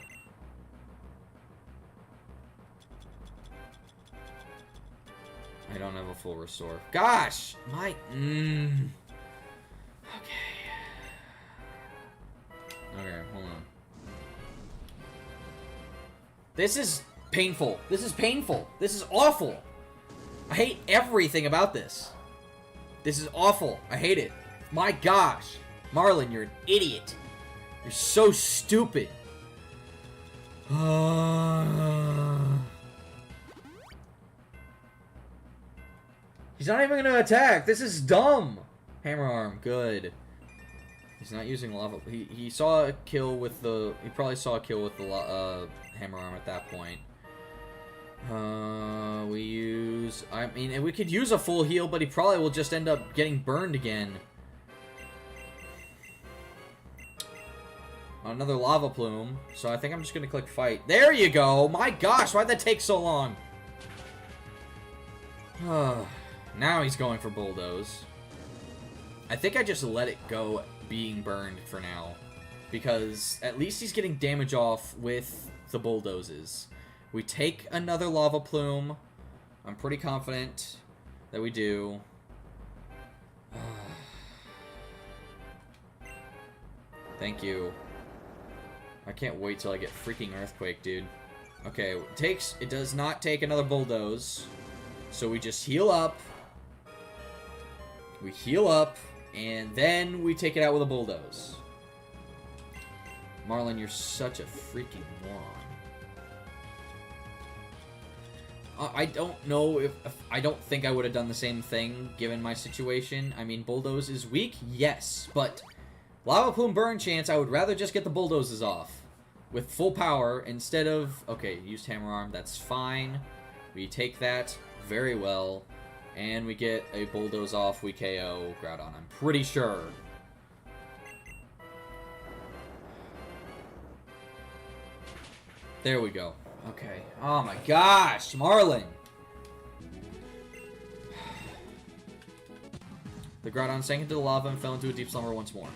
I don't have a full restore. Gosh, my Okay, hold on. This is painful. This is painful. This is awful. I hate everything about this. This is awful. I hate it. My gosh. Marlin, you're an idiot. You're so stupid. He's not even going to attack. This is dumb. Hammer Arm. Good. He's not using lava. He saw a kill with the... He probably saw a kill with the Hammer Arm at that point. We use... I mean, we could use a full heal, but he probably will just end up getting burned again. Another Lava Plume. So I think I'm just going to click Fight. There you go! My gosh, why'd that take so long? Now he's going for Bulldoze. I think I just let it go being burned for now. Because at least he's getting damage off with the Bulldozes. We take another Lava Plume. I'm pretty confident that we do. Thank you. I can't wait till I get freaking Earthquake, dude. Okay, it does not take another Bulldoze. So we just heal up. We heal up, and then we take it out with a Bulldoze. Marlin, you're such a freaking moron. I don't know if I don't think I would have done the same thing given my situation. I mean, Bulldoze is weak, yes, but Lava Plume Burn Chance, I would rather just get the Bulldozes off with full power instead of... Okay, used Hammer Arm, that's fine. We take that very well, and we get a Bulldoze off, we KO Groudon, I'm pretty sure. There we go. Okay. Oh my gosh, Marlin! The Groudon sank into the lava and fell into a deep slumber once more.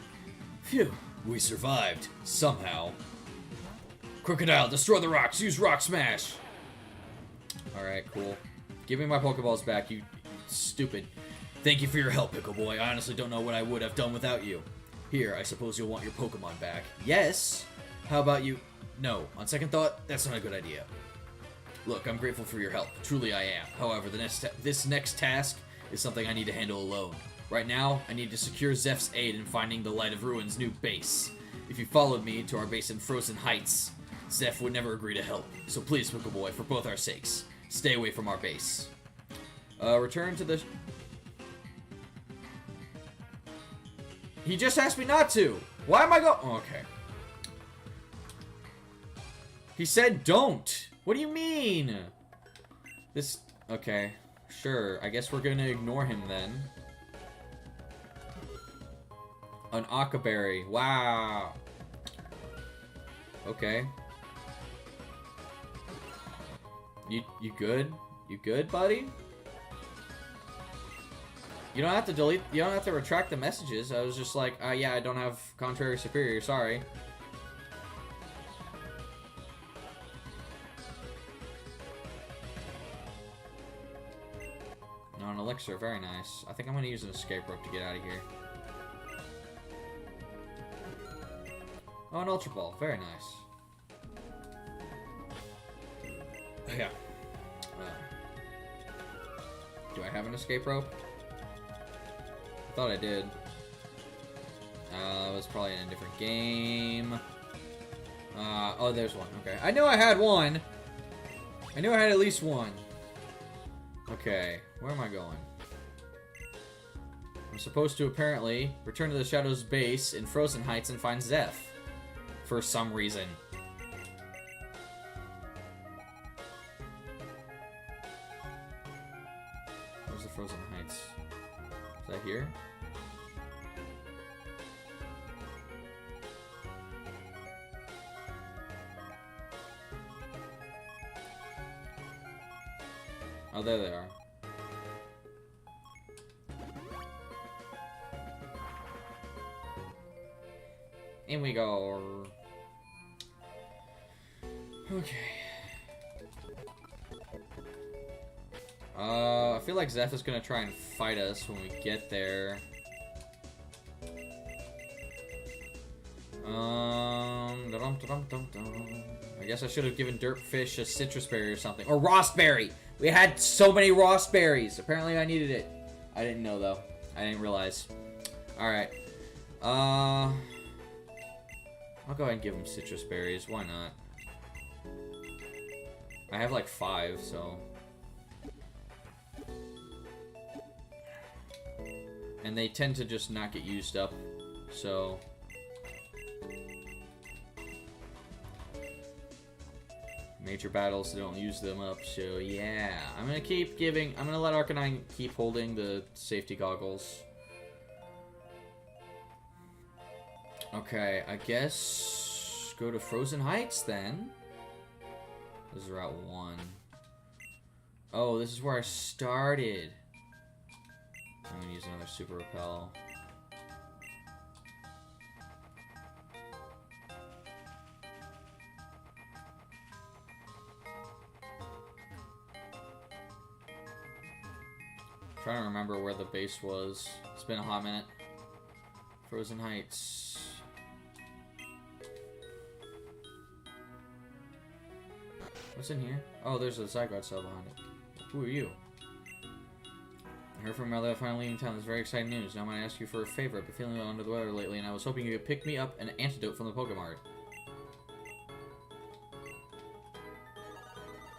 Phew, we survived. Somehow. Crocodile, destroy the rocks. Use Rock Smash. Alright, cool. Give me my Pokeballs back, you stupid. Thank you for your help, Pickle Boy. I honestly don't know what I would have done without you. Here, I suppose you'll want your Pokemon back. Yes. How about you... No, on second thought, that's not a good idea. Look, I'm grateful for your help. Truly I am. However, this next task is something I need to handle alone. Right now, I need to secure Zeph's aid in finding the Light of Ruin's new base. If you followed me to our base in Frozen Heights, Zeph would never agree to help. So please, Pickle Boy, for both our sakes, stay away from our base. Return to the... He just asked me not to! Why am I going... Oh, okay. He said don't! What do you mean? This... Okay. Sure. I guess we're gonna ignore him then. An Akaberry. Wow. Okay. You good? You good, buddy? You don't have to delete... You don't have to retract the messages. I was just like, yeah, I don't have Contrary Superior. Sorry. No, an elixir. Very nice. I think I'm going to use an escape rope to get out of here. Oh, an Ultra Ball. Very nice. Yeah. Do I have an escape rope? I thought I did. It was probably in a different game. Oh, there's one. Okay. I knew I had one! I knew I had at least one. Okay. Where am I going? I'm supposed to apparently return to the Shadow's base in Frozen Heights and find Zeph. For some reason. Where's the Frozen Heights? Is that here? Oh, there they are. In we go. Okay. I feel like Zeph is gonna try and fight us when we get there. I guess I should have given Dirtfish a citrus berry or something. Or Rossberry! We had so many Rossberries! Apparently I needed it. I didn't know though. I didn't realize. Alright. I'll go ahead and give him citrus berries. Why not? I have like 5, so... And they tend to just not get used up, so... Major battles, they don't use them up, so yeah. I'm gonna keep giving... I'm gonna let Arcanine keep holding the safety goggles. Okay, I guess... Go to Frozen Heights, then. This is Route 1. Oh, this is where I started. I'm gonna use another Super Repel. Trying to remember where the base was. It's been a hot minute. Frozen Heights. What's in here? Oh, there's a Zygarde cell behind it. Who are you? I heard from my mother finally leaving town. This is very exciting news. Now I'm going to ask you for a favor. I've been feeling a little under the weather lately, and I was hoping you could pick me up an antidote from the Pokemart.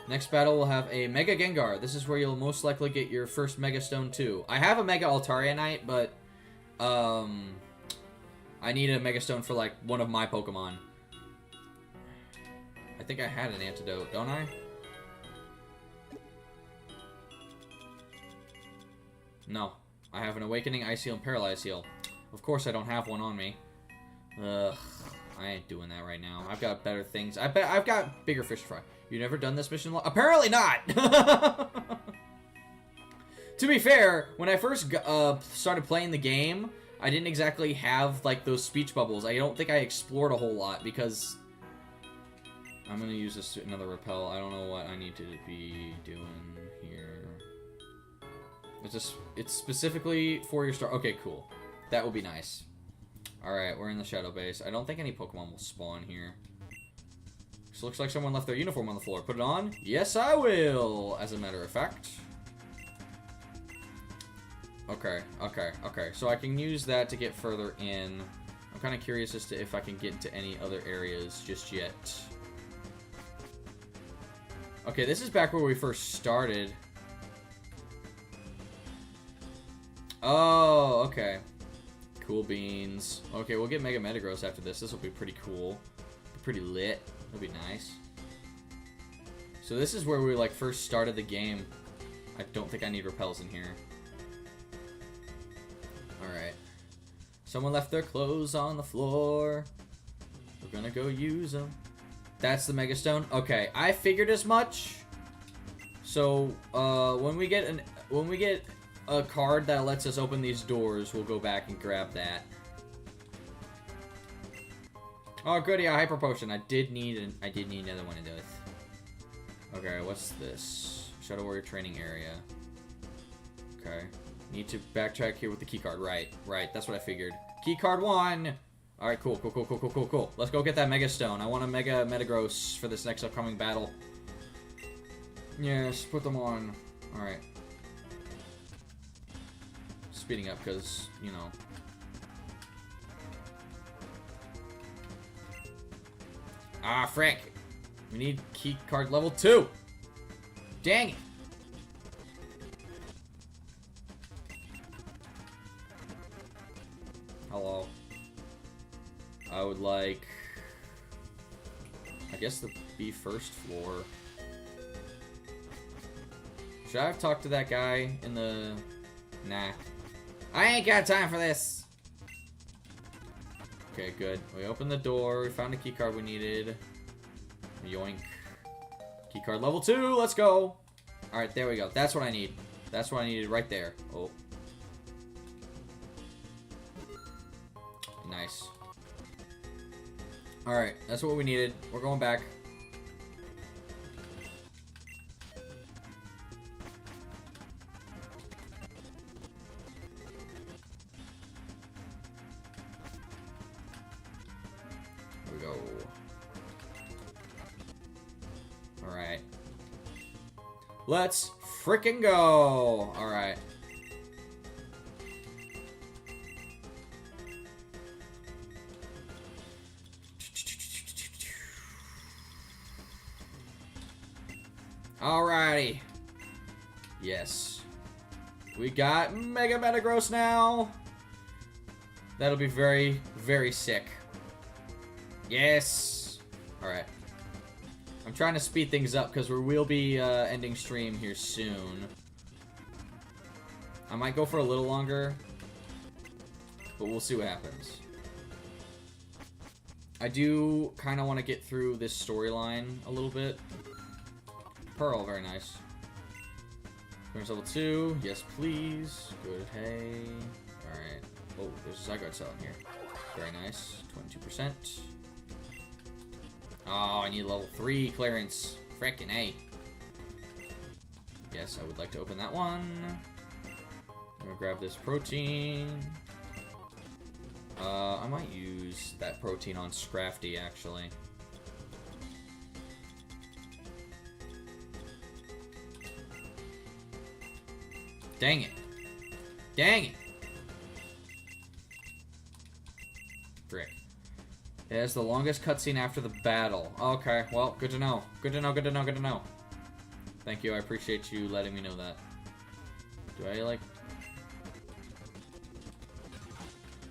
Next battle will have a Mega Gengar. This is where you'll most likely get your first Mega Stone too. I have a Mega Altarianite, but I need a Mega Stone for like one of my Pokemon. I think I had an antidote, don't I? No. I have an Awakening, Ice Heal, and Paralyze Heal. Of course I don't have one on me. Ugh. I ain't doing that right now. I've got better things. I've got bigger fish to fry. You never done this mission? Apparently not! To be fair, when I first started playing the game, I didn't exactly have, like, those speech bubbles. I don't think I explored a whole lot, because... I'm gonna use this to another repel. I don't know what I need to be doing here. It's specifically for your star. Okay, cool. That will be nice. Alright, we're in the Shadow Base. I don't think any Pokemon will spawn here. This looks like someone left their uniform on the floor. Put it on? Yes, I will, as a matter of fact. Okay. So I can use that to get further in. I'm kind of curious as to if I can get into any other areas just yet. Okay, this is back where we first started. Oh, okay. Cool beans. Okay, we'll get Mega Metagross after this. This will be pretty cool. Pretty lit. It'll be nice. So this is where we, like, first started the game. I don't think I need repels in here. Alright. Someone left their clothes on the floor. We're gonna go use them. That's the Mega Stone? Okay, I figured as much. So, when we get a card that lets us open these doors, we'll go back and grab that. Oh, goody, a Hyper Potion. I did need another one of those. Okay, what's this? Shadow Warrior Training Area. Okay. Need to backtrack here with the key card. Right. That's what I figured. Key card 1! Alright, cool. Let's go get that Mega Stone. I want a Mega Metagross for this next upcoming battle. Yes, put them on. Alright. Speeding up because, you know. Ah, frick. We need key card level 2. Dang it. Hello. I would like... I guess the B first floor. Should I have talked to that guy in the... Nah. I ain't got time for this! Okay, good. We opened the door. We found a key card we needed. Yoink. Key card level 2. Let's go! Alright, there we go. That's what I need. That's what I needed right there. Oh. Nice. Alright, that's what we needed. We're going back. Here we go. Alright. Let's frickin' go! Alright. Alrighty. Yes. We got Mega Metagross now. That'll be very, very sick. Yes. Alright. I'm trying to speed things up because we will be ending stream here soon. I might go for a little longer, but we'll see what happens. I do kind of want to get through this storyline a little bit. Pearl, very nice. Clearance level 2, yes please. Good, hey. Alright. Oh, there's a Zygarde cell in here. Very nice. 22%. Oh, I need level 3 clearance. Frickin' A. Yes, I would like to open that one. I'm gonna grab this protein. I might use that protein on Scrafty, actually. Dang it. Dang it. Frick. It has the longest cutscene after the battle. Okay, well, good to know. Good to know, good to know, good to know. Thank you, I appreciate you letting me know that. Do I, like...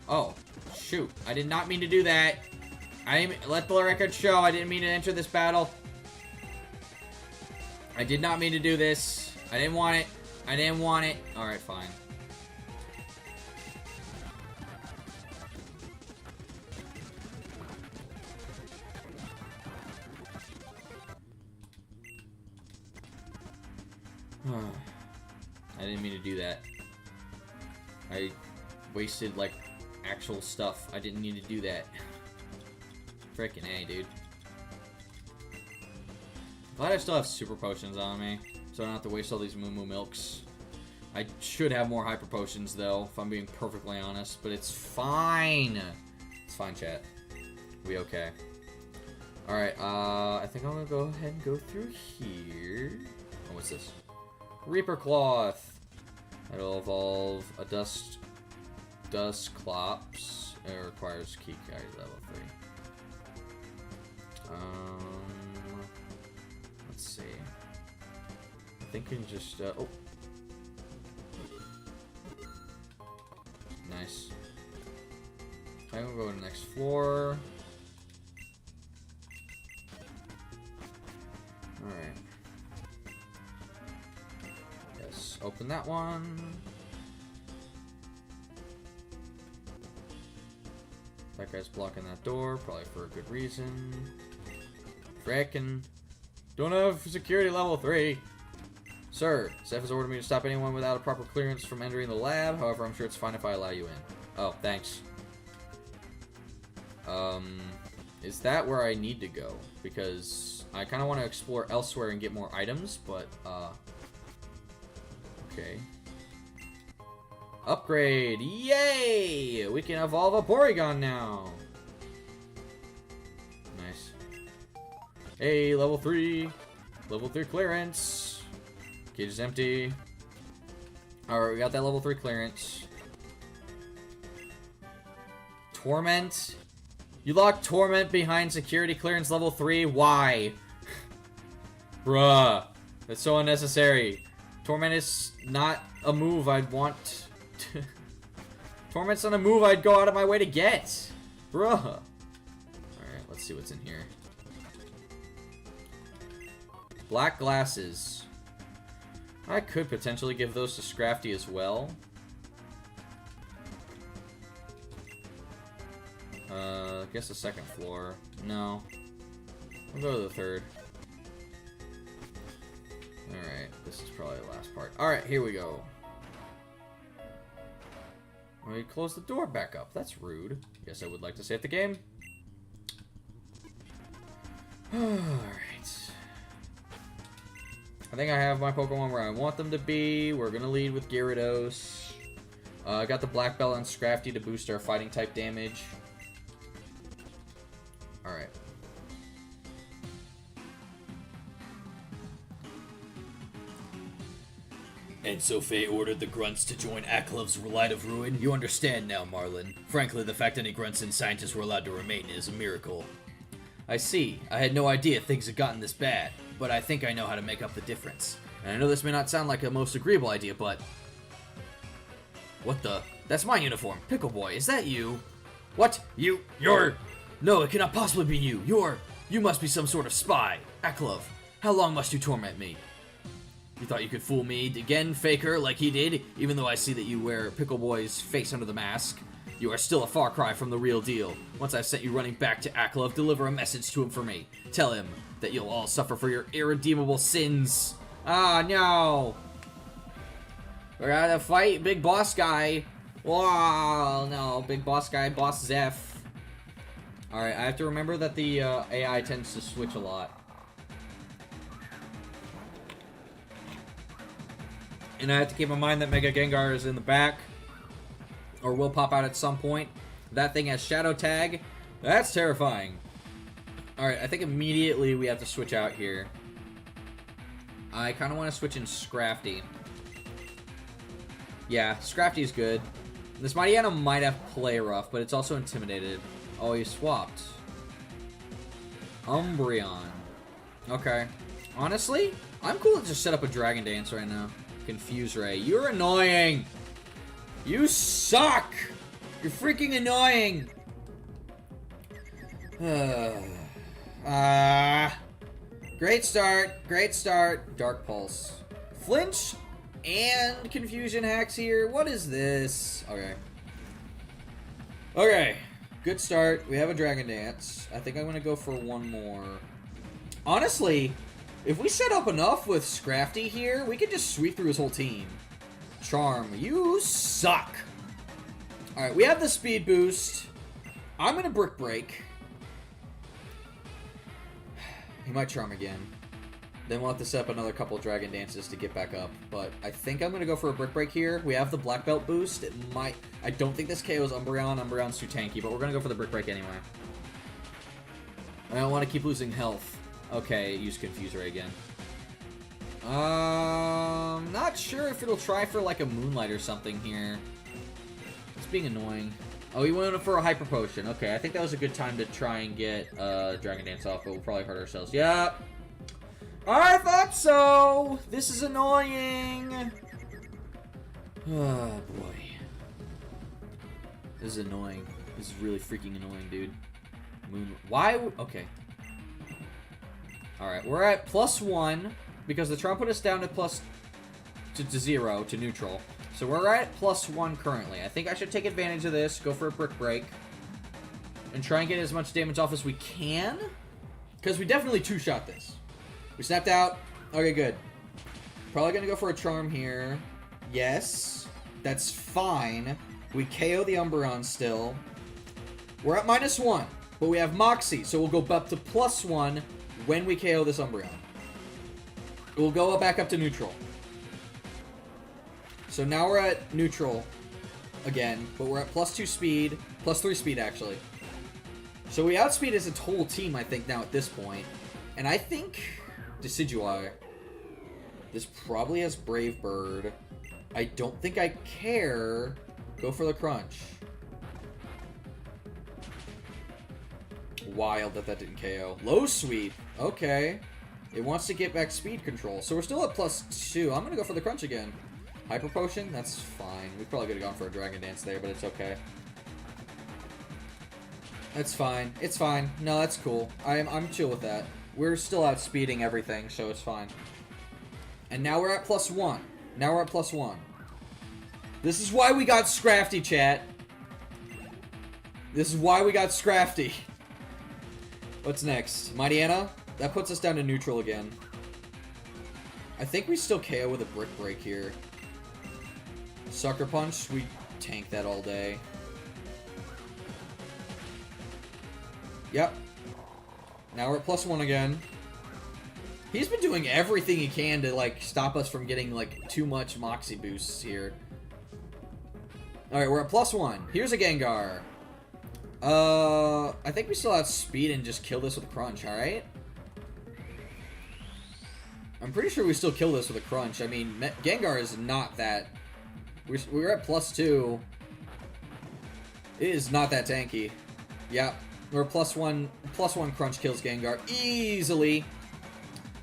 Oh, shoot. I did not mean to do that. Let the record show, I didn't mean to enter this battle. I did not mean to do this. I didn't want it. I didn't want it. Alright, fine. I didn't mean to do that. I wasted, like, actual stuff. I didn't need to do that. Frickin' A, dude. Glad I still have super potions on me, so I don't have to waste all these Moo Moo Milks. I should have more hyper potions, though, if I'm being perfectly honest, but it's fine. It's fine, chat. We okay. Alright, I think I'm gonna go ahead and go through here. Oh, what's this? Reaper Cloth. It'll evolve a Dust Clops. It requires Key Carry level 3. Let's see. I think we can just, oh. Nice. I'm gonna go to the next floor. Alright. Yes, open that one. That guy's blocking that door, probably for a good reason. Frickin'. Don't have security level 3. Sir, Zeph has ordered me to stop anyone without a proper clearance from entering the lab. However, I'm sure it's fine if I allow you in. Oh, thanks. Is that where I need to go? Because I kind of want to explore elsewhere and get more items, but, okay. Upgrade! Yay! We can evolve a Porygon now! Nice. Hey, level 3! Level 3 clearance! Cage is empty. Alright, we got that level 3 clearance. Torment? You locked Torment behind security clearance level 3? Why? Bruh. That's so unnecessary. Torment is not a move I'd want. Torment's not a move I'd go out of my way to get. Bruh. Alright, let's see what's in here. Black glasses. I could potentially give those to Scrafty as well. I guess the second floor. No. We'll go to the third. Alright, this is probably the last part. Alright, here we go. We close the door back up. That's rude. Guess I would like to save the game. Alright. I think I have my Pokemon where I want them to be. We're gonna lead with Gyarados. I got the Black Belt on Scrafty to boost our fighting type damage. Alright. And so Fate ordered the grunts to join Aklov's Light of Ruin? You understand now, Marlin. Frankly, the fact any grunts and scientists were allowed to remain is a miracle. I see. I had no idea things had gotten this bad, but I think I know how to make up the difference. And I know this may not sound like a most agreeable idea, but... What the? That's my uniform. Pickle Boy, is that you? What? You're... No, it cannot possibly be you. You must be some sort of spy. Aklov, how long must you torment me? You thought you could fool me again, faker, like he did? Even though I see that you wear Pickle Boy's face under the mask, you are still a far cry from the real deal. Once I've sent you running back to Aklov, deliver a message to him for me. Tell him that you'll all suffer for your irredeemable sins. Ah, no. We're gonna fight Big Boss Guy. Whoa, no, Big Boss Guy, Boss Zeph. Alright, I have to remember that the AI tends to switch a lot. And I have to keep in mind that Mega Gengar is in the back. Or will pop out at some point. That thing has Shadow Tag. That's terrifying. Alright, I think immediately we have to switch out here. I kind of want to switch in Scrafty. Yeah, Scrafty's good. This Mightyena might have Play Rough, but it's also Intimidated. Oh, he swapped. Umbreon. Okay. Honestly, I'm cool to just set up a Dragon Dance right now. Confuse Ray. You're annoying! You suck! You're freaking annoying! Great start. Great start. Dark Pulse. Flinch and Confusion Hacks here. What is this? Okay. Okay. Good start. We have a Dragon Dance. I think I'm going to go for one more. Honestly, if we set up enough with Scrafty here, we could just sweep through his whole team. Charm. You suck. Alright, we have the speed boost. I'm going to Brick Break. He might Charm again. Then we'll have to set up another couple Dragon Dances to get back up. But I think I'm going to go for a Brick Break here. We have the Black Belt boost. It might... I don't think this KO's Umbreon. Umbreon's too tanky, but we're going to go for the Brick Break anyway. I don't want to keep losing health. Okay, use Confuse Ray again. Not sure if it'll try for like a Moonlight or something here. It's being annoying. Oh, he went for a Hyper Potion. Okay, I think that was a good time to try and get Dragon Dance off, but we'll probably hurt ourselves. Yep. I thought so! This is annoying! Oh, boy. This is annoying. This is really freaking annoying, dude. Why? Okay. Alright, we're at +1, because the Charm put us down to 0, to neutral. So we're at +1 currently. I think I should take advantage of this, go for a Brick Break, and try and get as much damage off as we can. Because we definitely two-shot this. We snapped out. Okay, good. Probably gonna go for a Charm here. Yes. That's fine. We KO the Umbreon still. We're at -1, but we have Moxie, so we'll go up to +1 when we KO this Umbreon. We'll go back up to neutral. So now we're at neutral again, but we're at +2 speed, +3 speed actually. So we outspeed as a whole team, I think, now at this point. And I think Decidueye. This probably has Brave Bird. I don't think I care. Go for the Crunch. Wild that didn't KO. Low Sweep. Okay. It wants to get back speed control. So we're still at +2. I'm going to go for the Crunch again. Hyper Potion? That's fine. We probably could have gone for a Dragon Dance there, but it's okay. That's fine. It's fine. No, that's cool. I'm chill with that. We're still outspeeding everything, so it's fine. And now we're at +1. Now we're at +1. This is why we got Scrafty, chat. This is why we got Scrafty. What's next? Mightyena? That puts us down to neutral again. I think we still KO with a Brick Break here. Sucker Punch, we tank that all day. Yep. Now we're at +1 again. He's been doing everything he can to, like, stop us from getting, like, too much Moxie boosts here. Alright, we're at +1. Here's a Gengar. I think we still have speed and just kill this with a Crunch, alright? I'm pretty sure we still kill this with a Crunch. I mean, Gengar is not that... We're at +2. It is not that tanky. Yep. We're +1 Crunch kills Gengar easily.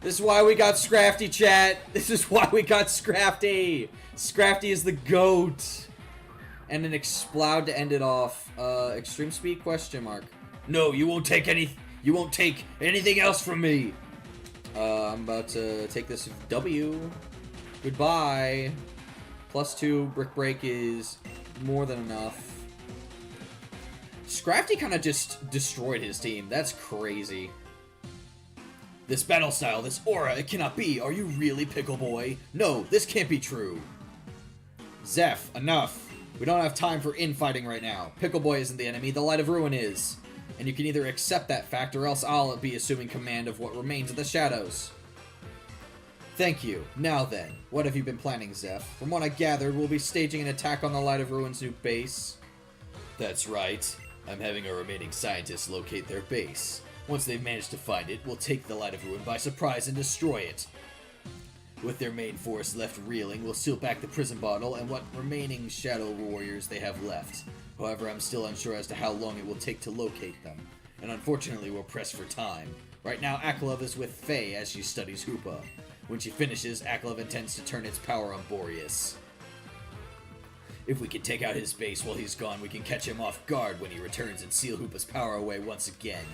This is why we got Scrafty, chat. This is why we got Scrafty. Scrafty is the GOAT. And an Exploud to end it off. Extreme Speed question mark. No, you won't take anything else from me. I'm about to take this W. Goodbye. +2 Brick Break is more than enough. Scrafty kind of just destroyed his team. That's crazy. This battle style, this aura, it cannot be. Are you really Pickle Boy? No, this can't be true. Zeph, enough. We don't have time for infighting right now. Pickle Boy isn't the enemy, the Light of Ruin is. And you can either accept that fact or else I'll be assuming command of what remains of the shadows. Thank you. Now then, what have you been planning, Zeph? From what I gathered, we'll be staging an attack on the Light of Ruin's new base. That's right. I'm having our remaining scientists locate their base. Once they've managed to find it, we'll take the Light of Ruin by surprise and destroy it. With their main force left reeling, we'll seal back the prison bottle and what remaining Shadow Warriors they have left. However, I'm still unsure as to how long it will take to locate them. And unfortunately, we're pressed for time. Right now, Aklov is with Faye as she studies Hoopa. When she finishes, Aklov intends to turn its power on Boreas. If we can take out his base while he's gone, we can catch him off guard when he returns and seal Hoopa's power away once again.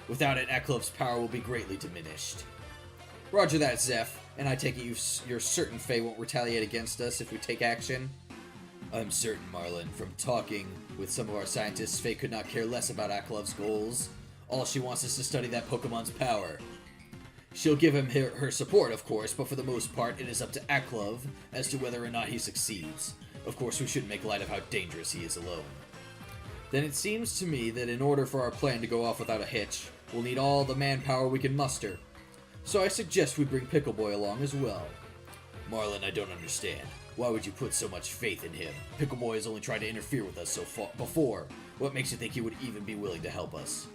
Without it, Aklov's power will be greatly diminished. Roger that, Zeph. And I take it you're certain Faye won't retaliate against us if we take action? I'm certain, Marlin. From talking with some of our scientists, Faye could not care less about Aklov's goals. All she wants is to study that Pokemon's power. She'll give him her support, of course, but for the most part, it is up to Aklov as to whether or not he succeeds. Of course, we shouldn't make light of how dangerous he is alone. Then it seems to me that in order for our plan to go off without a hitch, we'll need all the manpower we can muster. So I suggest we bring Pickle Boy along as well. Marlin, I don't understand. Why would you put so much faith in him? Pickle Boy has only tried to interfere with us so far before. What makes you think he would even be willing to help us?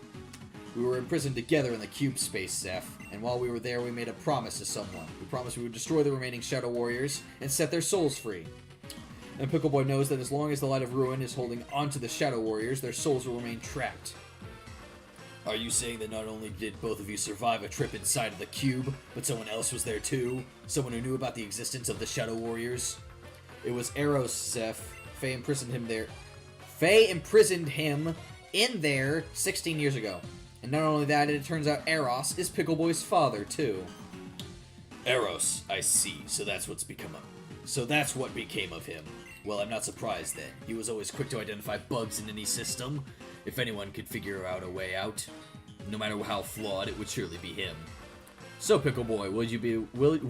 We were imprisoned together in the cube space, Zeph, and while we were there we made a promise to someone. We promised we would destroy the remaining Shadow Warriors and set their souls free. And Pickle Boy knows that as long as the Light of Ruin is holding onto the Shadow Warriors, their souls will remain trapped. Are you saying that not only did both of you survive a trip inside of the cube, but someone else was there too? Someone who knew about the existence of the Shadow Warriors? It was Eros, Zeph. Faye imprisoned him there. Faye imprisoned him in there 16 years ago. And not only that, it turns out Eros is Pickle Boy's father, too. Eros, I see. So that's what became of him. Well, I'm not surprised then. He was always quick to identify bugs in any system. If anyone could figure out a way out, no matter how flawed, it would surely be him. So, Pickle Boy, would you be willing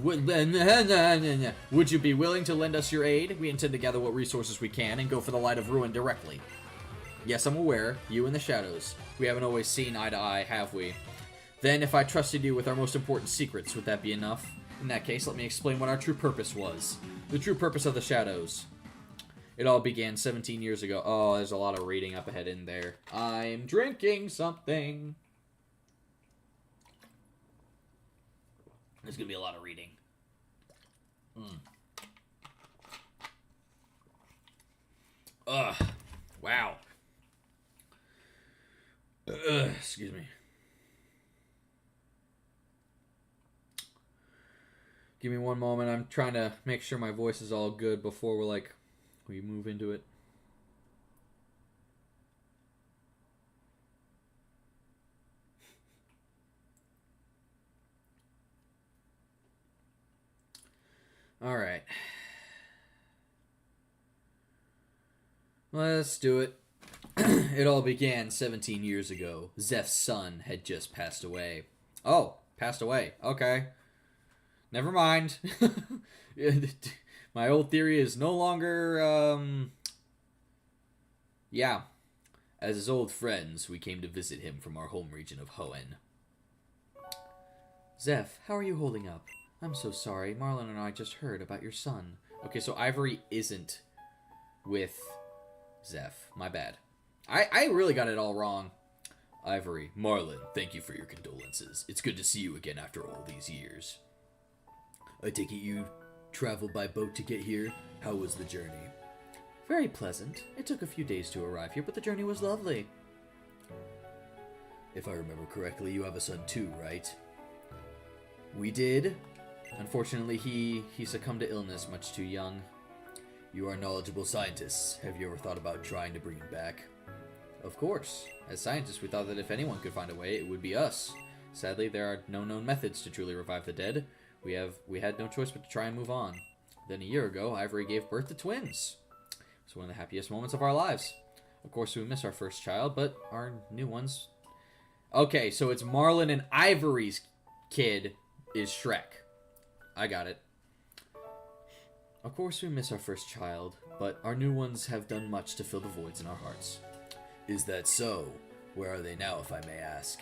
to lend us your aid? We intend to gather what resources we can and go for the Light of Ruin directly. Yes, I'm aware. You and the Shadows. We haven't always seen eye to eye, have we? Then, if I trusted you with our most important secrets, would that be enough? In that case, let me explain what our true purpose was. The true purpose of the Shadows. It all began 17 years ago. Oh, there's a lot of reading up ahead in there. I'm drinking something. There's going to be a lot of reading. Ugh. Wow. Excuse me. Give me one moment. I'm trying to make sure my voice is all good before we move into it. All right. Let's do it. It all began 17 years ago. Zeph's son had just passed away. Oh, passed away. Okay. Never mind. My old theory is no longer, yeah. As his old friends, we came to visit him from our home region of Hoenn. Zeph, how are you holding up? I'm so sorry. Marlon and I just heard about your son. Okay, so Ivory isn't with Zeph. My bad. I really got it all wrong. Ivory, Marlon, thank you for your condolences. It's good to see you again after all these years. I take it you traveled by boat to get here? How was the journey? Very pleasant. It took a few days to arrive here, but the journey was lovely. If I remember correctly, you have a son too, right? We did. Unfortunately, he succumbed to illness much too young. You are knowledgeable scientists. Have you ever thought about trying to bring him back? Of course. As scientists, we thought that if anyone could find a way, it would be us. Sadly, there are no known methods to truly revive the dead. We had no choice but to try and move on. Then a year ago, Ivory gave birth to twins. It's one of the happiest moments of our lives. Of course, we miss our first child, but our new ones... Okay, so it's Marlon and Ivory's kid is Shrek. I got it. Of course, we miss our first child, but our new ones have done much to fill the voids in our hearts. Is that so? Where are they now, if I may ask?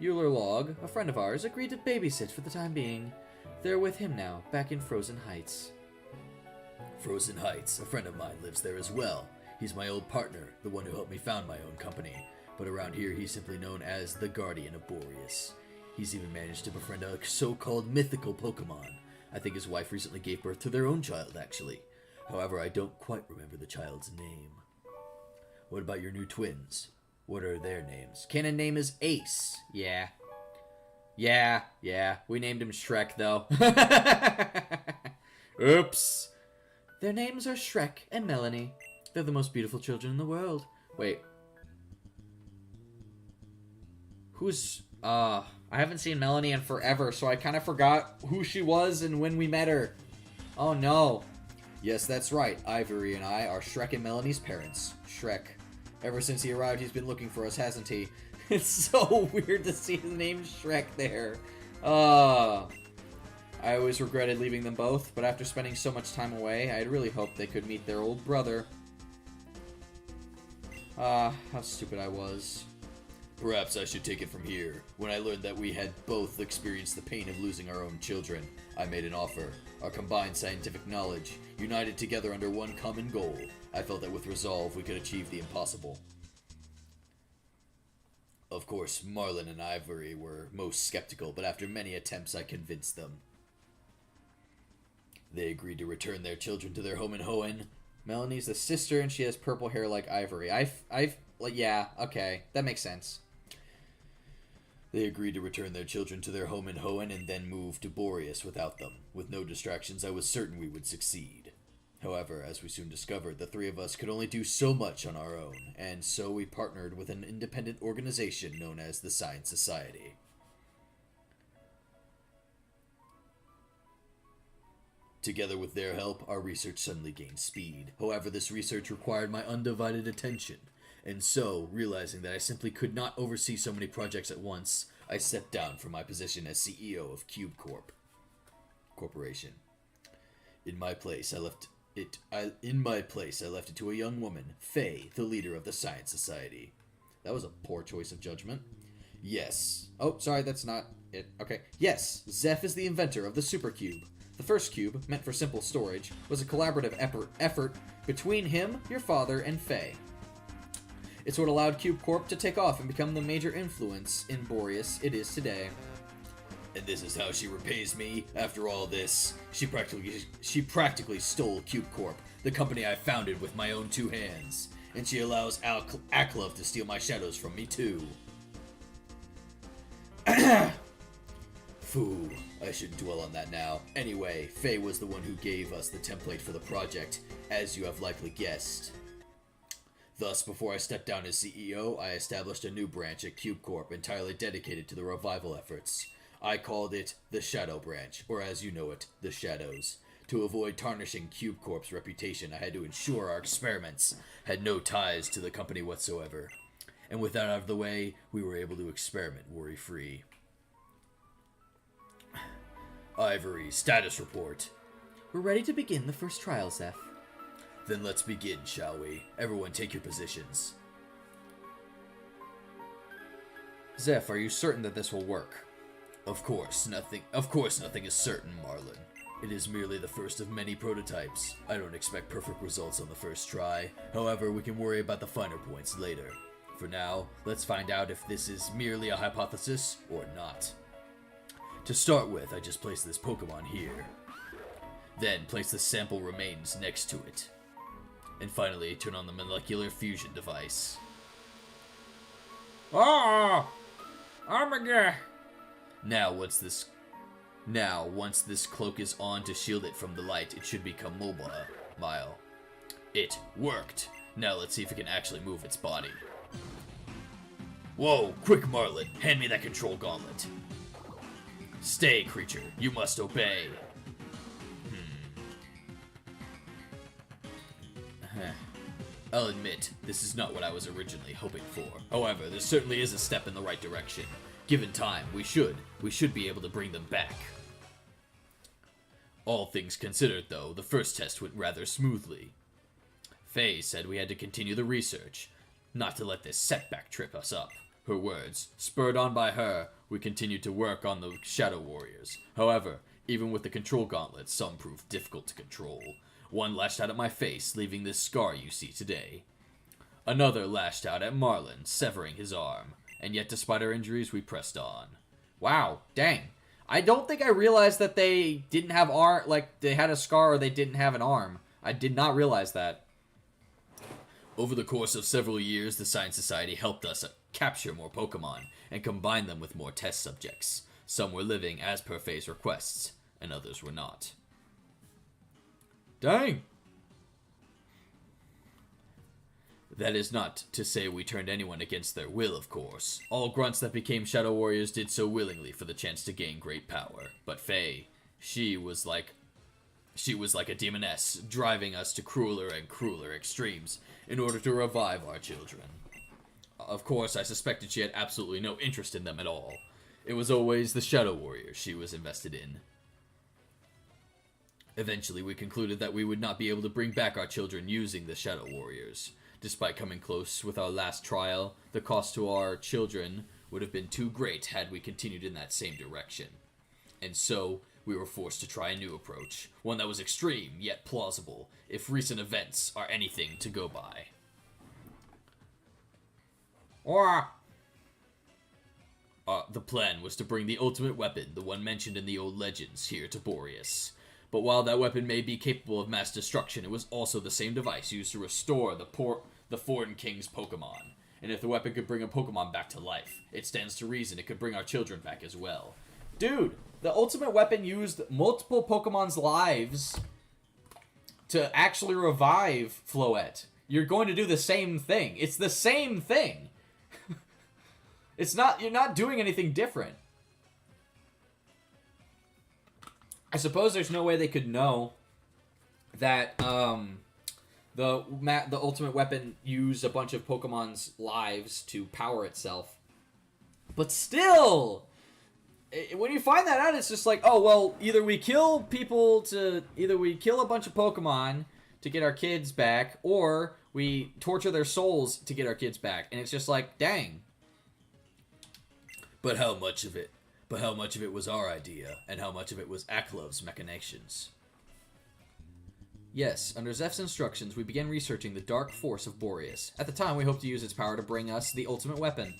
Euler Log, a friend of ours, agreed to babysit for the time being. They're with him now, back in Frozen Heights. Frozen Heights. A friend of mine lives there as well. He's my old partner, the one who helped me found my own company. But around here, he's simply known as the Guardian of Boreas. He's even managed to befriend a so-called mythical Pokemon. I think his wife recently gave birth to their own child, actually. However, I don't quite remember the child's name. What about your new twins? What are their names? Canon name is Ace. Yeah. Yeah, we named him Shrek, though. Oops. Their names are Shrek and Melanie. They're the most beautiful children in the world. Wait. Who's, I haven't seen Melanie in forever, so I kind of forgot who she was and when we met her. Oh, no. Yes, that's right. Ivory and I are Shrek and Melanie's parents. Shrek. Ever since he arrived, he's been looking for us, hasn't he? It's so weird to see the name Shrek there. I always regretted leaving them both, but after spending so much time away, I had really hoped they could meet their old brother. How stupid I was. Perhaps I should take it from here. When I learned that we had both experienced the pain of losing our own children, I made an offer. Our combined scientific knowledge, united together under one common goal, I felt that with resolve we could achieve the impossible. Of course, Marlin and Ivory were most skeptical, but after many attempts I convinced them. They agreed to return their children to their home in Hoenn. Melanie's the sister, and she has purple hair like Ivory. Yeah, okay, that makes sense. They agreed to return their children to their home in Hoenn and then move to Boreas without them. With no distractions, I was certain we would succeed. However, as we soon discovered, the three of us could only do so much on our own, and so we partnered with an independent organization known as the Science Society. Together with their help, our research suddenly gained speed. However, this research required my undivided attention, and so, realizing that I simply could not oversee so many projects at once, I stepped down from my position as CEO of Cube Corporation. In my place, I left it to a young woman, Faye, the leader of the Science Society. That was a poor choice of judgment. Yes. Oh, sorry, that's not it. Okay. Yes, Zeph is the inventor of the Supercube. The first cube, meant for simple storage, was a collaborative effort between him, your father, and Faye. It's what allowed Cube Corp to take off and become the major influence in Boreas it is today. And this is how she repays me. After all this, she practically stole Cube Corp, the company I founded with my own two hands. And she allows Aklov to steal my shadows from me too. Phoo, I shouldn't dwell on that now. Anyway, Faye was the one who gave us the template for the project, as you have likely guessed. Thus, before I stepped down as CEO, I established a new branch at Cube Corp entirely dedicated to the revival efforts. I called it the Shadow Branch, or as you know it, the Shadows. To avoid tarnishing Cube Corp's reputation, I had to ensure our experiments had no ties to the company whatsoever. And with that out of the way, we were able to experiment worry-free. Ivory, status report. We're ready to begin the first trial, Zeph. Then let's begin, shall we? Everyone take your positions. Zeph, are you certain that this will work? Of course nothing is certain, Marlin. It is merely the first of many prototypes. I don't expect perfect results on the first try. However, we can worry about the finer points later. For now, let's find out if this is merely a hypothesis or not. To start with, I just place this Pokemon here. Then place the sample remains next to it. And finally, turn on the molecular fusion device. Oh! Oh my god! Now, once this cloak is on to shield it from the light, it should become mobile. It worked. Now let's see if it can actually move its body. Whoa, quick Marlin, hand me that control gauntlet. Stay, creature, you must obey. I'll admit, this is not what I was originally hoping for. However, there certainly is a step in the right direction. Given time, we should be able to bring them back. All things considered, though, the first test went rather smoothly. Faye said we had to continue the research, not to let this setback trip us up. Her words, spurred on by her, we continued to work on the Shadow Warriors. However, even with the control gauntlets, some proved difficult to control. One lashed out at my face, leaving this scar you see today. Another lashed out at Marlin, severing his arm. And yet, despite our injuries, we pressed on. Wow, dang. I don't think I realized that they didn't have they had a scar or they didn't have an arm. I did not realize that. Over the course of several years, the Science Society helped us capture more Pokemon and combine them with more test subjects. Some were living as per Faye's requests, and others were not. Dang. That is not to say we turned anyone against their will, of course. All grunts that became Shadow Warriors did so willingly for the chance to gain great power. But Faye, she was like a demoness, driving us to crueler and crueler extremes in order to revive our children. Of course, I suspected she had absolutely no interest in them at all. It was always the Shadow Warriors she was invested in. Eventually, we concluded that we would not be able to bring back our children using the Shadow Warriors. Despite coming close with our last trial, the cost to our children would have been too great had we continued in that same direction. And so, we were forced to try a new approach, one that was extreme, yet plausible, if recent events are anything to go by. The plan was to bring the ultimate weapon, the one mentioned in the old legends, here to Boreas. But while that weapon may be capable of mass destruction, it was also the same device used to restore the Foreign King's Pokemon. And if the weapon could bring a Pokemon back to life, it stands to reason it could bring our children back as well. Dude, the ultimate weapon used multiple Pokemon's lives to actually revive Floette. You're going to do the same thing. It's the same thing. You're not doing anything different. I suppose there's no way they could know that the ultimate weapon used a bunch of Pokemon's lives to power itself. But still, when you find that out, it's just like, oh, well, either we kill a bunch of Pokemon to get our kids back, or we torture their souls to get our kids back. And it's just like, dang. But how much of it was our idea, and how much of it was Aklov's machinations? Yes, under Zeph's instructions, we began researching the dark force of Boreas. At the time, we hoped to use its power to bring us the ultimate weapon.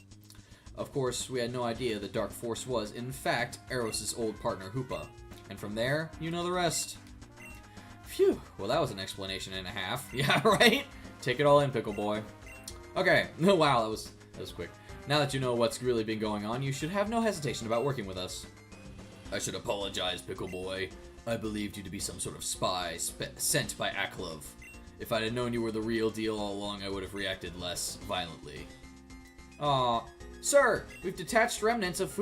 Of course, we had no idea the dark force was, in fact, Eros' old partner, Hoopa. And from there, you know the rest. Phew, well that was an explanation and a half. Yeah, right? Take it all in, Pickle Boy. Okay, wow, that was quick. Now that you know what's really been going on, you should have no hesitation about working with us. I should apologize, Pickle Boy. I believed you to be some sort of spy sent by Aklov. If I'd have known you were the real deal all along, I would have reacted less violently. Aw, sir, we've detached remnants of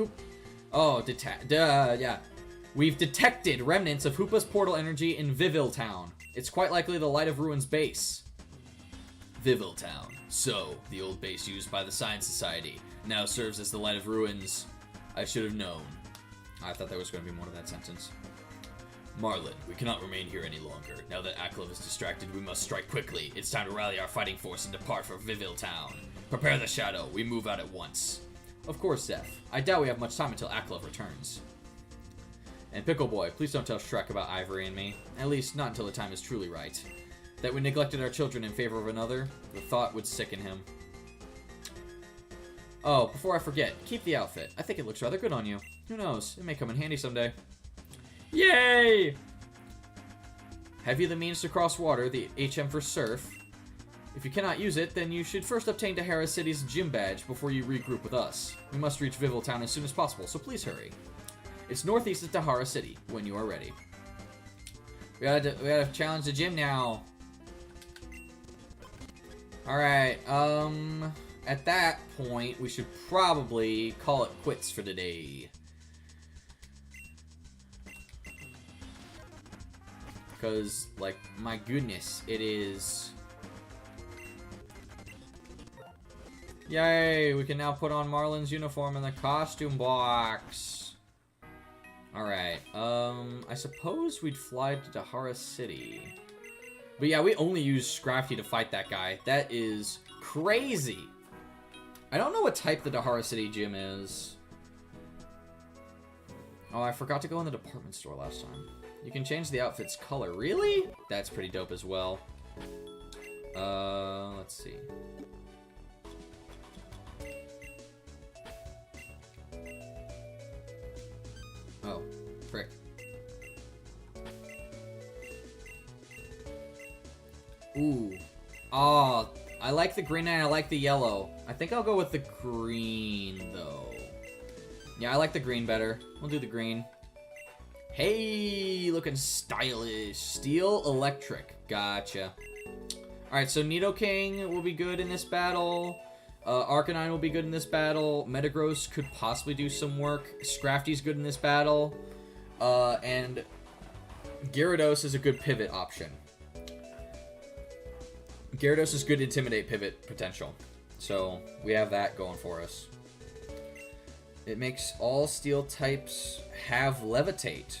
We've detected remnants of Hoopa's portal energy in Viville Town. It's quite likely the Light of Ruin's base. Viville Town. So, the old base used by the Science Society now serves as the Light of Ruins. I should have known. I thought there was going to be more to that sentence. Marlin, we cannot remain here any longer. Now that Aklov is distracted, we must strike quickly. It's time to rally our fighting force and depart for Viville Town. Prepare the shadow. We move out at once. Of course, Zeph. I doubt we have much time until Aklov returns. And Pickle Boy, please don't tell Shrek about Ivory and me. At least, not until the time is truly right. That we neglected our children in favor of another, the thought would sicken him. Oh, before I forget, keep the outfit. I think it looks rather good on you. Who knows? It may come in handy someday. Yay! Have you the means to cross water, the HM for surf? If you cannot use it, then you should first obtain Tahara City's gym badge before you regroup with us. We must reach Viville Town as soon as possible, so please hurry. It's northeast of Tahara City, when you are ready. We gotta challenge the gym now. Alright, at that point, we should probably call it quits for today. Because, like, my goodness, it is... Yay, we can now put on Marlin's uniform in the costume box. Alright, I suppose we'd fly to Tahara City. But yeah, we only use Scrafty to fight that guy. That is crazy. I don't know what type the Tahara City gym is. Oh, I forgot to go in the department store last time. You can change the outfit's color. Really? That's pretty dope as well. Let's see. Oh, frick. Ooh. Oh, I like the green and I like the yellow. I think I'll go with the green, though. Yeah, I like the green better. We'll do the green. Hey, looking stylish. Steel Electric. Gotcha. Alright, so Nidoking will be good in this battle. Arcanine will be good in this battle. Metagross could possibly do some work. Scrafty's good in this battle. And Gyarados is a good pivot option. Gyarados is good Intimidate pivot potential. So, we have that going for us. It makes all steel types have Levitate.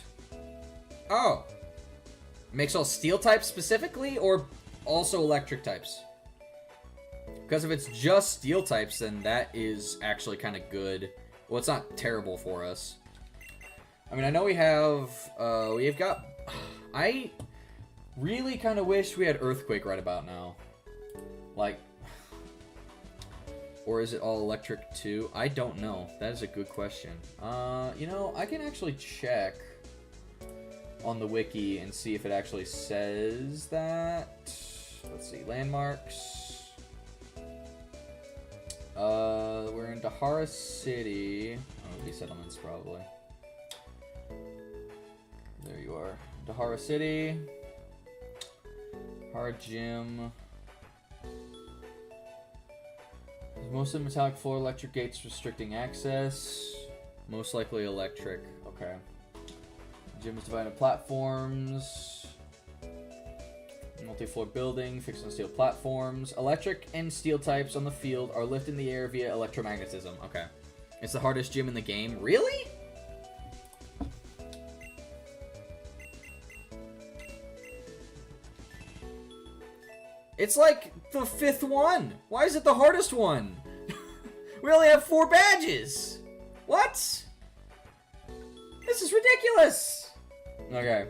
Oh! It makes all steel types specifically, or also electric types? Because if it's just steel types, then that is actually kind of good. Well, it's not terrible for us. I mean, I know we've got... I really kind of wish we had Earthquake right about now. Like... Or is it all electric too? I don't know. That is a good question. You know, I can actually check on the wiki and see if it actually says that. Let's see. Landmarks. We're in Dahara City. Oh, these settlements probably. There you are. Dahara City. Hard Gym. Most of the metallic floor, electric gates restricting access. Most likely electric. Okay. Gym is divided into platforms. Multi-floor building, fixed on steel platforms. Electric and steel types on the field are lifted in the air via electromagnetism. Okay. It's the hardest gym in the game. Really? It's like the 5th one. Why is it the hardest one? We only have 4 badges. What? This is ridiculous. Okay.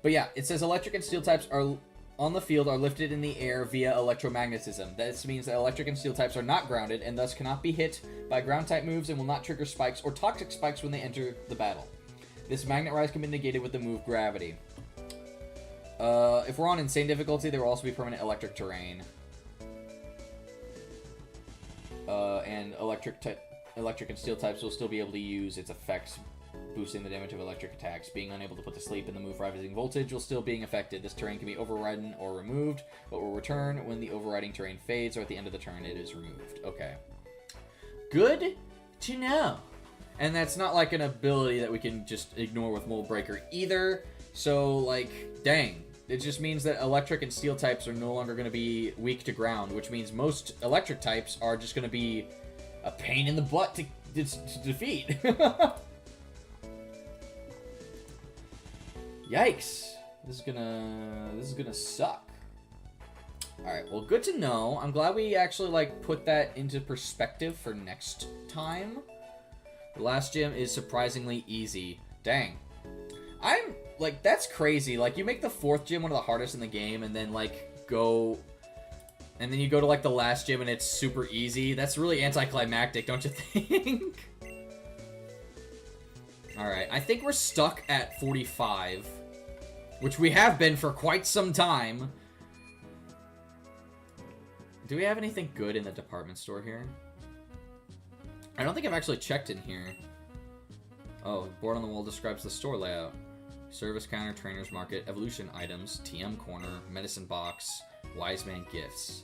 But yeah, it says electric and steel types are on the field are lifted in the air via electromagnetism. This means that electric and steel types are not grounded and thus cannot be hit by ground type moves and will not trigger spikes or toxic spikes when they enter the battle. This magnet rise can be negated with the move gravity. If we're on insane difficulty, there will also be permanent electric terrain. And electric and steel types will still be able to use its effects, boosting the damage of electric attacks. Being unable to put to sleep in the move rising voltage while still being affected. This terrain can be overridden or removed, but will return when the overriding terrain fades or at the end of the turn it is removed. Okay. Good to know. And that's not like an ability that we can just ignore with Mold Breaker either. So, like, dang. It just means that electric and steel types are no longer going to be weak to ground, which means most electric types are just going to be a pain in the butt to defeat. Yikes. This is gonna suck. Alright, well, good to know. I'm glad we actually, like, put that into perspective for next time. The last gym is surprisingly easy. Dang. I'm, like, that's crazy. Like, you make the 4th gym one of the hardest in the game, and then, like, go... And then you go to, like, the last gym, and it's super easy. That's really anticlimactic, don't you think? Alright, I think we're stuck at 45. Which we have been for quite some time. Do we have anything good in the department store here? I don't think I've actually checked in here. Oh, board on the wall describes the store layout. Service counter, trainer's market, evolution items, TM corner, medicine box, wise man gifts.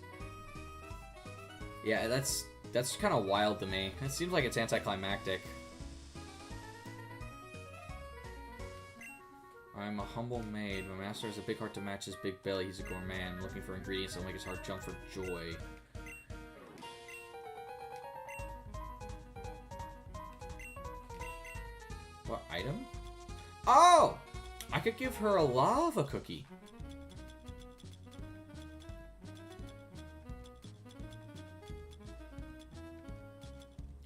Yeah, that's kind of wild to me. It seems like it's anticlimactic. I'm a humble maid. My master has a big heart to match his big belly. He's a gourmand. I'm looking for ingredients that will make his heart jump for joy. What item? Oh! I could give her a lava cookie.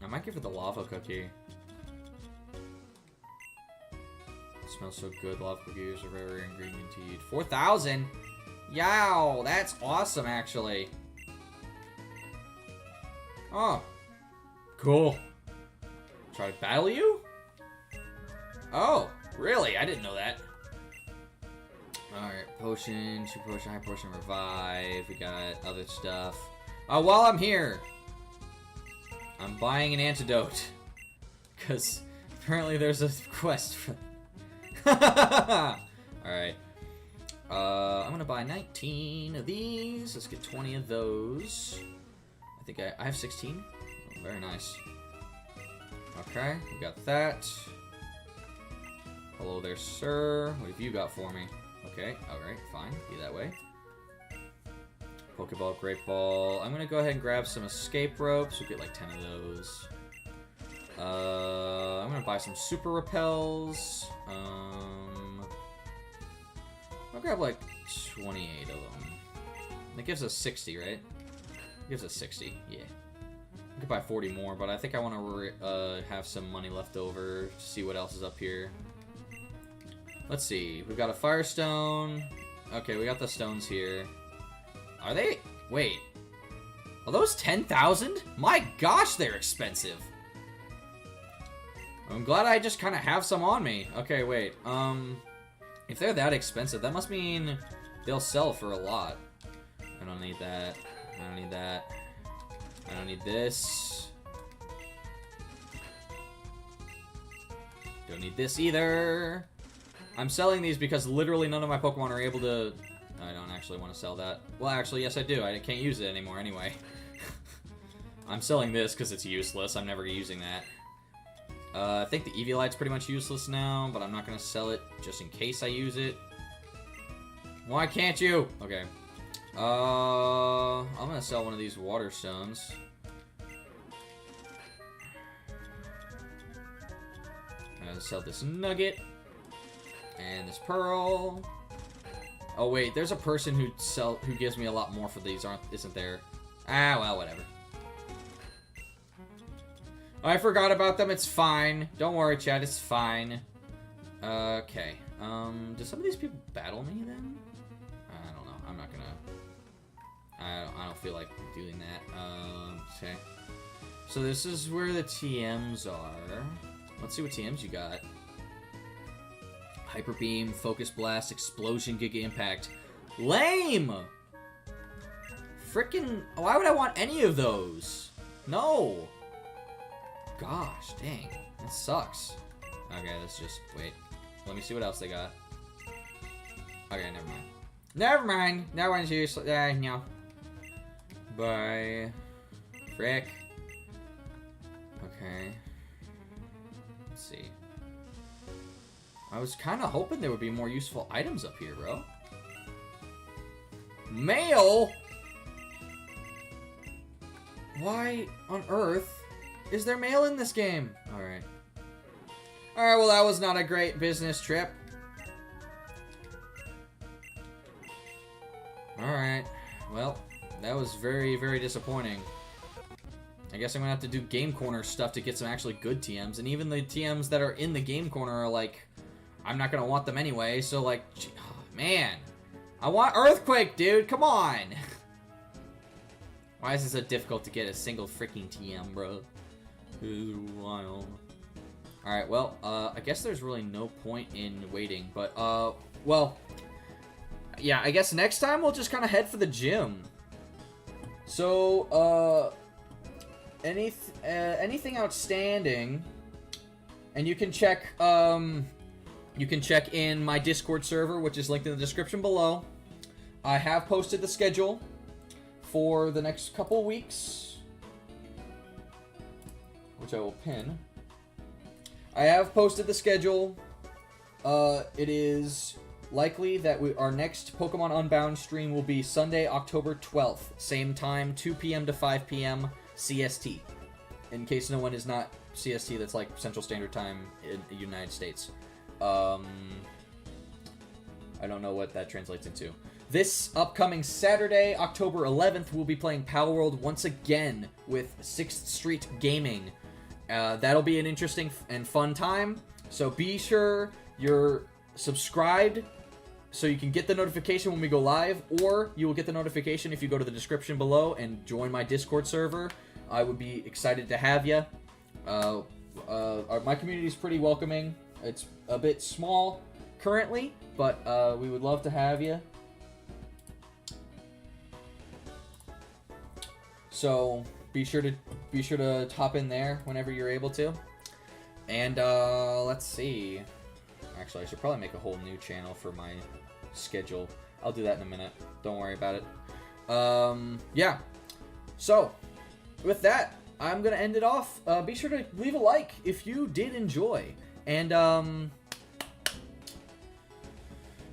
I might give her the lava cookie. Smells so good. Lava cookies are a rare ingredient to eat. 4,000? Yow! That's awesome, actually. Oh. Cool. Try to battle you? Oh, really? I didn't know that. Alright, potion, super potion, high potion, revive. We got other stuff. While I'm here, I'm buying an antidote. Because apparently there's a quest for... Alright. I'm gonna buy 19 of these. Let's get 20 of those. I think I have 16. Oh, very nice. Okay, we got that. Hello there, sir. What have you got for me? Okay, alright, fine. Be that way. Pokeball, Great Ball. I'm gonna go ahead and grab some escape ropes. We'll get like 10 of those. I'm gonna buy some super repels. I'll grab like 28 of them. That gives us 60, right? Gives us 60, yeah. I could buy 40 more, but I think I want to have some money left over to see what else is up here. Let's see. We've got a Firestone. Okay, we got the stones here. Are they... Wait. Are those 10,000? My gosh, they're expensive. I'm glad I just kind of have some on me. Okay, wait. If they're that expensive, that must mean they'll sell for a lot. I don't need that. I don't need that. I don't need this. Don't need this either. I'm selling these because literally none of my Pokemon are able to... I don't actually want to sell that. Well, actually, yes I do. I can't use it anymore anyway. I'm selling this because it's useless. I'm never using that. I think the Eviolite's pretty much useless now, but I'm not going to sell it just in case I use it. Why can't you? Okay. I'm going to sell one of these water stones. I'm going to sell this nugget. And this pearl. Oh wait, there's a person who gives me a lot more for these, isn't there? Ah, well, whatever. I forgot about them, it's fine. Don't worry, Chad, it's fine. Okay. Do some of these people battle me then? I don't know. I'm not gonna... I don't feel like doing that. Okay. So this is where the TMs are. Let's see what TMs you got. Hyper Beam, Focus Blast, Explosion, Giga Impact. Lame! Frickin'... Why would I want any of those? No! Gosh, dang. That sucks. Okay, let's just... Wait. Let me see what else they got. Okay, never mind. Never mind! That one's useless. No. Bye. Frick. Okay. Let's see. I was kind of hoping there would be more useful items up here, bro. Mail? Why on earth is there mail in this game? Alright. Alright, well that was not a great business trip. Alright. Well, that was very, very disappointing. I guess I'm gonna have to do Game Corner stuff to get some actually good TMs. And even the TMs that are in the Game Corner are like... I'm not gonna want them anyway, so like... Oh, man. I want Earthquake, dude! Come on! Why is it so difficult to get a single freaking TM, bro? It's wild. Alright, well, I guess there's really no point in waiting, but, well... Yeah, I guess next time we'll just kind of head for the gym. So, anything outstanding... And you can check, you can check in my Discord server, which is linked in the description below. I have posted the schedule for the next couple weeks, which I will pin. I have posted the schedule. It is likely that our next Pokemon Unbound stream will be Sunday, October 12th. Same time, 2 p.m. to 5 p.m. CST. In case no one is not CST, that's like Central Standard Time in the United States. I don't know what that translates into. This upcoming Saturday, October 11th, we'll be playing Power World once again with 6th Street Gaming. That'll be an interesting and fun time. So be sure you're subscribed so you can get the notification when we go live, or you will get the notification if you go to the description below and join my Discord server. I would be excited to have you. My community is pretty welcoming. It's a bit small currently, but we would love to have you. So, be sure to hop in there whenever you're able to. And let's see. Actually, I should probably make a whole new channel for my schedule. I'll do that in a minute. Don't worry about it. Yeah. So, with that, I'm gonna end it off. Be sure to leave a like if you did enjoy. And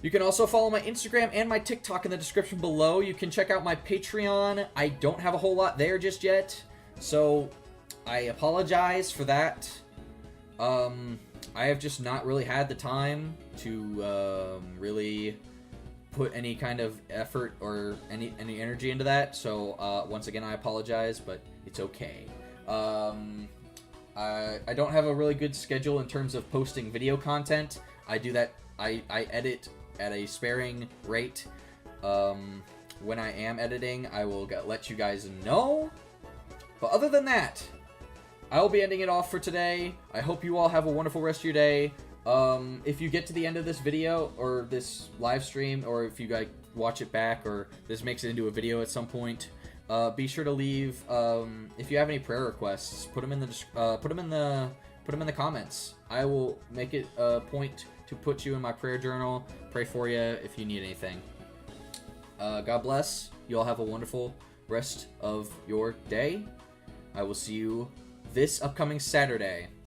you can also follow my Instagram and my TikTok in the description below. You can check out my Patreon. I don't have a whole lot there just yet, so I apologize for that. I have just not really had the time to really put any kind of effort or any energy into that. So once again, I apologize, but it's okay. I don't have a really good schedule in terms of posting video content. I do that. I edit at a sparing rate. When I am editing, I will let you guys know. But other than that, I will be ending it off for today. I hope you all have a wonderful rest of your day. If you get to the end of this video or this live stream, or if you guys watch it back, or this makes it into a video at some point, be sure to leave. If you have any prayer requests, put them in the comments. I will make it a point to put you in my prayer journal. Pray for you if you need anything. God bless. You all have a wonderful rest of your day. I will see you this upcoming Saturday.